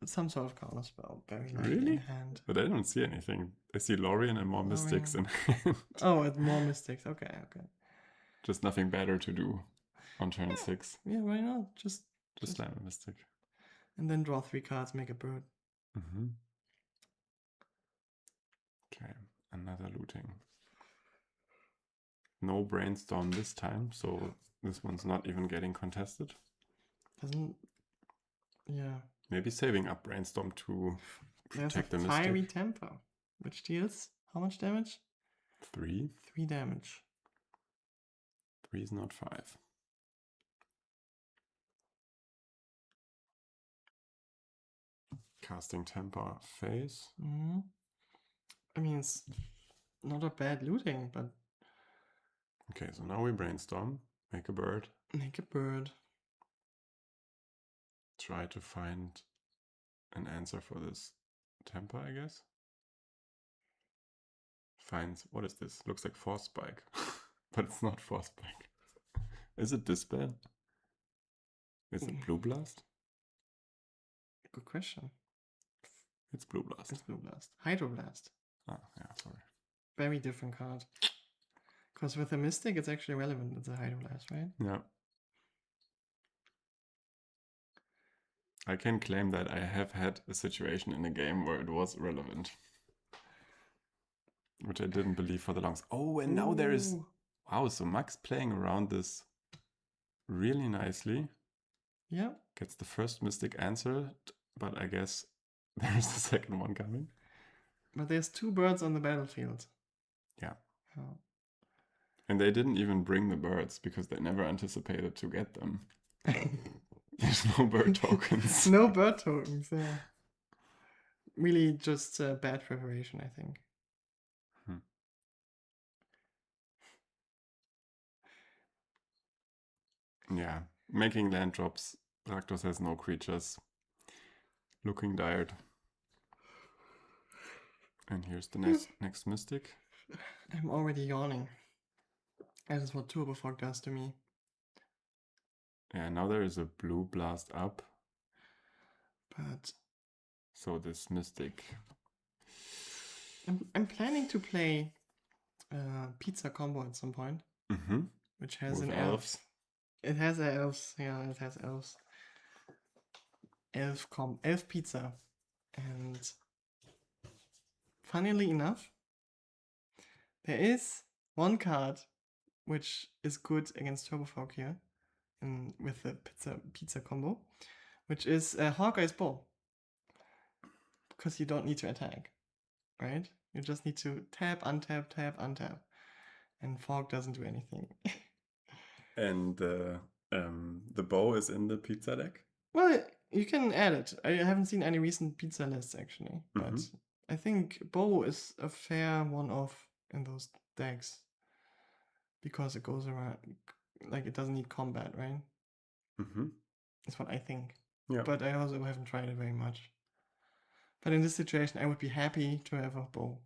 some sort of counterspell very really? In hand. But I don't see anything. I see Lorien and more Mystics in hand. Oh, and more Mystics. Okay. Just nothing better to do on turn 6. Yeah, why not? Just slam a Mystic. And then draw 3 cards, make a bird. Mm-hmm. Okay, another looting. No Brainstorm this time, so this one's not even getting contested. Yeah. Maybe saving up Brainstorm to protect the Mystic. Fiery Temper, which deals how much damage? 3. 3 damage. 3 is not 5. Casting temper phase. I mean, it's not a bad looting, but Okay, so now we brainstorm. Make a bird. make a bird. Try to find an answer for this temper, I guess. Finds, what is this? Looks like Force Spike, but it's not Force Spike. Is it Dispel? Is it Blue Blast? Good question. It's Blue Blast. It's Blue Blast. Hydroblast. Ah, yeah, sorry. Very different card. Because with the Mystic, it's actually relevant. It's a Hydroblast, right? Yeah. I can claim that I have had a situation in a game where it was relevant. Which I didn't believe for the longest. Oh, and now there is... Wow, so Max playing around this really nicely. Yeah. Gets the first Mystic answered, but I guess there's the second one coming. But there's 2 birds on the battlefield. Yeah. Oh. And they didn't even bring the birds because they never anticipated to get them. There's no bird tokens. No bird tokens, yeah. Really just bad preparation, I think. Yeah, making land drops. Rakdos has no creatures. Looking dire. And here's the next Mystic. I'm already yawning. That is what Turbo Fog does to me. Yeah, now there is a Blue Blast up. But so this Mystic. I'm planning to play Pizza Combo at some point. Which has with an elf. It has elves. Yeah, it has elves. Elf pizza. And funnily enough, there is one card which is good against Turbo Fog here with the pizza combo, which is Hawkeye's Bow. Because you don't need to attack, right? You just need to tap, untap, tap, untap. And Fog doesn't do anything. And the bow is in the pizza deck? Well, you can add it. I haven't seen any recent pizza lists, actually. But I think Bow is a fair one-off in those decks. Because it goes around, like it doesn't need combat, right? That's what I think. Yeah. But I also haven't tried it very much. But in this situation, I would be happy to have a Bow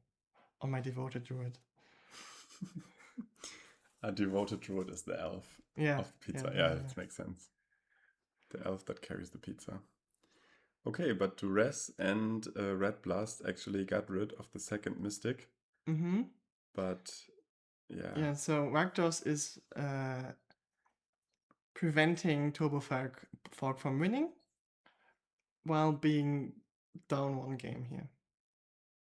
on my devoted druid. A devoted druid is the elf of the pizza. Yeah, it makes sense. The elf that carries the pizza. Okay, but Duress and Red Blast actually got rid of the second Mystic. But yeah. Yeah, so Rakdos is preventing Turbo Fog from winning while being down 1 game here.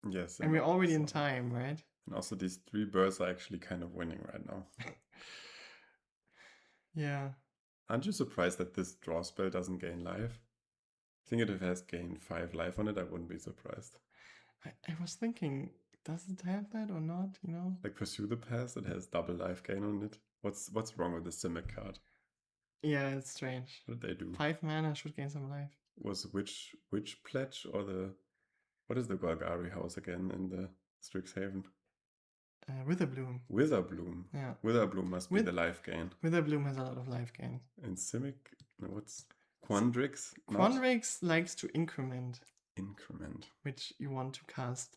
Yes. And we're already in time, right? And also these 3 birds are actually kind of winning right now. Yeah. Aren't you surprised that this draw spell doesn't gain life? I think if it has gained 5 life on it, I wouldn't be surprised. I was thinking, does it have that or not, you know? Like Pursue the Past, it has double life gain on it. What's wrong with the Simic card? Yeah, it's strange. What did they do? 5 mana should gain some life. Was which pledge or the... What is the Golgari house again in the Strixhaven? Witherbloom. Witherbloom. Yeah. Witherbloom must be the life gain. Witherbloom has a lot of life gain. And Simic? No, what's... Quandrix? Quandrix likes to increment. Increment. Which you want to cast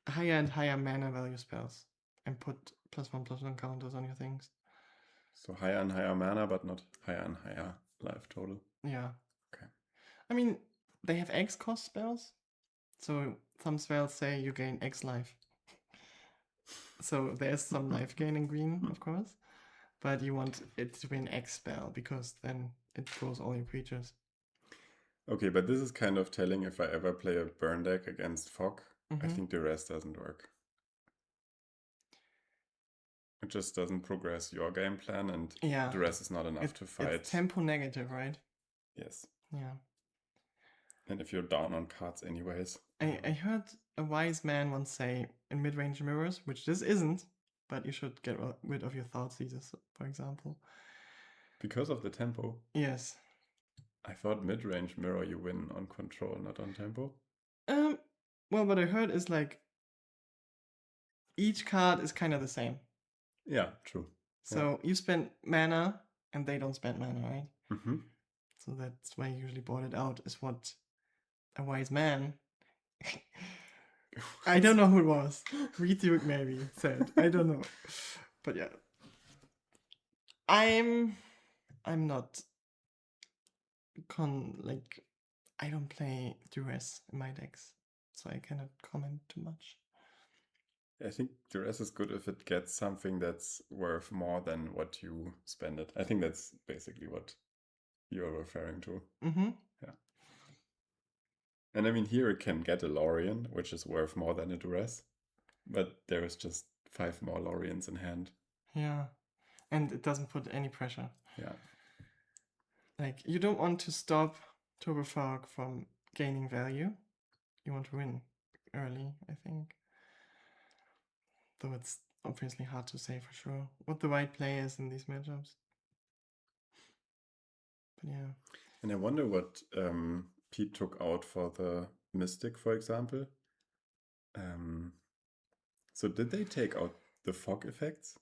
higher and higher mana value spells. And put +1/+1 counters on your things. So higher and higher mana, but not higher and higher life total. Yeah. Okay. I mean, they have X cost spells. So some spells say you gain X life. So there's some life gain in green, of course. But you want it to be an X spell, because then it goes all your creatures. Okay, but this is kind of telling if I ever play a burn deck against Fog. I think the rest doesn't work. It just doesn't progress your game plan, and the rest is not enough to fight. It's tempo negative, right? Yes. Yeah. And if you're down on cards anyways. I heard a wise man once say in mid-range mirrors, which this isn't, but you should get rid of your Thought Seizers, for example. Because of the tempo? Yes. I thought mid-range mirror you win on control, not on tempo. Well, what I heard is like each card is kind of the same. Yeah, true. So you spend mana and they don't spend mana, right? Mm-hmm. So that's why you usually bought it out, is what a wise man. I don't know who it was. Reduke maybe said. I don't know. But yeah. I'm not I don't play duress in my decks, so I cannot comment too much. I think duress is good if it gets something that's worth more than what you spend it. I think that's basically what you're referring to. Mm-hmm. Yeah. And I mean, here it can get a Lorien, which is worth more than a duress, but there is just 5 more Loriens in hand. Yeah. And it doesn't put any pressure. Yeah. Like, you don't want to stop Turbofog from gaining value. You want to win early, I think. Though it's obviously hard to say for sure what the right play is in these matchups. But yeah. And I wonder what Pete took out for the Mystic, for example. So did they take out the fog effects?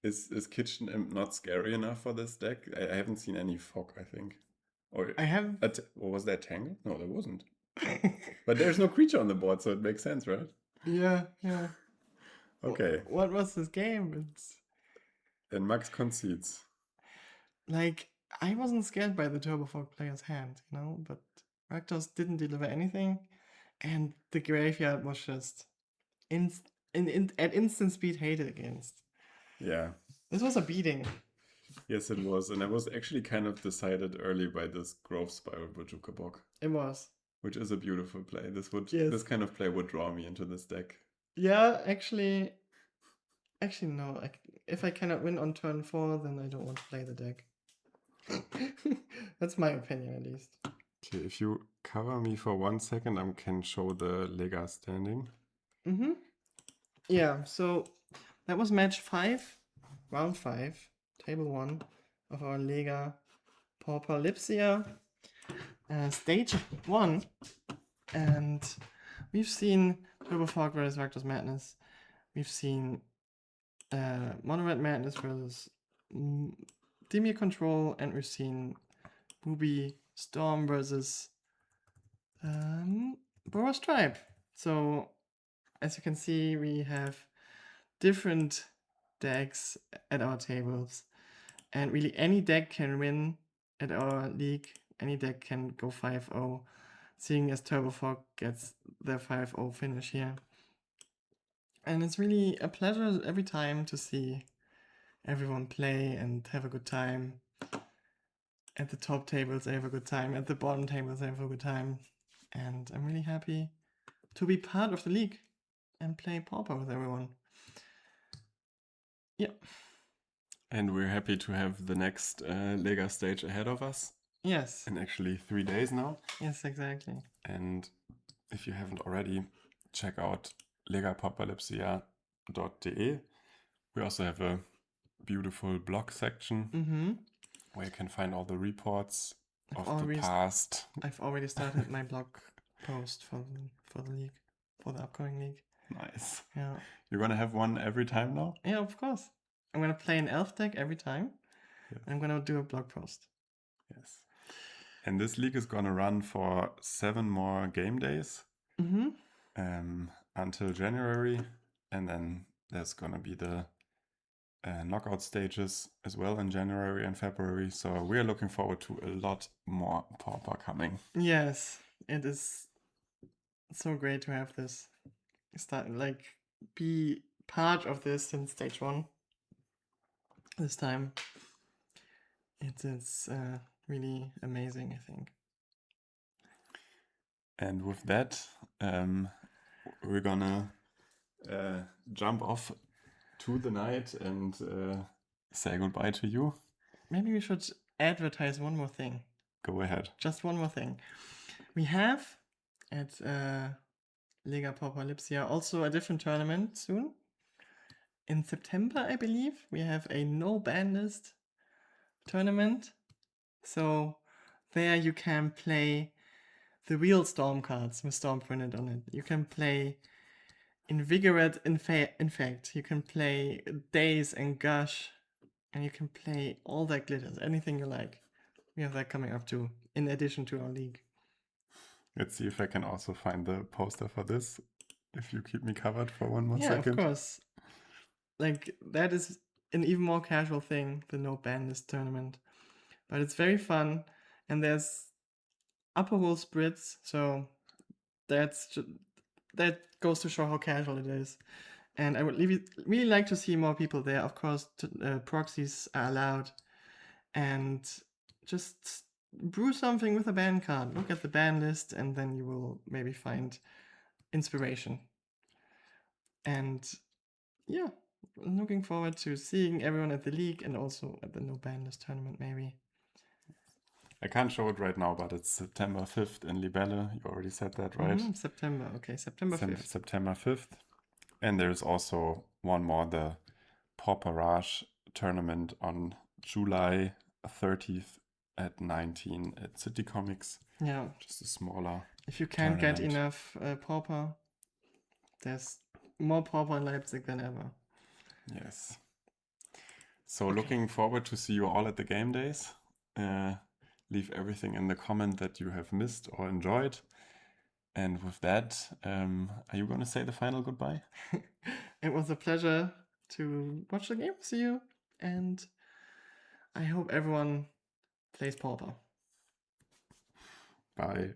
Is Kitchen Imp not scary enough for this deck? I haven't seen any fog, I think. Or I have. Or was that Tangle? No, there wasn't. But there's no creature on the board, so it makes sense, right? Yeah, yeah. Okay. What was this game? And Max concedes. Like, I wasn't scared by the Turbofog player's hand, you know, but Rakdos didn't deliver anything, and the graveyard was just at instant speed hated against. Yeah. This was a beating. Yes, it was. And I was actually kind of decided early by this Growth Spiral Bojuka Bog. It was. Which is a beautiful play. Yes. This kind of play would draw me into this deck. Yeah, actually no. If I cannot win on turn 4, then I don't want to play the deck. That's my opinion, at least. Okay, if you cover me for 1 second, I can show the Lega standing. Mm-hmm. Yeah, so that was match 5, round 5, table 1 of our Lega Pauper Lipsia, stage 1. And we've seen Turbofog vs Rakdos Madness. We've seen Mono Red Madness versus Dimir Control, and we've seen Booby Storm versus Boros Tribe. So, as you can see, we have different decks at our tables, and really any deck can win at our league. Any deck can go 5-0, seeing as Turbofog gets their 5-0 finish here. And it's really a pleasure every time to see everyone play and have a good time. At the top tables, they have a good time. At the bottom tables, they have a good time. And I'm really happy to be part of the league and play Pauper with everyone. Yeah. And we're happy to have the next Lega stage ahead of us. Yes. In actually 3 days now. Yes, exactly. And if you haven't already, check out legapauperlipsia.de. We also have a beautiful blog section where you can find all the reports of the past. I've already started my blog post for the league, for the upcoming league. Nice. Yeah. You're gonna have one every time now? Yeah, of course. I'm gonna play an elf deck every time. Yes. I'm gonna do a blog post. Yes. And this league is gonna run for 7 more game days until January, and then there's gonna be the knockout stages as well in January and February. So we are looking forward to a lot more Pauper coming. Yes, it is so great to have this be part of this in stage 1 this time. It is really amazing, I think. And with that, we're gonna jump off to the night and say goodbye to you. Maybe we should advertise one more thing. Go ahead. Just one more thing. We have at Lega Pauper Lipsia also a different tournament soon. In September, I believe, we have a no ban list tournament So there you can play the real Storm cards with Storm printed on it. You can play Invigorate Infect. You can play Daze and Gush. And you can play all that glitters, anything you like. We have that coming up too, in addition to our league. Let's see if I can also find the poster for this. If you keep me covered for one more Yeah, second. of course. Like, that is an even more casual thing, the no ban list tournament. But it's very fun, and there's upper roll splits, so that goes to show how casual it is. And I would really like to see more people there. Of course, proxies are allowed. And just brew something with a ban card. Look at the ban list, and then you will maybe find inspiration. And yeah, I'm looking forward to seeing everyone at the league and also at the no ban list tournament, maybe. I can't show it right now, but it's September 5th in Libelle. You already said that, right? September. Okay, September 5th. September 5th. And there's also one more, the Pauperage tournament on July 30th at 19 at City Comics. Yeah. Just a smaller. If you can't get tournament. enough Pauper, there's more Pauper in Leipzig than ever. Yes. So looking forward to see you all at the game days. Leave everything in the comment that you have missed or enjoyed. And with that, are you going to say the final goodbye? It was a pleasure to watch the game with you, and I hope everyone plays Pauper. Bye.